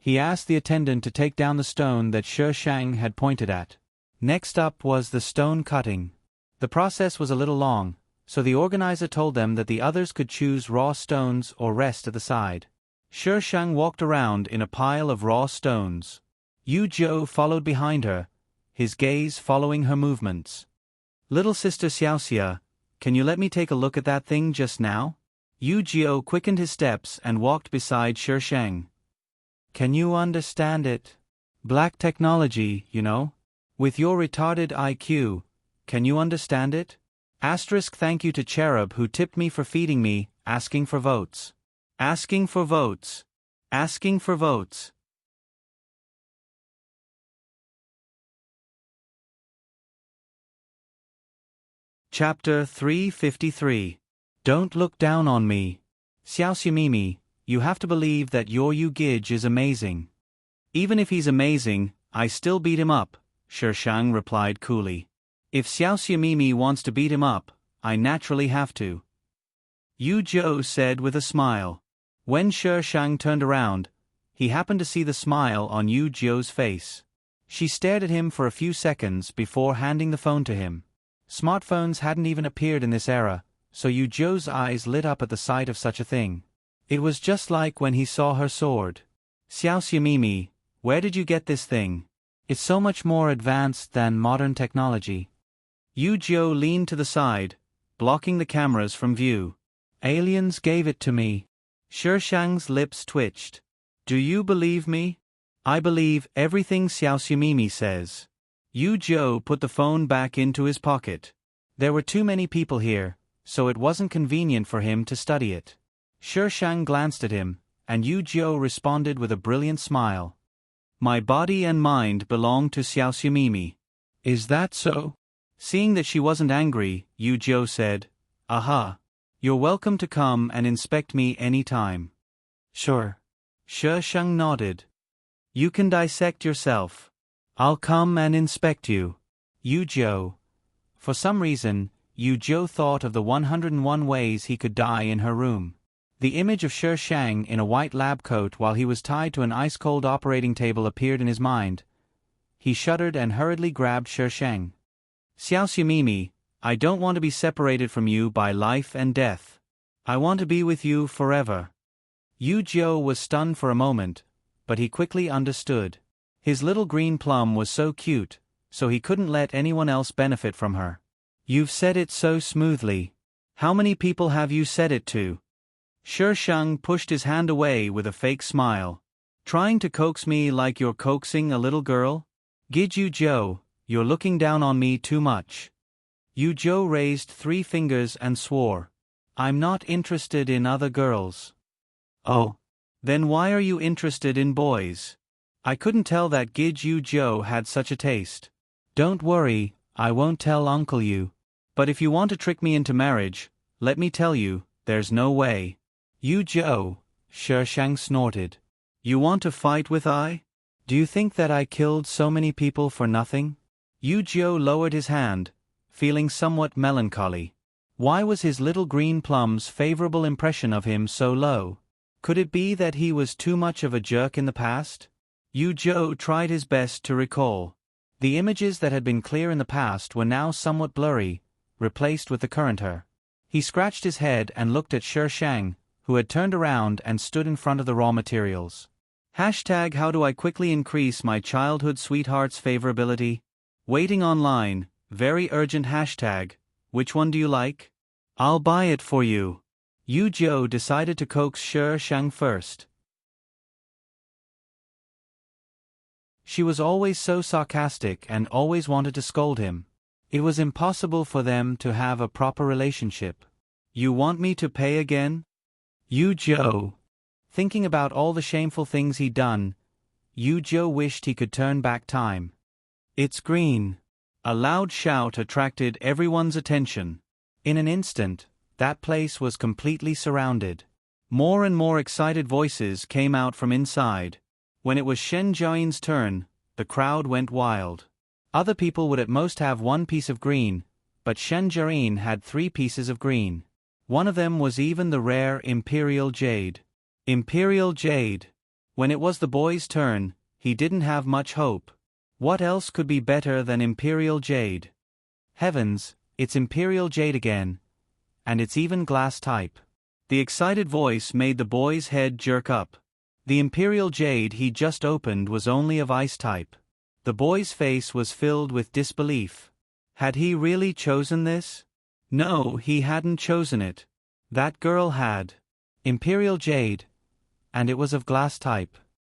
S1: he asked the attendant to take down the stone that Shi Shang had pointed at. Next up was the stone cutting. The process was a little long, so the organizer told them that the others could choose raw stones or rest at the side. Shi Shang walked around in a pile of raw stones. Yu Zhou followed behind her, his gaze following her movements. "Little sister Xiaoxia, can you let me take a look at that thing just now?" Yu Zhou quickened his steps and walked beside Shi Shang. "Can you understand it? Black technology, you know. With your retarded IQ, can you understand it? Thank you to Cherub who tipped me for feeding me, asking for votes. Asking for votes. Asking for votes." Chapter 353. Don't look down on me. Xiaoxia Mimi, you have to believe that your Yu Gij is amazing. Even if he's amazing, I still beat him up, Shi Shang replied coolly. If Xiaoxia Mimi wants to beat him up, I naturally have to. Yu Zhou said with a smile. When Shi Shang turned around, he happened to see the smile on Yu Zhou's face. She stared at him for a few seconds before handing the phone to him. Smartphones hadn't even appeared in this era, so Yu Zhou's eyes lit up at the sight of such a thing. It was just like when he saw her sword. Xiaoxia Mimi, where did you get this thing? It's so much more advanced than modern technology. Yu Zhou leaned to the side, blocking the cameras from view. Aliens gave it to me. Shi Shang's lips twitched. Do you believe me? I believe everything Xiaoxia Mimi says. Yu Zhou put the phone back into his pocket. There were too many people here, so it wasn't convenient for him to study it. Shi Shang glanced at him, and Yu Zhou responded with a brilliant smile. My body and mind belong to Xiaoxia Mimi. Is that so? Seeing that she wasn't angry, Yu Zhou said, Aha. You're welcome to come and inspect me any time. Sure. Shi Shang nodded. You can dissect yourself. I'll come and inspect you. Yu Zhou. For some reason, Yu Zhou thought of the 101 ways he could die in her room. The image of Shi Shang in a white lab coat while he was tied to an ice-cold operating table appeared in his mind. He shuddered and hurriedly grabbed Shi Shang. Xiaoxia Mimi, I don't want to be separated from you by life and death. I want to be with you forever. Yu Zhou was stunned for a moment, but he quickly understood. His little green plum was so cute, so he couldn't let anyone else benefit from her. You've said it so smoothly. How many people have you said it to? Shi Shang pushed his hand away with a fake smile. Trying to coax me like you're coaxing a little girl? Gid Yu Zhou, you're looking down on me too much. Yu Zhou raised 3 fingers and swore. I'm not interested in other girls. Oh. Then why are you interested in boys? I couldn't tell that Gid Yu Zhou had such a taste. Don't worry, I won't tell Uncle Yu. But if you want to trick me into marriage, let me tell you, there's no way. Yu Zhou, Shi Shang snorted. You want to fight with I? Do you think that I killed so many people for nothing? Yu Zhou lowered his hand, feeling somewhat melancholy. Why was his little green plum's favorable impression of him so low? Could it be that he was too much of a jerk in the past? Yu Zhou tried his best to recall. The images that had been clear in the past were now somewhat blurry, replaced with the current her. He scratched his head and looked at Shi Shang, who had turned around and stood in front of the raw materials. Hashtag how do I quickly increase my childhood sweetheart's favorability? Waiting online, very urgent hashtag, which one do you like? I'll buy it for you. Yu Zhou decided to coax Shi Shang first. She was always so sarcastic and always wanted to scold him. It was impossible for them to have a proper relationship. You want me to pay again? Yu Zhou. Thinking about all the shameful things he'd done, Yu Zhou wished he could turn back time. It's green. A loud shout attracted everyone's attention. In an instant, that place was completely surrounded. More and more excited voices came out from inside. When it was Shen Jiaoyin's turn, the crowd went wild. Other people would at most have 1 piece of green, but Shen Jiaoyin had 3 pieces of green. One of them was even the rare Imperial Jade. Imperial Jade. When it was the boy's turn, he didn't have much hope. What else could be better than Imperial Jade? Heavens, it's Imperial Jade again. and it's even glass type. The excited voice made the boy's head jerk up. The imperial jade he just opened was only of ice type. The boy's face was filled with disbelief. Had he really chosen this? No, he hadn't chosen it. That girl had. Imperial jade. And it was of glass type.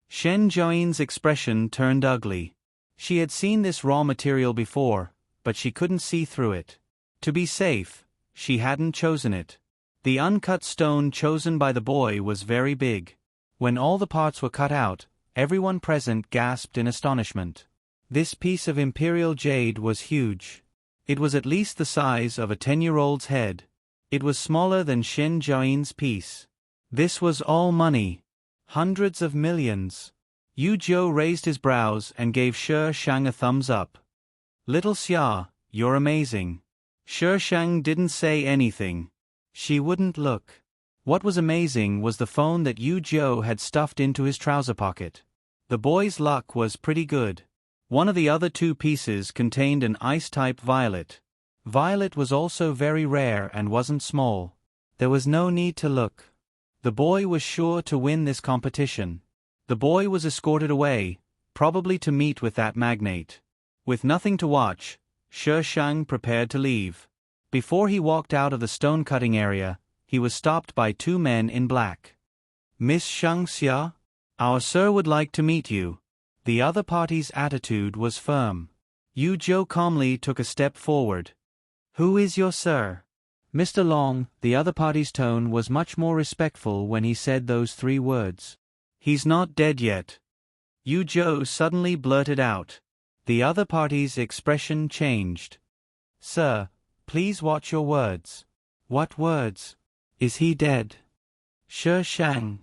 S1: Shen Zhouyin's expression turned ugly. She had seen this raw material before, but she couldn't see through it. To be safe, she hadn't chosen it. The uncut stone chosen by the boy was very big. When all the parts were cut out, everyone present gasped in astonishment. This piece of imperial jade was huge. It was at least the size of a 10-year-old's head. It was smaller than Shen Zhouyin's piece. This was all money. Hundreds of millions. Yu Zhou raised his brows and gave Shi Shang a thumbs up. Little Xia, you're amazing. Shi Shang didn't say anything. She wouldn't look. What was amazing was the phone that Yu Zhou had stuffed into his trouser pocket. The boy's luck was pretty good. One of the other two pieces contained an ice-type violet. Violet was also very rare and wasn't small. There was no need to look. The boy was sure to win this competition. The boy was escorted away, probably to meet with that magnate. With nothing to watch, Shi Shang prepared to leave. Before he walked out of the stone-cutting area, he was stopped by two men in black. Miss Shang Xia? Our sir would like to meet you. The other party's attitude was firm. Yu Zhou calmly took a step forward. Who is your sir? Mr. Long, the other party's tone was much more respectful when he said those three words. He's not dead yet. Yu Zhou suddenly blurted out. The other party's expression changed. Sir, please watch your words. What words? Is he dead? Shi Shang.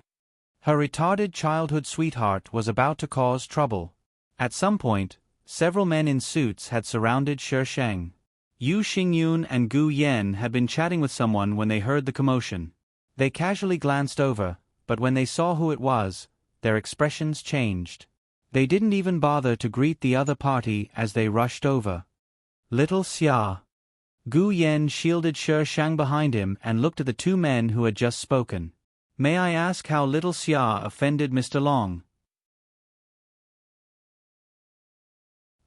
S1: Her retarded childhood sweetheart was about to cause trouble. At some point, several men in suits had surrounded Shi Shang. Yu Xingyun and Gu Yan had been chatting with someone when they heard the commotion. They casually glanced over, but when they saw who it was, their expressions changed. They didn't even bother to greet the other party as they rushed over. Little Xia. Gu Yan shielded Shi Shang behind him and looked at the two men who had just spoken. May I ask how little Xia offended Mr. Long?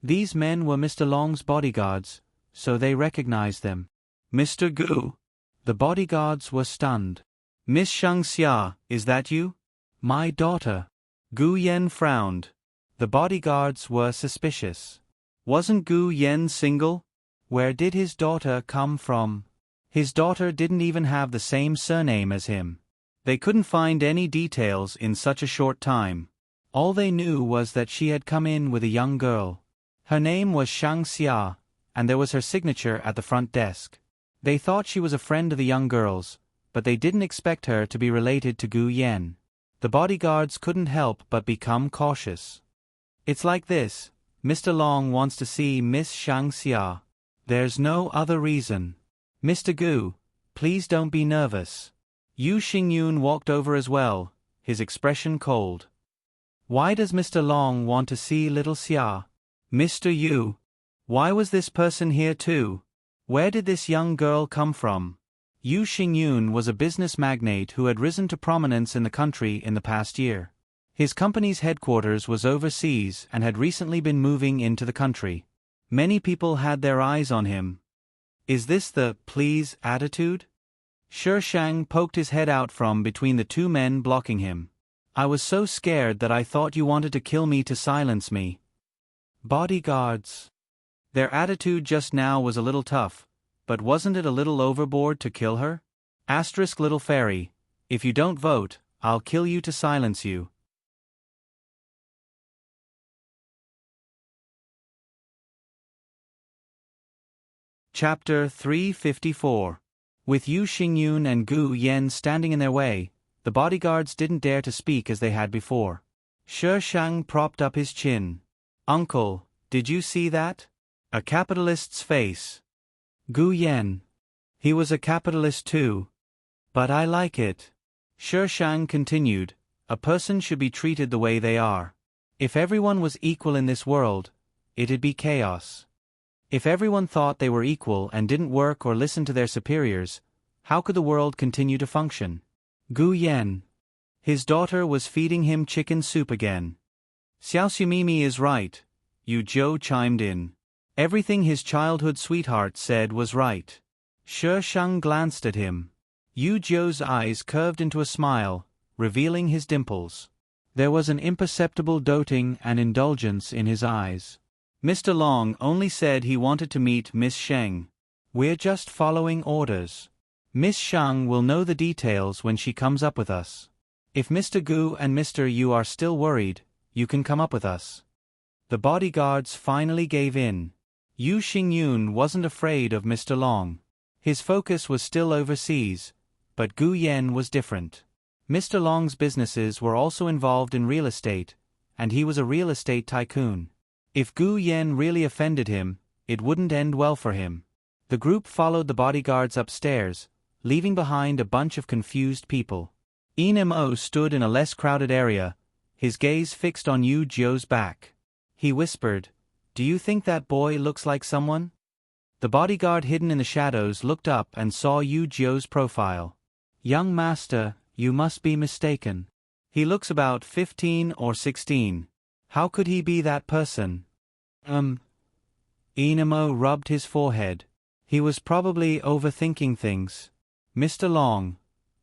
S1: These men were Mr. Long's bodyguards, so they recognized them. Mr. Gu. The bodyguards were stunned. Miss Shang Xia, is that you? My daughter. Gu Yan frowned. The bodyguards were suspicious. Wasn't Gu Yan single? Where did his daughter come from? His daughter didn't even have the same surname as him. They couldn't find any details in such a short time. All they knew was that she had come in with a young girl. Her name was Shang Xia, and there was her signature at the front desk. They thought she was a friend of the young girl's, but they didn't expect her to be related to Gu Yan. The bodyguards couldn't help but become cautious. It's like this, Mr. Long wants to see Miss Shang Xia. There's no other reason. Mr. Gu, please don't be nervous. Yu Xingyun walked over as well, his expression cold. Why does Mr. Long want to see little Xia? Mr. Yu, why was this person here too? Where did this young girl come from? Yu Xingyun was a business magnate who had risen to prominence in the country in the past year. His company's headquarters was overseas and had recently been moving into the country. Many people had their eyes on him. Is this the please attitude? Shi Shang poked his head out from between the two men blocking him. I was so scared that I thought you wanted to kill me to silence me. Bodyguards. Their attitude just now was a little tough, but wasn't it a little overboard to kill her? Asterisk little fairy, if you don't vote, I'll kill you to silence you. Chapter 354. With Yu Xingyun and Gu Yan standing in their way, the bodyguards didn't dare to speak as they had before. Shi Shang propped up his chin. Uncle, did you see that? A capitalist's face. Gu Yan. He was a capitalist too. But I like it. Shi Shang continued, a person should be treated the way they are. If everyone was equal in this world, it'd be chaos. If everyone thought they were equal and didn't work or listen to their superiors, How could the world continue to function? Gu Yan. His daughter was feeding him chicken soup again. Xiao Xumimi is right, Yu Zhou chimed in. Everything his childhood sweetheart said was right. Shi Sheng glanced at him. Yu Zhou's eyes curved into a smile, revealing his dimples. There was an imperceptible doting and indulgence in his eyes. Mr. Long only said he wanted to meet Miss Sheng. We're just following orders. Miss Sheng will know the details when she comes up with us. If Mr. Gu and Mr. Yu are still worried, you can come up with us. The bodyguards finally gave in. Yu Xingyun wasn't afraid of Mr. Long. His focus was still overseas, but Gu Yan was different. Mr. Long's businesses were also involved in real estate, and he was a real estate tycoon. If Gu Yan really offended him, it wouldn't end well for him. The group followed the bodyguards upstairs, leaving behind a bunch of confused people. Enmo stood in a less crowded area, his gaze fixed on Yu Zhou's back. He whispered, "Do you think that boy looks like someone?" The bodyguard hidden in the shadows looked up and saw Yu Zhou's profile. "Young master, you must be mistaken. He looks about 15 or 16. How could he be that person?" Enmo rubbed his forehead. He was probably overthinking things. Mr. Long.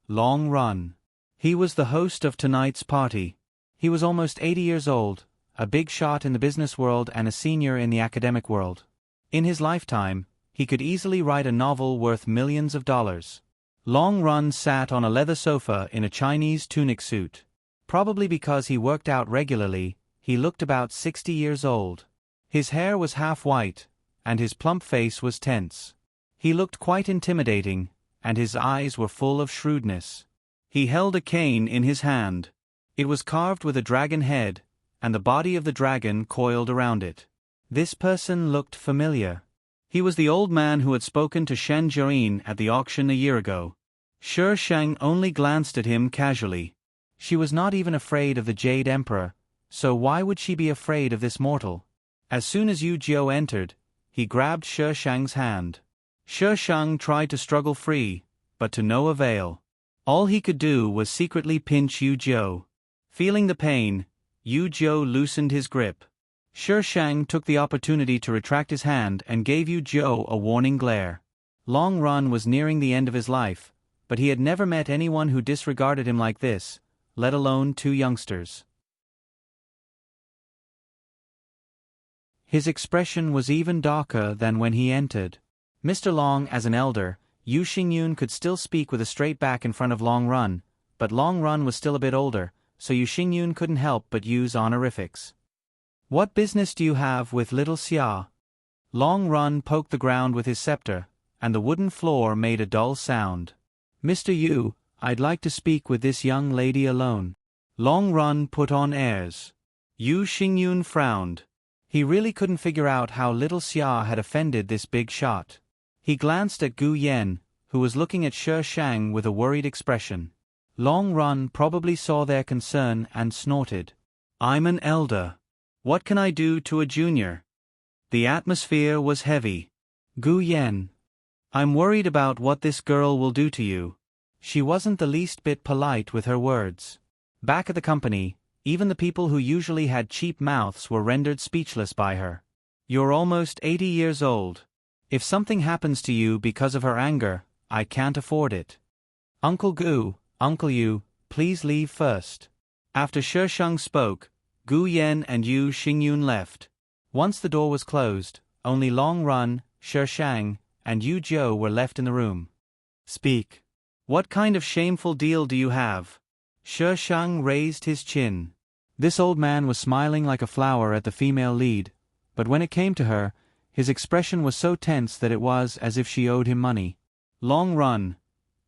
S1: Long Run. He was the host of tonight's party. He was almost 80 years old, a big shot in the business world and a senior in the academic world. In his lifetime, he could easily write a novel worth millions of dollars. Long Run sat on a leather sofa in a Chinese tunic suit. Probably because he worked out regularly, he looked about 60 years old. His hair was half white, and his plump face was tense. He looked quite intimidating, and his eyes were full of shrewdness. He held a cane in his hand. It was carved with a dragon head, and the body of the dragon coiled around it. This person looked familiar. He was the old man who had spoken to Shen Jirin at the auction a year ago. Shi Sheng only glanced at him casually. She was not even afraid of the Jade Emperor, so why would she be afraid of this mortal? As soon as Yu Zhou entered, he grabbed Shi Sheng's hand. Shi Sheng tried to struggle free, but to no avail. All he could do was secretly pinch Yu Zhou. Feeling the pain, Yu Zhou loosened his grip. Shi Sheng took the opportunity to retract his hand and gave Yu Zhou a warning glare. Long Run was nearing the end of his life, but he had never met anyone who disregarded him like this, let alone two youngsters. His expression was even darker than when he entered. Mr. Long as an elder, Yu Xingyun could still speak with a straight back in front of Long Run, but Long Run was still a bit older, so Yu Xingyun couldn't help but use honorifics. "What business do you have with little Xia?" Long Run poked the ground with his scepter, and the wooden floor made a dull sound. "Mr. Yu, I'd like to speak with this young lady alone." Long Run put on airs. Yu Xingyun frowned. He really couldn't figure out how little Xia had offended this big shot. He glanced at Gu Yan, who was looking at Shi Sheng with a worried expression. Long Run probably saw their concern and snorted. "I'm an elder. What can I do to a junior?" The atmosphere was heavy. "Gu Yan. I'm worried about what this girl will do to you." She wasn't the least bit polite with her words. Back at the company, even the people who usually had cheap mouths were rendered speechless by her. "You're almost 80 years old. If something happens to you because of her anger, I can't afford it. Uncle Gu, Uncle Yu, please leave first." After Shi Sheng spoke, Gu Yan and Yu Xingyun left. Once the door was closed, only Long Run, Shi Sheng, and Yu Zhou were left in the room. "Speak. What kind of shameful deal do you have?" Shi Sheng raised his chin. This old man was smiling like a flower at the female lead, but when it came to her, his expression was so tense that it was as if she owed him money. "Long Run."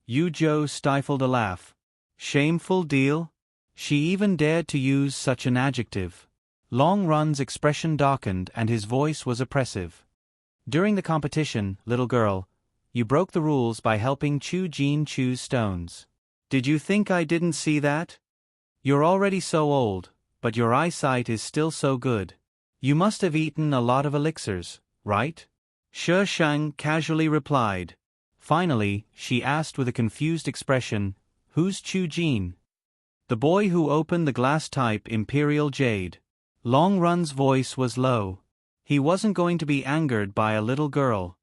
S1: Yu Zhou stifled a laugh. "Shameful deal?" She even dared to use such an adjective. Long Run's expression darkened and his voice was oppressive. "During the competition, little girl, you broke the rules by helping Chu Jin choose stones. Did you think I didn't see that? You're already so old, but your eyesight is still so good. You must have eaten a lot of elixirs, right?" Shi Sheng casually replied. Finally, she asked with a confused expression, "Who's Chu Jin?" "The boy who opened the glass-type Imperial Jade." Long Run's voice was low. He wasn't going to be angered by a little girl.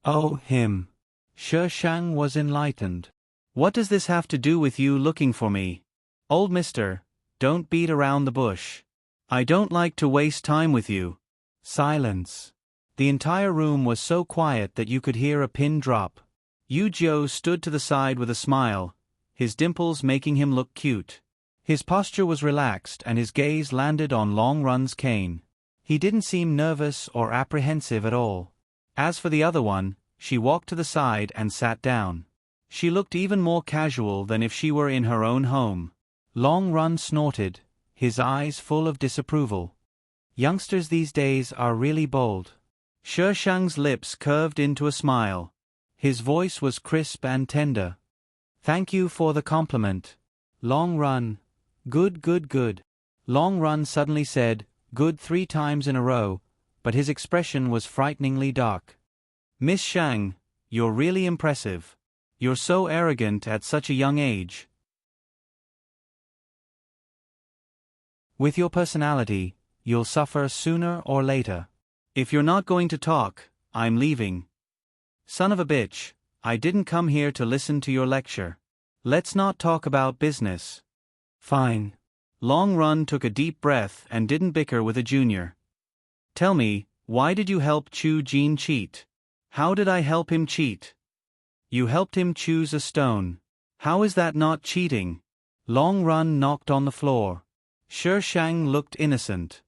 S1: "Oh, him." She Shang was enlightened. "What does this have to do with you looking for me? Old mister, don't beat around the bush. I don't like to waste time with you." Silence. The entire room was so quiet that you could hear a pin drop. Yu Jiu stood to the side with a smile, his dimples making him look cute. His posture was relaxed and his gaze landed on Long Run's cane. He didn't seem nervous or apprehensive at all. As for the other one, she walked to the side and sat down. She looked even more casual than if she were in her own home. Long Run snorted, his eyes full of disapproval. Youngsters these days are really bold. She Shang's lips curved into a smile. His voice was crisp and tender. "Thank you for the compliment. Long Run. Good, good, good." Long Run suddenly said, "good" 3 times in a row, but his expression was frighteningly dark. "Miss Shang, you're really impressive. You're so arrogant at such a young age. With your personality, you'll suffer sooner or later. If you're not going to talk, I'm leaving. Son of a bitch, I didn't come here to listen to your lecture. Let's not talk about business." "Fine." Long Run took a deep breath and didn't bicker with a junior. "Tell me, why did you help Chu Jin cheat?" "How did I help him cheat?" "You helped him choose a stone. How is that not cheating?" Long Run knocked on the floor. She Shang looked innocent.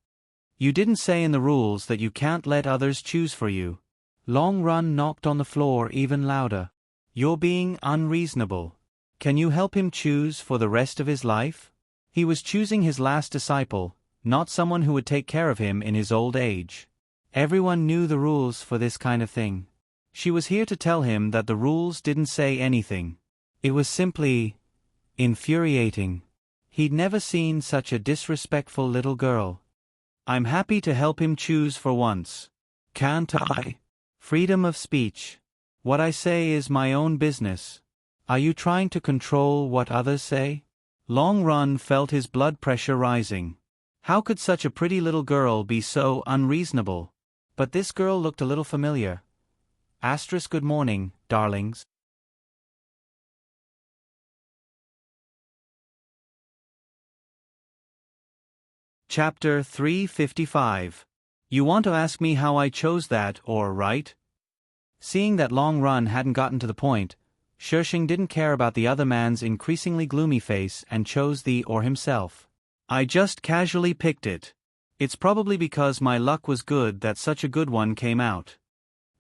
S1: "You didn't say in the rules that you can't let others choose for you." Long Run knocked on the floor even louder. "You're being unreasonable. Can you help him choose for the rest of his life?" He was choosing his last disciple, not someone who would take care of him in his old age. Everyone knew the rules for this kind of thing. She was here to tell him that the rules didn't say anything. It was simply infuriating. He'd never seen such a disrespectful little girl. "I'm happy to help him choose for once. Can't I?" Freedom of speech. "What I say is my own business. Are you trying to control what others say?" Long Run felt his blood pressure rising. How could such a pretty little girl be so unreasonable? But this girl looked a little familiar. Good morning, darlings. Chapter 355. You want to ask me how I chose that, right? Seeing that Long Run hadn't gotten to the point, She Shang didn't care about the other man's increasingly gloomy face and chose the or himself. "I just casually picked it. It's probably because my luck was good that such a good one came out.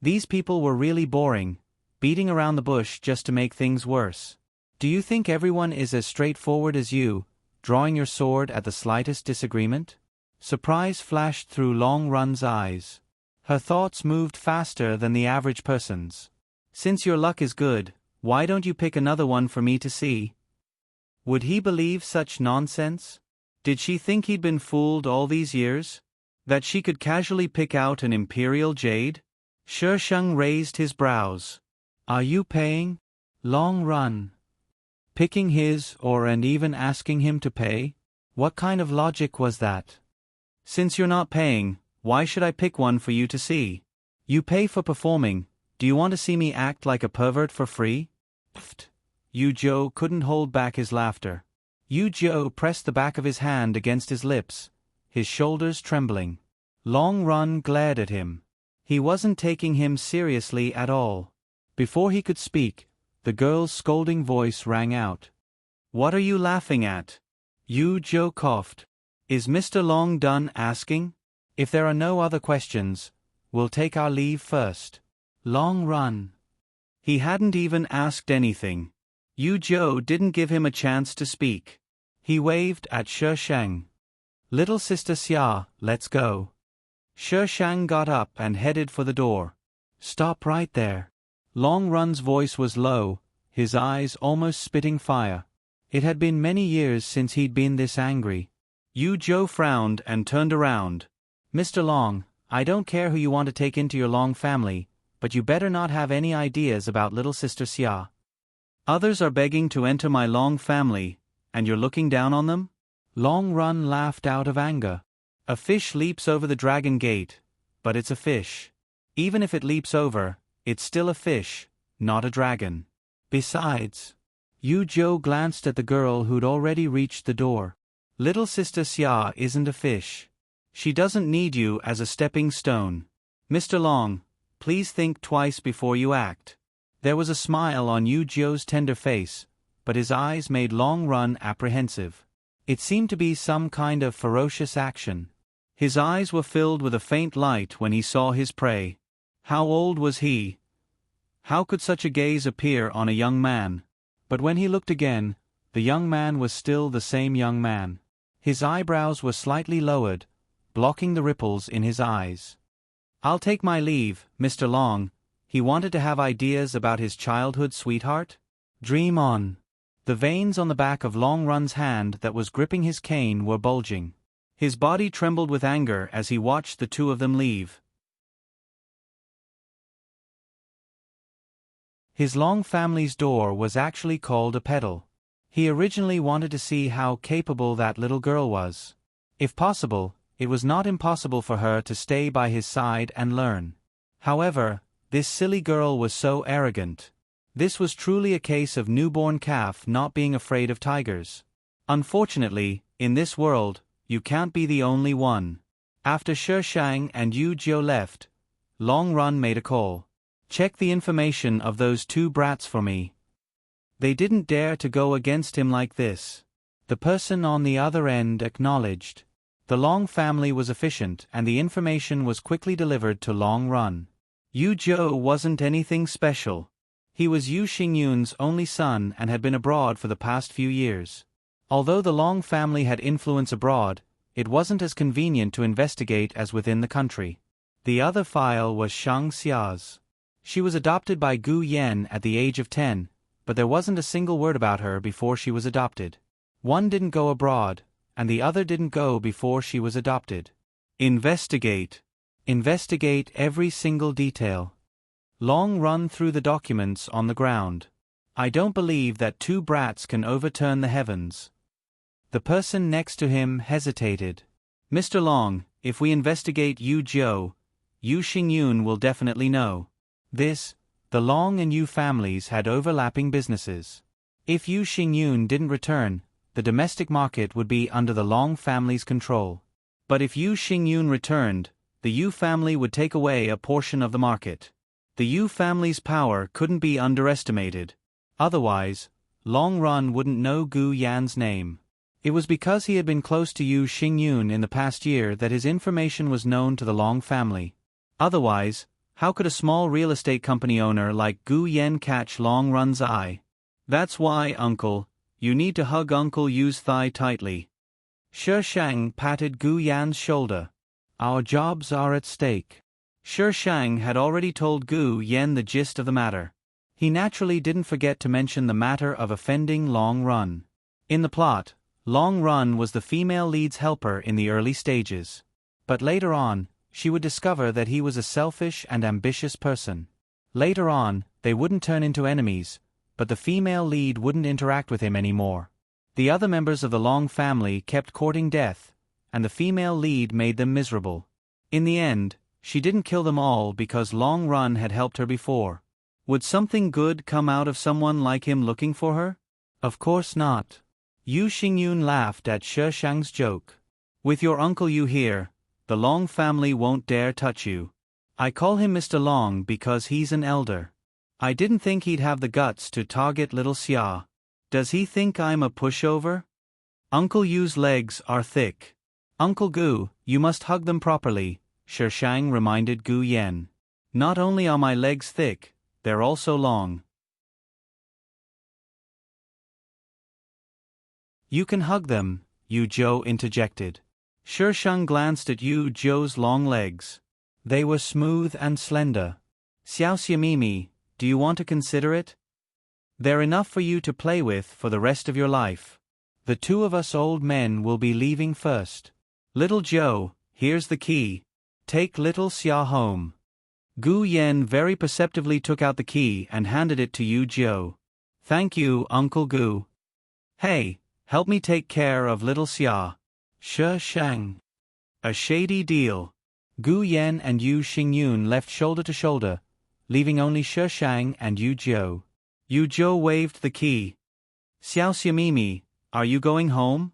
S1: These people were really boring, beating around the bush just to make things worse. Do you think everyone is as straightforward as you, drawing your sword at the slightest disagreement?" Surprise flashed through Long Run's eyes. Her thoughts moved faster than the average person's. "Since your luck is good, why don't you pick another one for me to see?" Would he believe such nonsense? Did she think he'd been fooled all these years? That she could casually pick out an Imperial Jade? She Shang raised his brows. "Are you paying?" Long Run. Picking his and even asking him to pay? What kind of logic was that? "Since you're not paying, why should I pick one for you to see? You pay for performing, do you want to see me act like a pervert for free?" Pfft. Yu Jiu couldn't hold back his laughter. Yu Jiu pressed the back of his hand against his lips, his shoulders trembling. Long Run glared at him. He wasn't taking him seriously at all. Before he could speak, the girl's scolding voice rang out. "What are you laughing at?" Yu Jiu coughed. "Is Mr. Long done asking? If there are no other questions, we'll take our leave first." Long Run. He hadn't even asked anything. Yu Jiu didn't give him a chance to speak. He waved at She Shang. "Little sister Xia, let's go." She Shang got up and headed for the door. "Stop right there." Long Run's voice was low, his eyes almost spitting fire. It had been many years since he'd been this angry. Yu Jiu frowned and turned around. "Mr. Long, I don't care who you want to take into your Long family, but you better not have any ideas about little sister Xia. Others are begging to enter my Long family, and you're looking down on them? Long Run laughed out of anger. A fish leaps over the dragon gate, but it's a fish. Even if it leaps over, it's still a fish, not a dragon. Besides, Yu Zhou glanced at the girl who'd already reached the door. Little sister Xia isn't a fish. She doesn't need you as a stepping stone. Mr. Long, please think twice before you act. There was a smile on Yu Zhou's tender face, but his eyes made Long Run apprehensive. It seemed to be some kind of ferocious action. His eyes were filled with a faint light when he saw his prey. How old was he? How could such a gaze appear on a young man? But when he looked again, the young man was still the same young man. His eyebrows were slightly lowered, blocking the ripples in his eyes. I'll take my leave, Mr. Long. He wanted to have ideas about his childhood sweetheart? Dream on. The veins on the back of Long Run's hand that was gripping his cane were bulging. His body trembled with anger as he watched the two of them leave. His Long family's door was actually called a pedal. He originally wanted to see how capable that little girl was. If possible, it was not impossible for her to stay by his side and learn. However, this silly girl was so arrogant. This was truly a case of newborn calf not being afraid of tigers. Unfortunately, in this world, you can't be the only one. After Shi Shang and Yu Zhou left, Long Run made a call. Check the information of those two brats for me. They didn't dare to go against him like this. The person on the other end acknowledged. The Long family was efficient and the information was quickly delivered to Long Run. Yu Zhou wasn't anything special. He was Yu Xingyun's only son and had been abroad for the past few years. Although the Long family had influence abroad, it wasn't as convenient to investigate as within the country. The other file was Shang Xia's. She was adopted by Gu Yan at the age of 10, but there wasn't a single word about her before she was adopted. One didn't go abroad, and the other didn't go before she was adopted. Investigate. Investigate every single detail. Long Run through the documents on the ground. I don't believe that two brats can overturn the heavens. The person next to him hesitated. Mr. Long, if we investigate Yu Zhou, Yu Xingyun will definitely know. The Long and Yu families had overlapping businesses. If Yu Xingyun didn't return, the domestic market would be under the Long family's control. But if Yu Xingyun returned, the Yu family would take away a portion of the market. The Yu family's power couldn't be underestimated. Otherwise, Long Run wouldn't know Gu Yan's name. It was because he had been close to Yu Xingyun in the past year that his information was known to the Long family. Otherwise, how could a small real estate company owner like Gu Yan catch Long Run's eye? That's why, Uncle, you need to hug Uncle Yu's thigh tightly. Shi Shang patted Gu Yan's shoulder. Our jobs are at stake. Shi Shang had already told Gu Yan the gist of the matter. He naturally didn't forget to mention the matter of offending Long Run. In the plot, Long Run was the female lead's helper in the early stages. But later on, she would discover that he was a selfish and ambitious person. Later on, they wouldn't turn into enemies, but the female lead wouldn't interact with him anymore. The other members of the Long family kept courting death, and the female lead made them miserable. In the end, she didn't kill them all because Long Run had helped her before. Would something good come out of someone like him looking for her? Of course not. Yu Xingyun laughed at Shi Shang's joke. With your Uncle Yu here, the Long family won't dare touch you. I call him Mr. Long because he's an elder. I didn't think he'd have the guts to target little Xia. Does he think I'm a pushover? Uncle Yu's legs are thick. Uncle Gu, you must hug them properly, Shi Shang reminded Gu Yan. Not only are my legs thick, they're also long. You can hug them, Yu Zhou interjected. Shi Shang glanced at Yu Zhou's long legs. They were smooth and slender. Xiao Xiamimi, do you want to consider it? They're enough for you to play with for the rest of your life. The two of us old men will be leaving first. Little Zhou, here's the key. Take little Xia home. Gu Yan very perceptively took out the key and handed it to Yu Jiu. Thank you, Uncle Gu. Hey, help me take care of little Xia. Shi Shang. A shady deal. Gu Yan and Yu Xingyun left shoulder to shoulder, leaving only Shi Shang and Yu Jiu. Yu Jiu waved the key. Xiao Xiamimi, are you going home?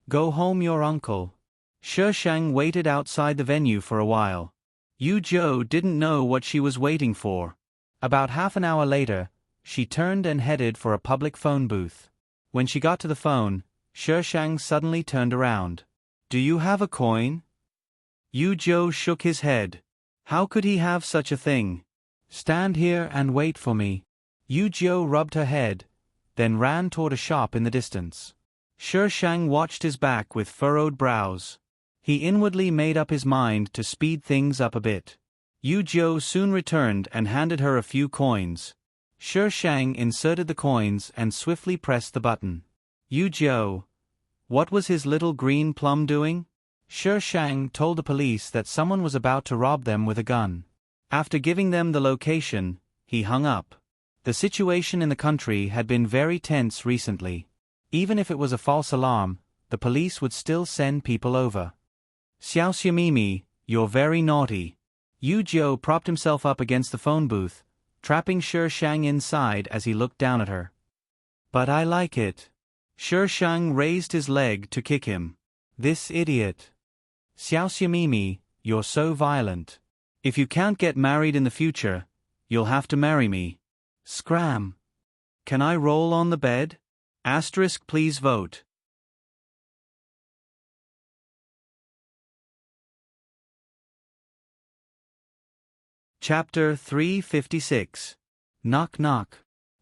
S1: Go home, your uncle. Shi Shang waited outside the venue for a while. Yu Jiu didn't know what she was waiting for. About half an hour later, she turned and headed for a public phone booth. When she got to the phone, Shi Shang suddenly turned around. Do you have a coin? Yu Jiu shook his head. How could he have such a thing? Stand here and wait for me. Yu Jiu rubbed her head, then ran toward a shop in the distance. Shi Shang watched his back with furrowed brows. He inwardly made up his mind to speed things up a bit. Yu Jiu soon returned and handed her a few coins. Shi Shang inserted the coins and swiftly pressed the button. Yu Jiu. What was his little green plum doing? Shi Shang told the police that someone was about to rob them with a gun. After giving them the location, he hung up. The situation in the country had been very tense recently. Even if it was a false alarm, the police would still send people over. Xiao Xiamimi, you're very naughty. Yu Jiu propped himself up against the phone booth, trapping Shi Shang inside as he looked down at her. But I like it. Shi Shang raised his leg to kick him. This idiot. Xiao Xiamimi, you're so violent. If you can't get married in the future, you'll have to marry me. Scram. Can I roll on the bed? Asterisk, please vote. Chapter 356. Knock knock.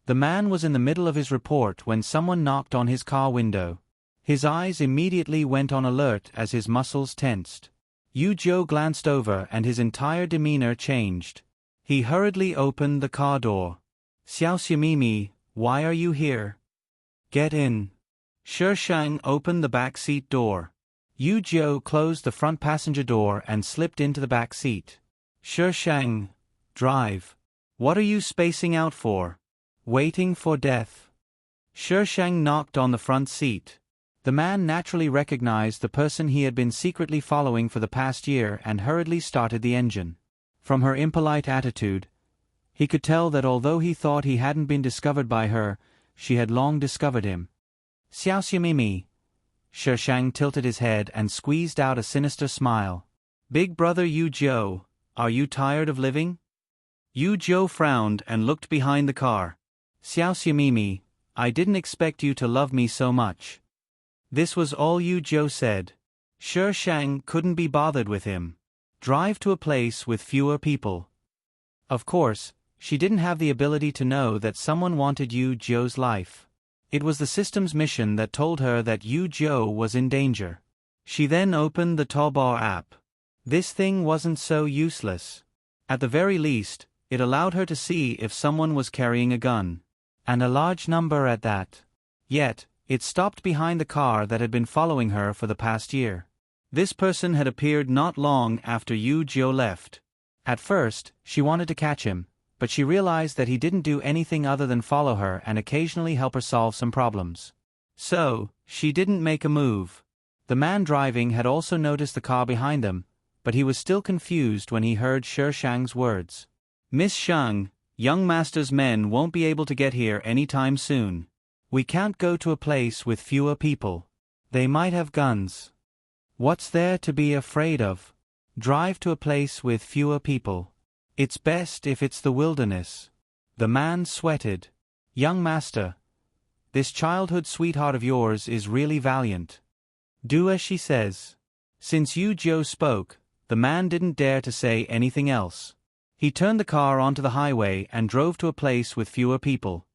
S1: The man was in the middle of his report when someone knocked on his car window. His eyes immediately went on alert as his muscles tensed. Yu Jiu glanced over and his entire demeanor changed. He hurriedly opened the car door. Xiao Xiamimi, why are you here? Get in. Shi Shang opened the back seat door. Yu Jiu closed the front passenger door and slipped into the back seat. Shi Shang, drive. What are you spacing out for? Waiting for death. Shi Shang knocked on the front seat. The man naturally recognized the person he had been secretly following for the past year and hurriedly started the engine. From her impolite attitude, he could tell that although he thought he hadn't been discovered by her, she had long discovered him. Xiao Xiamimi. Shi Shang tilted his head and squeezed out a sinister smile. Big brother Yu Jiu, are you tired of living? Yu Jiu frowned and looked behind the car. Xiao Xiamimi, I didn't expect you to love me so much. This was all Yu Jiu said. Shi Shang couldn't be bothered with him. Drive to a place with fewer people. Of course, she didn't have the ability to know that someone wanted Yu Jiu's life. It was the system's mission that told her that Yu Jiu was in danger. She then opened the Taobao app. This thing wasn't so useless. At the very least, it allowed her to see if someone was carrying a gun. And a large number at that. Yet, it stopped behind the car that had been following her for the past year. This person had appeared not long after Yu Jiu left. At first, she wanted to catch him, but she realized that he didn't do anything other than follow her and occasionally help her solve some problems. So, she didn't make a move. The man driving had also noticed the car behind them, but he was still confused when he heard Shi Shang's words. Miss Shang, young master's men won't be able to get here anytime soon. We can't go to a place with fewer people. They might have guns. What's there to be afraid of? Drive to a place with fewer people. It's best if it's the wilderness. The man sweated. Young master, this childhood sweetheart of yours is really valiant. Do as she says. Since Yu Jiu spoke, the man didn't dare to say anything else. He turned the car onto the highway and drove to a place with fewer people.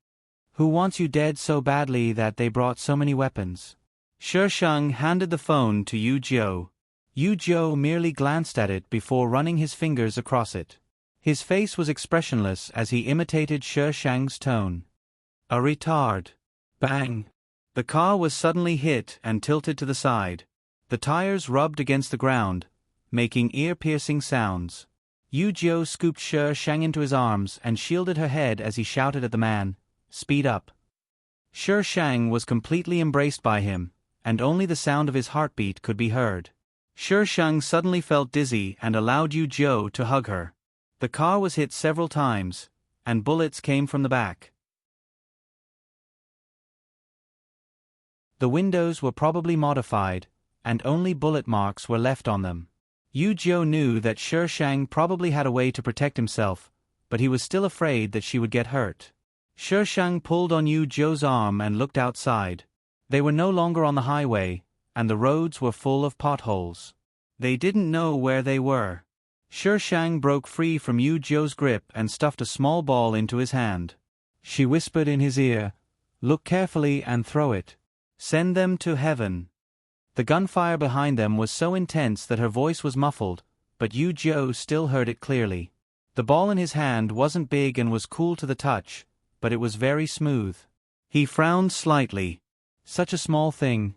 S1: Who wants you dead so badly that they brought so many weapons? Shi Shang handed the phone to Yu Jiu. Yu Jiu merely glanced at it before running his fingers across it. His face was expressionless as he imitated Shi Shang's tone. A retard. Bang. The car was suddenly hit and tilted to the side. The tires rubbed against the ground, making ear-piercing sounds. Yu Jiu scooped Shi Shang into his arms and shielded her head as he shouted at the man, "Speed up." Shi Shang was completely embraced by him, and only the sound of his heartbeat could be heard. Shi Shang suddenly felt dizzy and allowed Yu Jiu to hug her. The car was hit several times, and bullets came from the back. The windows were probably modified, and only bullet marks were left on them. Yu Jiu knew that Shi Shang probably had a way to protect himself, but he was still afraid that she would get hurt. Shi Shang pulled on Yu Jiu's arm and looked outside. They were no longer on the highway, and the roads were full of potholes. They didn't know where they were. Shi Shang broke free from Yu Jiu's grip and stuffed a small ball into his hand. She whispered in his ear, "Look carefully and throw it. Send them to heaven." The gunfire behind them was so intense that her voice was muffled, but Yu Jiu still heard it clearly. The ball in his hand wasn't big and was cool to the touch, but it was very smooth. He frowned slightly. Such a small thing.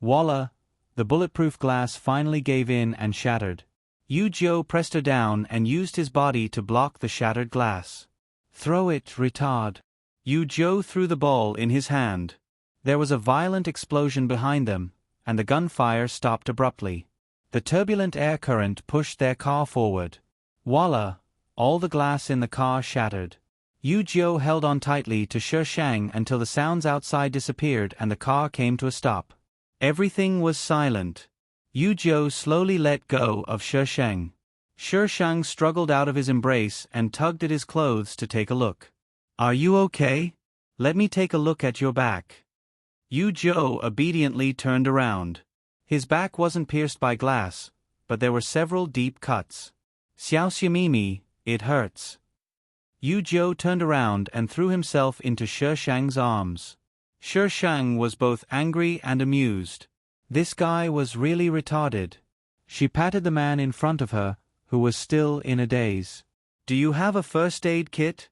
S1: Voila! The bulletproof glass finally gave in and shattered. Yu Jiu pressed her down and used his body to block the shattered glass. "Throw it, retard." Yu Jiu threw the ball in his hand. There was a violent explosion behind them, and the gunfire stopped abruptly. The turbulent air current pushed their car forward. Voila! All the glass in the car shattered. Yu Jiu held on tightly to Shi Shang until the sounds outside disappeared and the car came to a stop. Everything was silent. Yu Jiu slowly let go of Shi Shang. Shi Shang struggled out of his embrace and tugged at his clothes to take a look. "Are you okay? Let me take a look at your back." Yu Jiu obediently turned around. His back wasn't pierced by glass, but there were several deep cuts. "Xiao Xiaomimi, it hurts." Yu Jiu turned around and threw himself into Shi Shang's arms. Shi Shang was both angry and amused. This guy was really retarded. She patted the man in front of her, who was still in a daze. "Do you have a first aid kit?"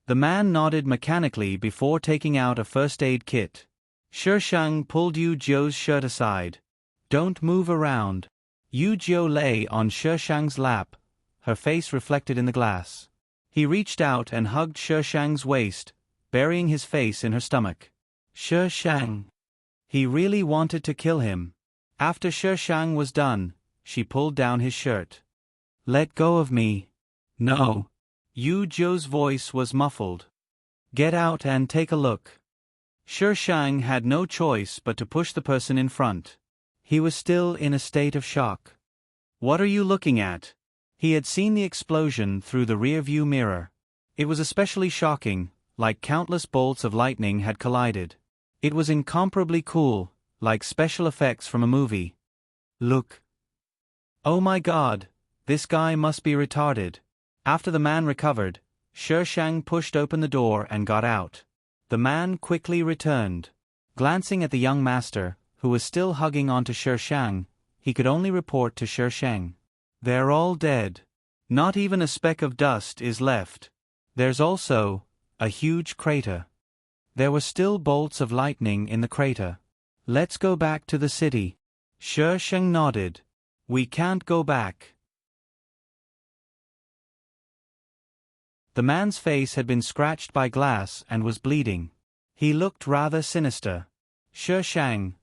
S1: The man nodded mechanically before taking out a first aid kit. Shi Shang pulled Yu Jiu's shirt aside. "Don't move around." Yu Jiu lay on Shi Shang's lap, her face reflected in the glass. He reached out and hugged Shi Shang's waist, burying his face in her stomach. Shi Shang. He really wanted to kill him. After Shi Shang was done, she pulled down his shirt. "Let go of me." "No." Yu Jiu's voice was muffled. "Get out and take a look." Shi Shang had no choice but to push the person in front. He was still in a state of shock. "What are you looking at?" He had seen the explosion through the rear-view mirror. It was especially shocking, like countless bolts of lightning had collided. It was incomparably cool, like special effects from a movie. "Look." "Oh my God, this guy must be retarded." After the man recovered, Shi Shang pushed open the door and got out. The man quickly returned. Glancing at the young master, who was still hugging onto Shi Shang, he could only report to Shi Shang, "They're all dead. Not even a speck of dust is left. There's also a huge crater." There were still bolts of lightning in the crater. "Let's go back to the city." Shi Shang nodded. "We can't go back." The man's face had been scratched by glass and was bleeding. He looked rather sinister. Shi Shang.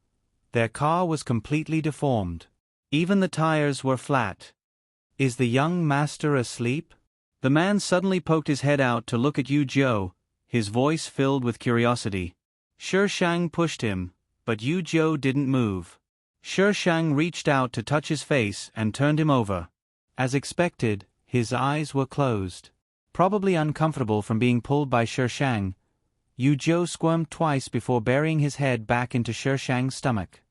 S1: Their car was completely deformed. Even the tires were flat. "Is the young master asleep?" The man suddenly poked his head out to look at Yu Jiu, his voice filled with curiosity. Shi Shang pushed him, but Yu Jiu didn't move. Shi Shang reached out to touch his face and turned him over. As expected, his eyes were closed. Probably uncomfortable from being pulled by Shi Shang, Yu Jiu squirmed twice before burying his head back into Shi Shang's stomach.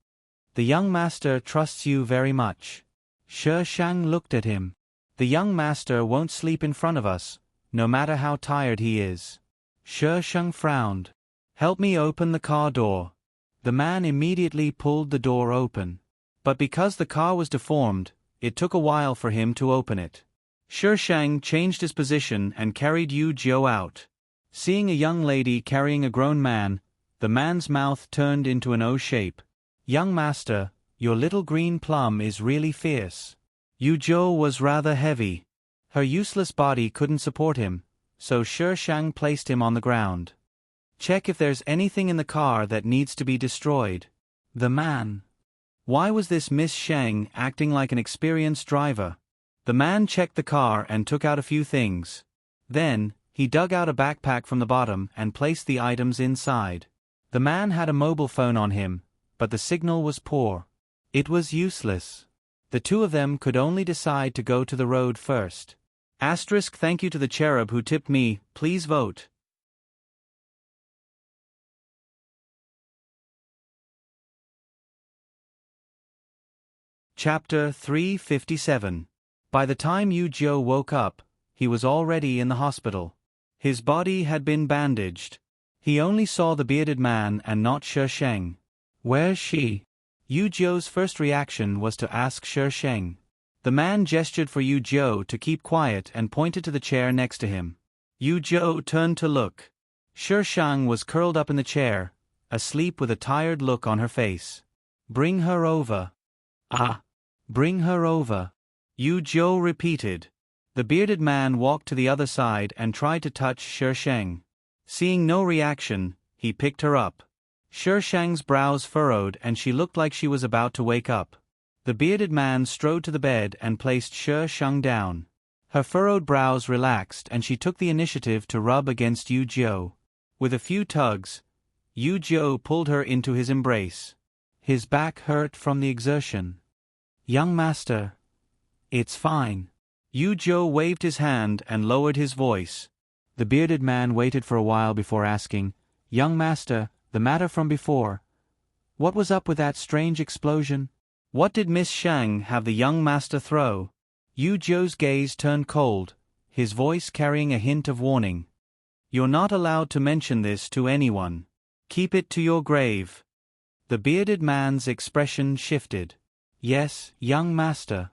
S1: "The young master trusts you very much." Shi Shang looked at him. "The young master won't sleep in front of us, no matter how tired he is." Shi Shang frowned. "Help me open the car door." The man immediately pulled the door open. But because the car was deformed, it took a while for him to open it. Shi Shang changed his position and carried Yu Jiu out. Seeing a young lady carrying a grown man, the man's mouth turned into an O shape. "Young master, your little green plum is really fierce." Yu Jiu was rather heavy. Her useless body couldn't support him, so Shi Shang placed him on the ground. Check if there's anything in the car that needs to be destroyed. The man. Why was this Miss Shang acting like an experienced driver? The man checked the car and took out a few things. Then, he dug out a backpack from the bottom and placed the items inside. The man had a mobile phone on him, but the signal was poor. It was useless. The two of them could only decide to go to the road first. Asterisk thank you to the cherub who tipped me, please vote. Chapter 357. By the time Yu Jiu woke up, he was already in the hospital. His body had been bandaged. He only saw the bearded man and not Shi Sheng. Where's she? Yu Jiu's first reaction was to ask Shi Sheng. The man gestured for Yu Jiu to keep quiet and pointed to the chair next to him. Yu Jiu turned to look. Shi Sheng was curled up in the chair, asleep with a tired look on her face. Bring her over. Ah. Bring her over. Yu Jiu repeated. The bearded man walked to the other side and tried to touch Shi Sheng. Seeing no reaction, he picked her up. Shi Sheng's brows furrowed and she looked like she was about to wake up. The bearded man strode to the bed and placed Shi Sheng down. Her furrowed brows relaxed and she took the initiative to rub against Yu Jiu. With a few tugs, Yu Jiu pulled her into his embrace. His back hurt from the exertion. Young master. It's fine. Yu Jiu waved his hand and lowered his voice. The bearded man waited for a while before asking, Young master, the matter from before. What was up with that strange explosion? What did Miss Shang have the young master throw? Yu Jiu's gaze turned cold, his voice carrying a hint of warning. You're not allowed to mention this to anyone. Keep it to your grave. The bearded man's expression shifted. Yes, young master.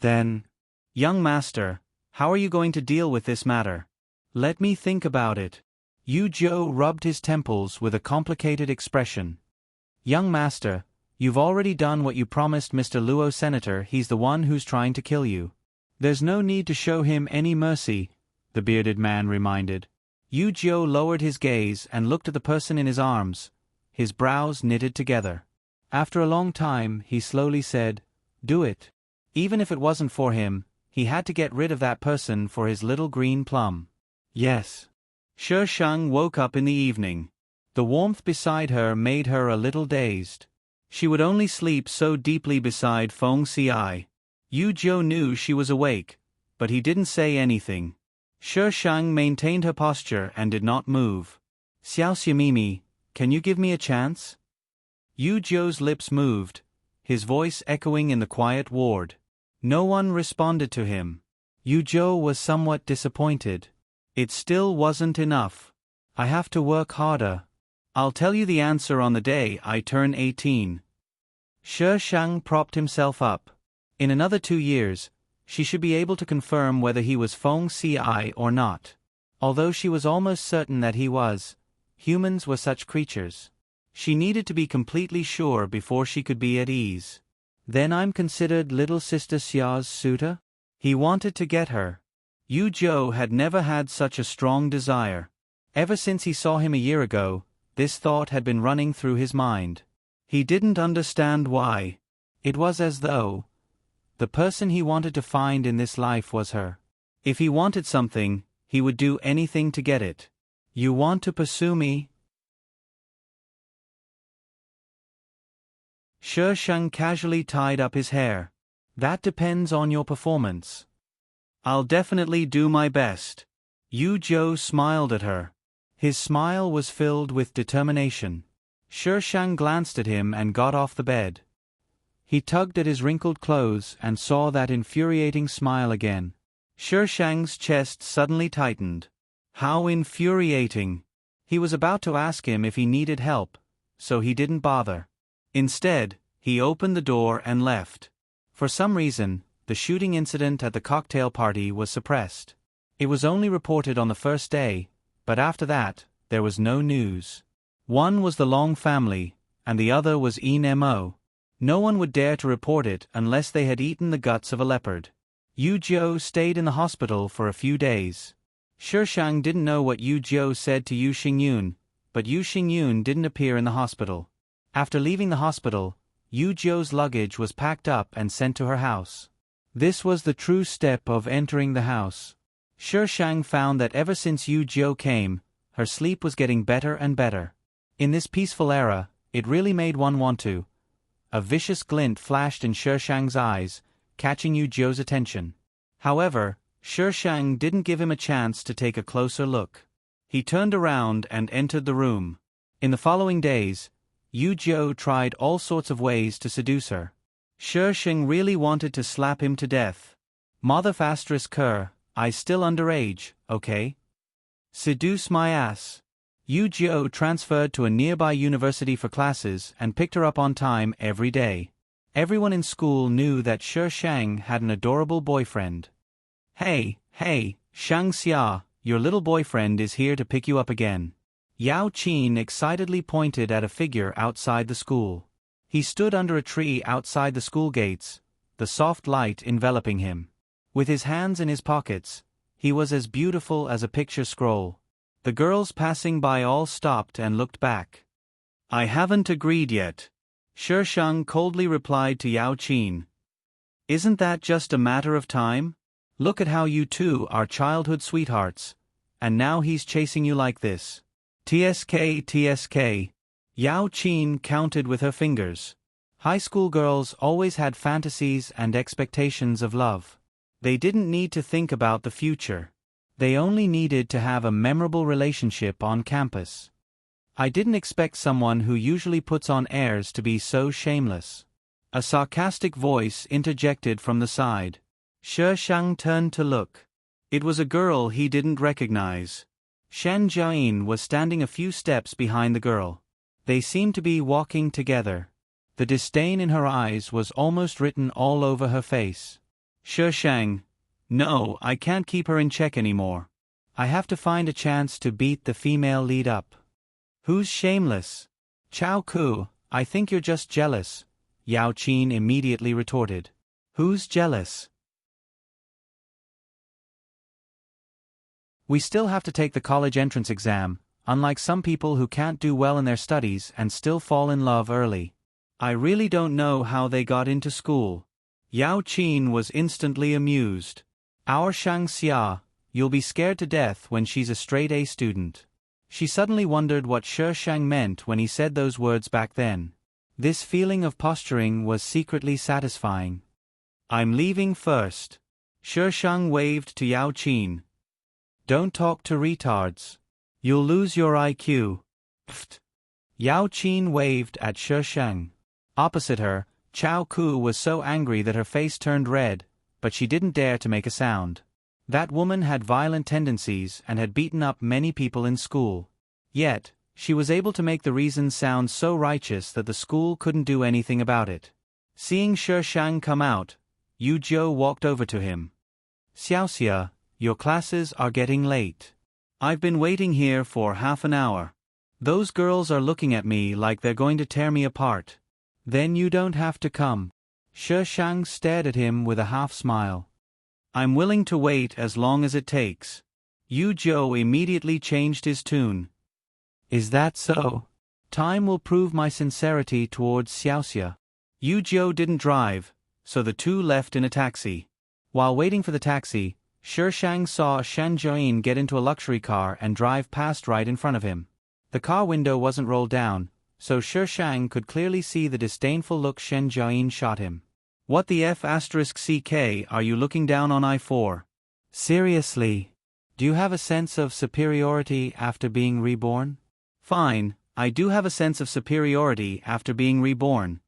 S1: Then, young master, how are you going to deal with this matter? Let me think about it. Yu Jiu rubbed his temples with a complicated expression. Young master, you've already done what you promised Mr. Luo Senator. He's the one who's trying to kill you. There's no need to show him any mercy, the bearded man reminded. Yu Jiu lowered his gaze and looked at the person in his arms, his brows knitted together. After a long time, he slowly said, Do it. Even if it wasn't for him, he had to get rid of that person for his little green plum. Yes. Shi Sheng woke up in the evening. The warmth beside her made her a little dazed. She would only sleep so deeply beside Feng Ci. Yu Jiu knew she was awake, but he didn't say anything. Shi Sheng maintained her posture and did not move. Xiao Xiamimi, can you give me a chance? Yu Jiu's lips moved, his voice echoing in the quiet ward. No one responded to him. Yu Jiu was somewhat disappointed. It still wasn't enough. I have to work harder. I'll tell you the answer on the day I turn 18. Shi Sheng propped himself up. In another 2 years, she should be able to confirm whether he was Feng Ci or not. Although she was almost certain that he was, humans were such creatures. She needed to be completely sure before she could be at ease. Then I'm considered little sister Xia's suitor? He wanted to get her. Yu Jiu had never had such a strong desire. Ever since he saw him a year ago, this thought had been running through his mind. He didn't understand why. It was as though the person he wanted to find in this life was her. If he wanted something, he would do anything to get it. You want to pursue me? Shi Sheng casually tied up his hair. That depends on your performance. I'll definitely do my best. Yu Jiu smiled at her. His smile was filled with determination. Shi Sheng glanced at him and got off the bed. He tugged at his wrinkled clothes and saw that infuriating smile again. Shi Sheng's chest suddenly tightened. How infuriating! He was about to ask him if he needed help, so he didn't bother. Instead, he opened the door and left. For some reason, the shooting incident at the cocktail party was suppressed. It was only reported on the first day, but after that, there was no news. One was the Long family, and the other was En Mo. No one would dare to report it unless they had eaten the guts of a leopard. Yu Jiu stayed in the hospital for a few days. Shi Shang didn't know what Yu Jiu said to Yu Xingyun, but Yu Xingyun didn't appear in the hospital. After leaving the hospital, Yu Jiu's luggage was packed up and sent to her house. This was the true step of entering the house. Shi Shang found that ever since Yu Jiu came, her sleep was getting better and better. In this peaceful era, it really made one want to. A vicious glint flashed in Shi Shang's eyes, catching Yu Jiu's attention. However, Shi Shang didn't give him a chance to take a closer look. He turned around and entered the room. In the following days, Yu Jiu tried all sorts of ways to seduce her. Shi Shang really wanted to slap him to death. Mother ***, I still underage, okay? Seduce my ass. Yu Jiu transferred to a nearby university for classes and picked her up on time every day. Everyone in school knew that Shi Shang had an adorable boyfriend. Hey, Shang Xia, your little boyfriend is here to pick you up again. Yao Qin excitedly pointed at a figure outside the school. He stood under a tree outside the school gates, the soft light enveloping him. With his hands in his pockets, he was as beautiful as a picture scroll. The girls passing by all stopped and looked back. I haven't agreed yet. Shi Shang coldly replied to Yao Qin. Isn't that just a matter of time? Look at how you two are childhood sweethearts. And now he's chasing you like this. TSK. Yao Qin counted with her fingers. High school girls always had fantasies and expectations of love. They didn't need to think about the future. They only needed to have a memorable relationship on campus. I didn't expect someone who usually puts on airs to be so shameless. A sarcastic voice interjected from the side. Shi Shang turned to look. It was a girl he didn't recognize. Shen Jiayin was standing a few steps behind the girl. They seemed to be walking together. The disdain in her eyes was almost written all over her face. Shi Shang. No, I can't keep her in check anymore. I have to find a chance to beat the female lead up. Who's shameless? Chao Ku, I think you're just jealous, Yao Qin immediately retorted. Who's jealous? We still have to take the college entrance exam, unlike some people who can't do well in their studies and still fall in love early. I really don't know how they got into school. Yao Qin was instantly amused. Our Shang Xia, you'll be scared to death when she's a straight-A student. She suddenly wondered what Shi Shang meant when he said those words back then. This feeling of posturing was secretly satisfying. I'm leaving first. Shi Shang waved to Yao Qin. Don't talk to retards. You'll lose your IQ. Pfft. Yao Qin waved at Shi Shang. Opposite her, Chao Ku was so angry that her face turned red, but she didn't dare to make a sound. That woman had violent tendencies and had beaten up many people in school. Yet, she was able to make the reasons sound so righteous that the school couldn't do anything about it. Seeing Shi Shang come out, Yu Jiu walked over to him. Xiaoxia, your classes are getting late. I've been waiting here for half an hour. Those girls are looking at me like they're going to tear me apart. Then you don't have to come. Shi Shang stared at him with a half-smile. I'm willing to wait as long as it takes. Yu Jiu immediately changed his tune. Is that so? Time will prove my sincerity towards Xiaoxia. Yu Jiu didn't drive, so the two left in a taxi. While waiting for the taxi, Shi Shang saw Shen Jiayin get into a luxury car and drive past right in front of him. The car window wasn't rolled down, so Shi Shang could clearly see the disdainful look Shen Jiayin shot him. What the F***ck are you looking down on I-4? Seriously? Do you have a sense of superiority after being reborn? Fine, I do have a sense of superiority after being reborn.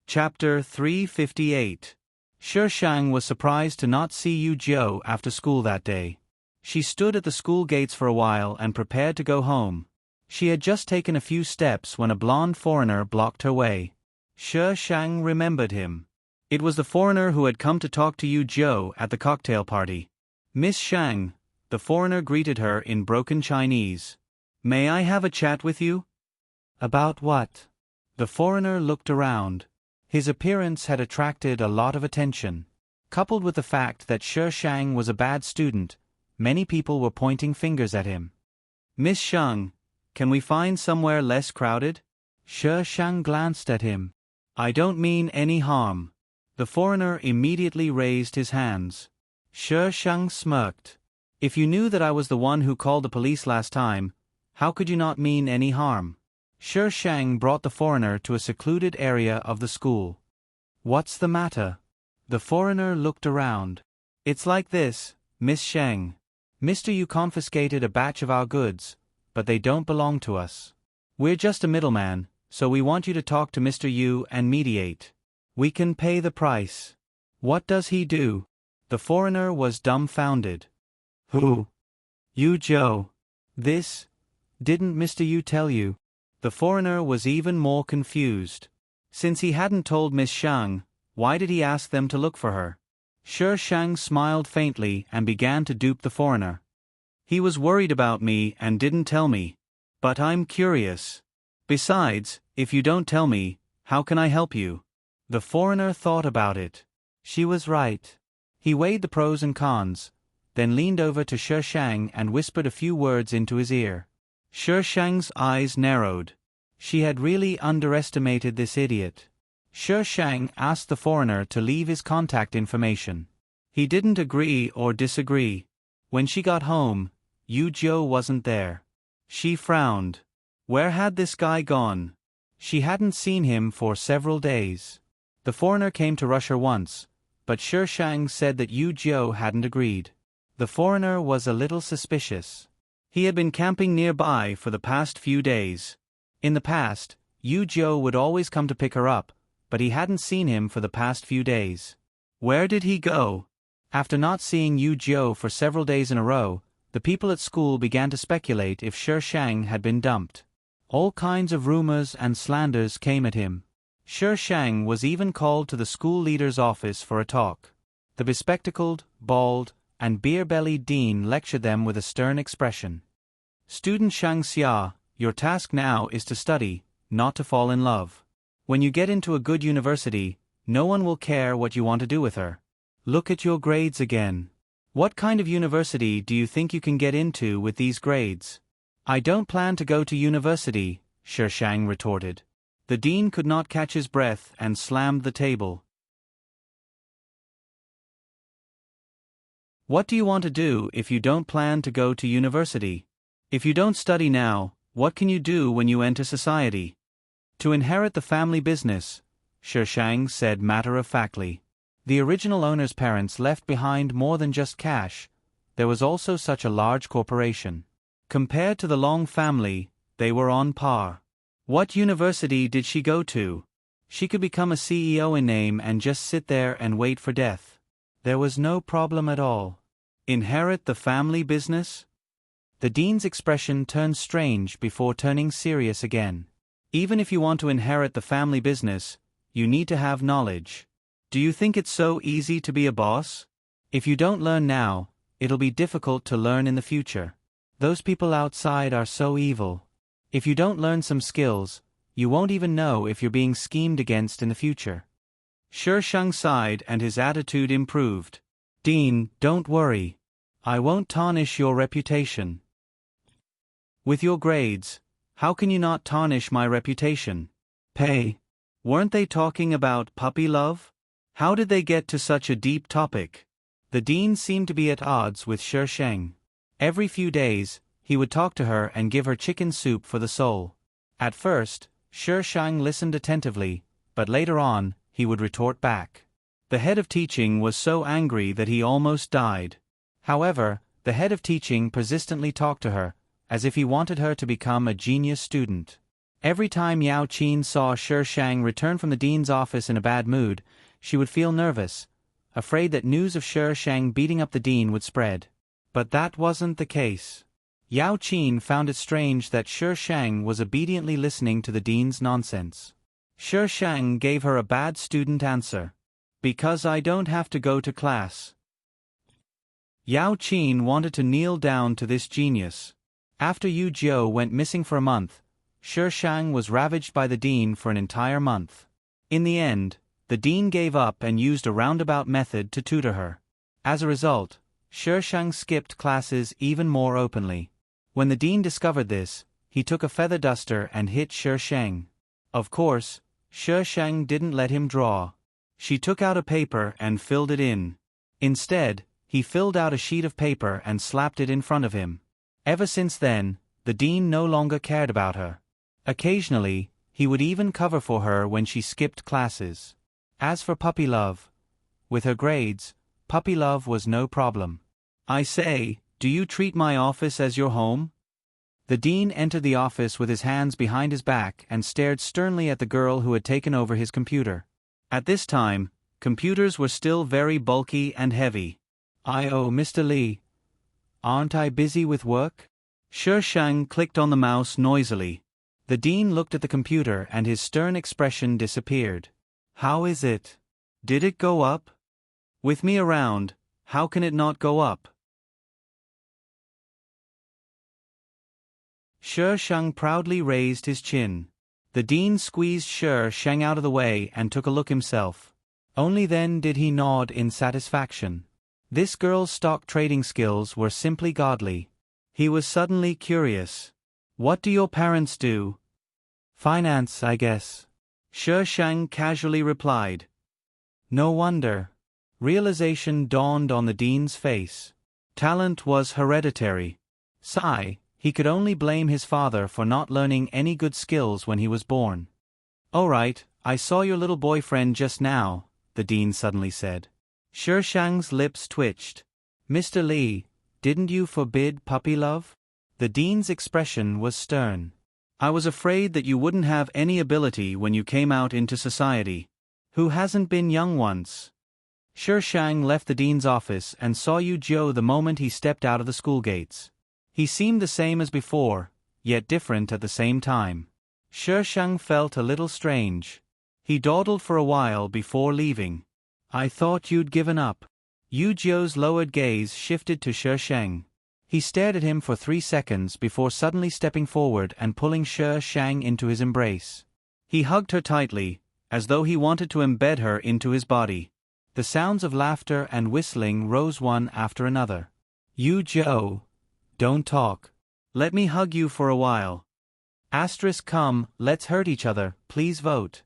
S1: Chapter 358. Shi Shang was surprised to not see Yu Jiu after school that day. She stood at the school gates for a while and prepared to go home. She had just taken a few steps when a blonde foreigner blocked her way. Shi Shang remembered him. It was the foreigner who had come to talk to Yu Jiu at the cocktail party. Miss Shang, the foreigner greeted her in broken Chinese. May I have a chat with you? About what? The foreigner looked around. His appearance had attracted a lot of attention. Coupled with the fact that Shi Shang was a bad student, many people were pointing fingers at him. Miss Shang, can we find somewhere less crowded? Shi Shang glanced at him. I don't mean any harm. The foreigner immediately raised his hands. Shi Shang smirked. If you knew that I was the one who called the police last time, how could you not mean any harm? Shi Shang brought the foreigner to a secluded area of the school. What's the matter? The foreigner looked around. It's like this, Miss Shang. Mr. Yu confiscated a batch of our goods, but they don't belong to us. We're just a middleman, so we want you to talk to Mr. Yu and mediate. We can pay the price. What does he do? The foreigner was dumbfounded. Who? Yu Zhou. This? Didn't Mr. Yu tell you? The foreigner was even more confused. Since he hadn't told Miss Shang, why did he ask them to look for her? Shi Shang smiled faintly and began to dupe the foreigner. He was worried about me and didn't tell me. But I'm curious. Besides, if you don't tell me, how can I help you? The foreigner thought about it. She was right. He weighed the pros and cons, then leaned over to Shi Shang and whispered a few words into his ear. Shi Shang's eyes narrowed. She had really underestimated this idiot. Shi Shang asked the foreigner to leave his contact information. He didn't agree or disagree. When she got home, Yu Zhou wasn't there. She frowned. Where had this guy gone? She hadn't seen him for several days. The foreigner came to rush her once, but Shi Shang said that Yu Zhou hadn't agreed. The foreigner was a little suspicious. He had been camping nearby for the past few days. In the past, Yu Zhou would always come to pick her up, but he hadn't seen him for the past few days. Where did he go? After not seeing Yu Zhou for several days in a row, the people at school began to speculate if Shi Shang had been dumped. All kinds of rumors and slanders came at him. Shi Shang was even called to the school leader's office for a talk. The bespectacled, bald, and beer-bellied dean lectured them with a stern expression. Student Shang Xia, your task now is to study, not to fall in love. When you get into a good university, no one will care what you want to do with her. Look at your grades again. What kind of university do you think you can get into with these grades? I don't plan to go to university, Shi Shang retorted. The dean could not catch his breath and slammed the table. What do you want to do if you don't plan to go to university? If you don't study now, what can you do when you enter society? To inherit the family business, Shi Shang said matter-of-factly. The original owner's parents left behind more than just cash. There was also such a large corporation. Compared to the Long family, they were on par. What university did she go to? She could become a CEO in name and just sit there and wait for death. There was no problem at all. Inherit the family business? The dean's expression turned strange before turning serious again. Even if you want to inherit the family business, you need to have knowledge. Do you think it's so easy to be a boss? If you don't learn now, it'll be difficult to learn in the future. Those people outside are so evil. If you don't learn some skills, you won't even know if you're being schemed against in the future. Shi Shang sighed and his attitude improved. Dean, don't worry. I won't tarnish your reputation. With your grades, how can you not tarnish my reputation? Pay. Weren't they talking about puppy love? How did they get to such a deep topic? The dean seemed to be at odds with Shi Shang. Every few days, he would talk to her and give her chicken soup for the soul. At first, Shi Shang listened attentively, but later on, he would retort back. The head of teaching was so angry that he almost died. However, the head of teaching persistently talked to her, as if he wanted her to become a genius student. Every time Yao Qin saw Shi Shang return from the dean's office in a bad mood, she would feel nervous, afraid that news of Shi Shang beating up the dean would spread. But that wasn't the case. Yao Qin found it strange that Shi Shang was obediently listening to the dean's nonsense. Shi Shang gave her a bad student answer. Because I don't have to go to class. Yao Qin wanted to kneel down to this genius. After Yu Zhou went missing for a month, Shi Shang was ravaged by the dean for an entire month. In the end, the dean gave up and used a roundabout method to tutor her. As a result, Shi Shang skipped classes even more openly. When the dean discovered this, he took a feather duster and hit Shi Shang. Of course, Shi Shang didn't let him draw. She took out a paper and filled it in. Instead, he filled out a sheet of paper and slapped it in front of him. Ever since then, the dean no longer cared about her. Occasionally, he would even cover for her when she skipped classes. As for Puppy Love, with her grades, Puppy Love was no problem. "I say, do you treat my office as your home?" The dean entered the office with his hands behind his back and stared sternly at the girl who had taken over his computer. At this time, computers were still very bulky and heavy. "Oh, Mr. Lee. Aren't I busy with work?" Shi Shang clicked on the mouse noisily. The dean looked at the computer and his stern expression disappeared. "How is it? Did it go up? With me around, how can it not go up?" Shi Shang proudly raised his chin. The dean squeezed Shi Shang out of the way and took a look himself. Only then did he nod in satisfaction. This girl's stock trading skills were simply godly. He was suddenly curious. "What do your parents do?" "Finance, I guess," Shi Shang casually replied. No wonder. Realization dawned on the dean's face. Talent was hereditary. Sigh, he could only blame his father for not learning any good skills when he was born. "All right, I saw your little boyfriend just now," the dean suddenly said. Shi Shang's lips twitched. "Mr. Lee, didn't you forbid Puppy Love?" The dean's expression was stern. "I was afraid that you wouldn't have any ability when you came out into society. Who hasn't been young once?" Shi Shang left the dean's office and saw Yu Jiu the moment he stepped out of the school gates. He seemed the same as before, yet different at the same time. Shi Shang felt a little strange. He dawdled for a while before leaving. "I thought you'd given up." Yu Jiu's lowered gaze shifted to Shi Shang. He stared at him for 3 seconds before suddenly stepping forward and pulling Shi Shang into his embrace. He hugged her tightly, as though he wanted to embed her into his body. The sounds of laughter and whistling rose one after another. "Yu Jiu, don't talk. Let me hug you for a while. Come, let's hurt each other, please vote."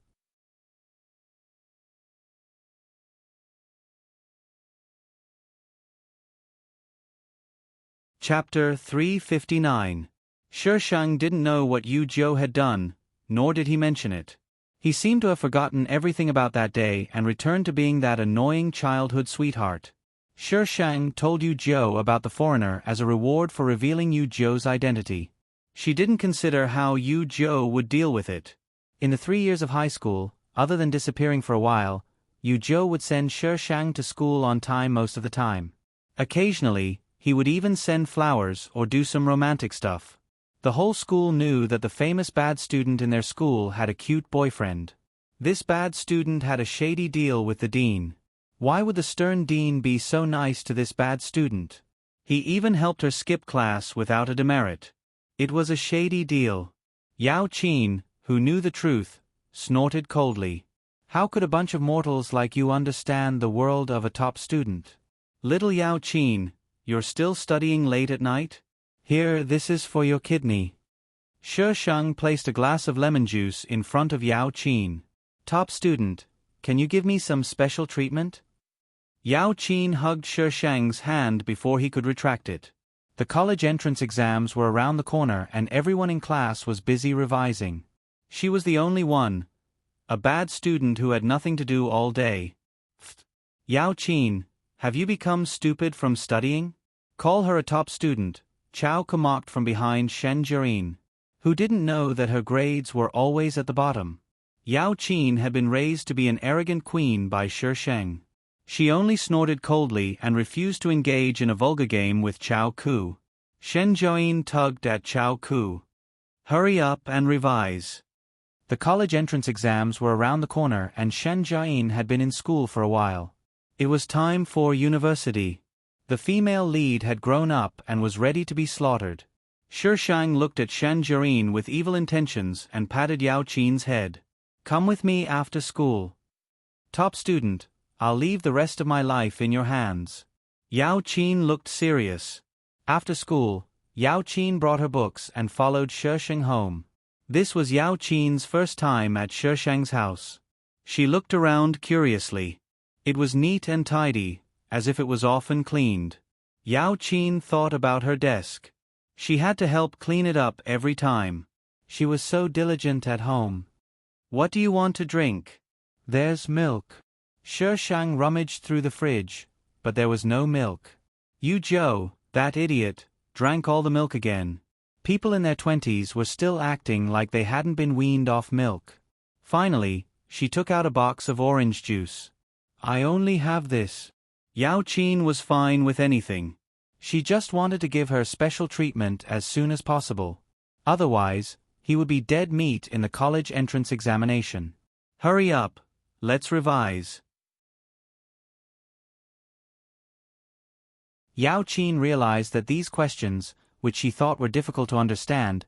S1: Chapter 359. Shi Shang didn't know what Yu Jiu had done, nor did he mention it. He seemed to have forgotten everything about that day and returned to being that annoying childhood sweetheart. Shi Shang told Yu Jiu about the foreigner as a reward for revealing Yu Jiu's identity. She didn't consider how Yu Jiu would deal with it. In the 3 years of high school, other than disappearing for a while, Yu Jiu would send Shi Shang to school on time most of the time. Occasionally, he would even send flowers or do some romantic stuff. The whole school knew that the famous bad student in their school had a cute boyfriend. This bad student had a shady deal with the dean. Why would the stern dean be so nice to this bad student? He even helped her skip class without a demerit. It was a shady deal. Yao Qin, who knew the truth, snorted coldly. How could a bunch of mortals like you understand the world of a top student? "Little Yao Qin, you're still studying late at night? Here, this is for your kidney." Shi Shang placed a glass of lemon juice in front of Yao Qin. "Top student, can you give me some special treatment?" Yao Qin hugged Shi Shang's hand before he could retract it. The college entrance exams were around the corner and everyone in class was busy revising. She was the only one, a bad student who had nothing to do all day. "Yao Qin, have you become stupid from studying? Call her a top student," Chao mocked from behind Shen Jirin, who didn't know that her grades were always at the bottom. Yao Qin had been raised to be an arrogant queen by Shi Shang. She only snorted coldly and refused to engage in a vulgar game with Chao Ku. Shen Jirin tugged at Chao Ku. "Hurry up and revise." The college entrance exams were around the corner and Shen Jirin had been in school for a while. It was time for university. The female lead had grown up and was ready to be slaughtered. Shi Shang looked at Shan Jiren with evil intentions and patted Yao Qin's head. Come with me after school. Top student, I'll leave the rest of my life in your hands. Yao Qin looked serious. After school, Yao Qin brought her books and followed Shi Shang home. This was Yao Qin's first time at Shi Shang's house. She looked around curiously. It was neat and tidy, as if it was often cleaned. Yao Qin thought about her desk. She had to help clean it up every time. She was so diligent at home. What do you want to drink? There's milk. Shi Shang rummaged through the fridge, but there was no milk. Yu Zhou, that idiot, drank all the milk again. People in their 20s were still acting like they hadn't been weaned off milk. Finally, she took out a box of orange juice. I only have this. Yao Qin was fine with anything. She just wanted to give her special treatment as soon as possible. Otherwise, he would be dead meat in the college entrance examination. Hurry up, let's revise. Yao Qin realized that these questions, which she thought were difficult to understand,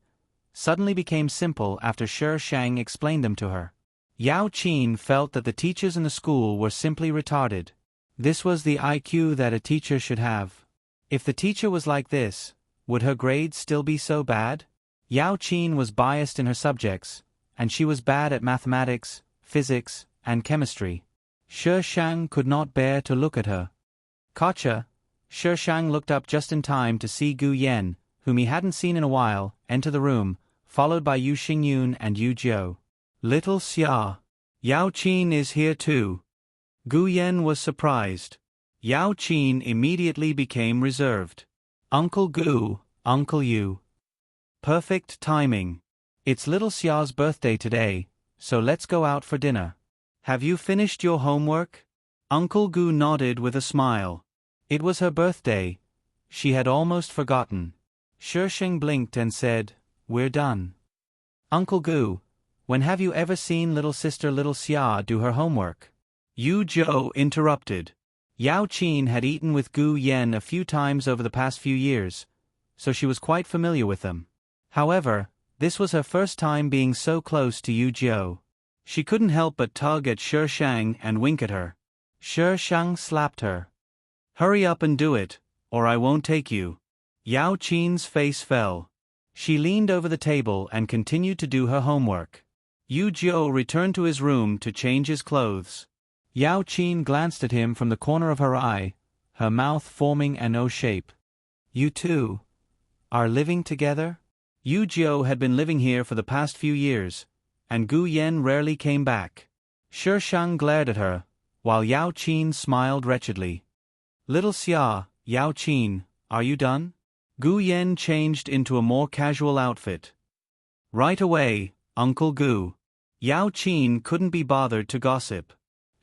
S1: suddenly became simple after Shi Shang explained them to her. Yao Qin felt that the teachers in the school were simply retarded. This was the IQ that a teacher should have. If the teacher was like this, would her grades still be so bad? Yao Qin was biased in her subjects, and she was bad at mathematics, physics, and chemistry. Shi Shang could not bear to look at her. Gotcha! Shi Shang looked up just in time to see Gu Yan, whom he hadn't seen in a while, enter the room, followed by Yu Xingyun and Yu Zhou. Little Xia. Yao Qin is here too. Gu Yan was surprised. Yao Qin immediately became reserved. Uncle Gu, Uncle Yu. Perfect timing. It's little Xia's birthday today, so let's go out for dinner. Have you finished your homework? Uncle Gu nodded with a smile. It was her birthday. She had almost forgotten. Shi Shang blinked and said, We're done. Uncle Gu, when have you ever seen little sister little Xia do her homework? Yu Zhou interrupted. Yao Qin had eaten with Gu Yan a few times over the past few years, so she was quite familiar with them. However, this was her first time being so close to Yu Zhou. She couldn't help but tug at Shi Shang and wink at her. Shi Shang slapped her. Hurry up and do it, or I won't take you. Yao Qin's face fell. She leaned over the table and continued to do her homework. Yu Zhou returned to his room to change his clothes. Yao Qin glanced at him from the corner of her eye, her mouth forming an O shape. You two are living together? Yu Zhou had been living here for the past few years, and Gu Yan rarely came back. Shi Shang glared at her, while Yao Qin smiled wretchedly. Little Xia, Yao Qin, are you done? Gu Yan changed into a more casual outfit. Right away, Uncle Gu. Yao Qin couldn't be bothered to gossip.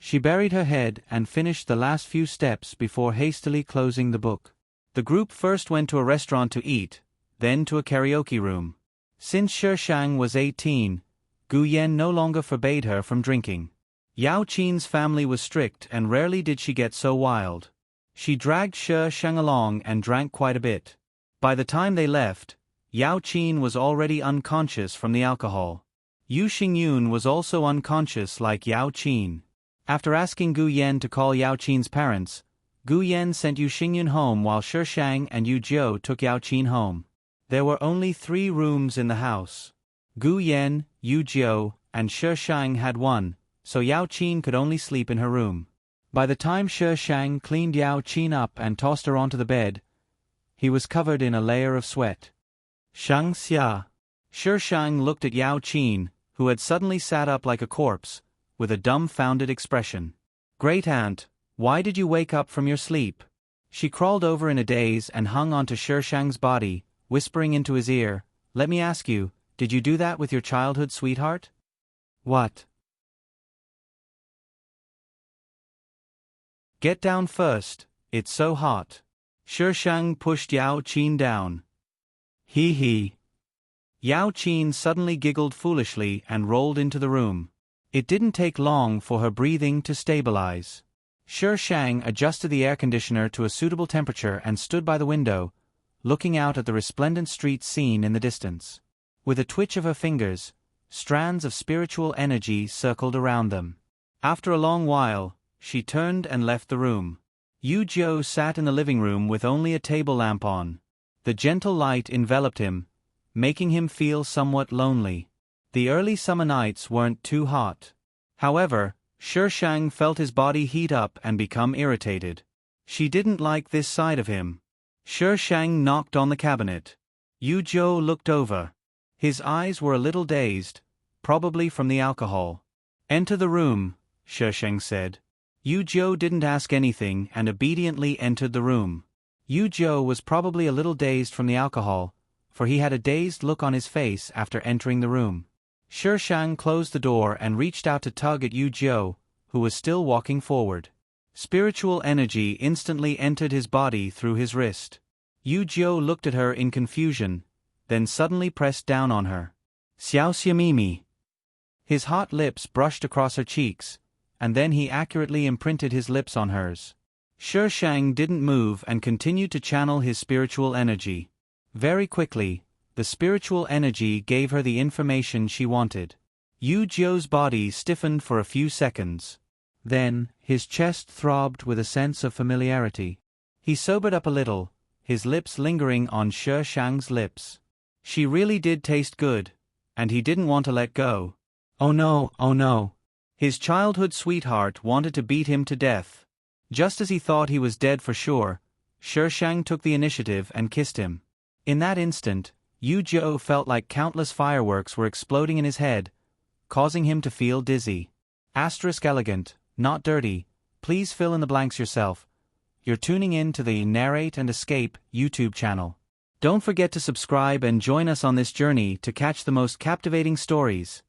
S1: She buried her head and finished the last few steps before hastily closing the book. The group first went to a restaurant to eat, then to a karaoke room. Since Shi Shang was 18, Gu Yan no longer forbade her from drinking. Yao Qin's family was strict and rarely did she get so wild. She dragged Shi Shang along and drank quite a bit. By the time they left, Yao Qin was already unconscious from the alcohol. Yu Xingyun was also unconscious like Yao Qin. After asking Gu Yan to call Yao Qin's parents, Gu Yan sent Yu Xingyun home while Shi Shang and Yu Zhou took Yao Qin home. There were only 3 rooms in the house. Gu Yan, Yu Zhou, and Shi Shang had one, so Yao Qin could only sleep in her room. By the time Shi Shang cleaned Yao Qin up and tossed her onto the bed, he was covered in a layer of sweat. Shang Xia. Shi Shang looked at Yao Qin, who had suddenly sat up like a corpse, with a dumbfounded expression. Great aunt, why did you wake up from your sleep? She crawled over in a daze and hung onto Shi Shang's body, whispering into his ear, Let me ask you, did you do that with your childhood sweetheart? What? Get down first, it's so hot. Shi Shang pushed Yao Qin down. Hee hee. Yao Qin suddenly giggled foolishly and rolled into the room. It didn't take long for her breathing to stabilize. Shi Shang adjusted the air conditioner to a suitable temperature and stood by the window, looking out at the resplendent street scene in the distance. With a twitch of her fingers, strands of spiritual energy circled around them. After a long while, she turned and left the room. Yu Jiu sat in the living room with only a table lamp on. The gentle light enveloped him, making him feel somewhat lonely. The early summer nights weren't too hot. However, Shang felt his body heat up and become irritated. She didn't like this side of him. Shang knocked on the cabinet. Yu Jiu looked over. His eyes were a little dazed, probably from the alcohol. "Enter the room," Shang said. Yu Jiu didn't ask anything and obediently entered the room. Yu Jiu was probably a little dazed from the alcohol, for he had a dazed look on his face after entering the room. Shang closed the door and reached out to tug at Yu Jiu, who was still walking forward. Spiritual energy instantly entered his body through his wrist. Yu Jiu looked at her in confusion, then suddenly pressed down on her. "Xiao Xiamimi." His hot lips brushed across her cheeks, and then he accurately imprinted his lips on hers. Shang didn't move and continued to channel his spiritual energy. Very quickly, the spiritual energy gave her the information she wanted. Yu Jiu's body stiffened for a few seconds. Then, his chest throbbed with a sense of familiarity. He sobered up a little, his lips lingering on Shang's lips. She really did taste good, and he didn't want to let go. Oh no, oh no. His childhood sweetheart wanted to beat him to death. Just as he thought he was dead for sure, Shang took the initiative and kissed him. In that instant, Yu Jiu felt like countless fireworks were exploding in his head, causing him to feel dizzy. *Elegant, not dirty. Please fill in the blanks yourself. You're tuning in to the Narrate and Escape YouTube channel. Don't forget to subscribe and join us on this journey to catch the most captivating stories.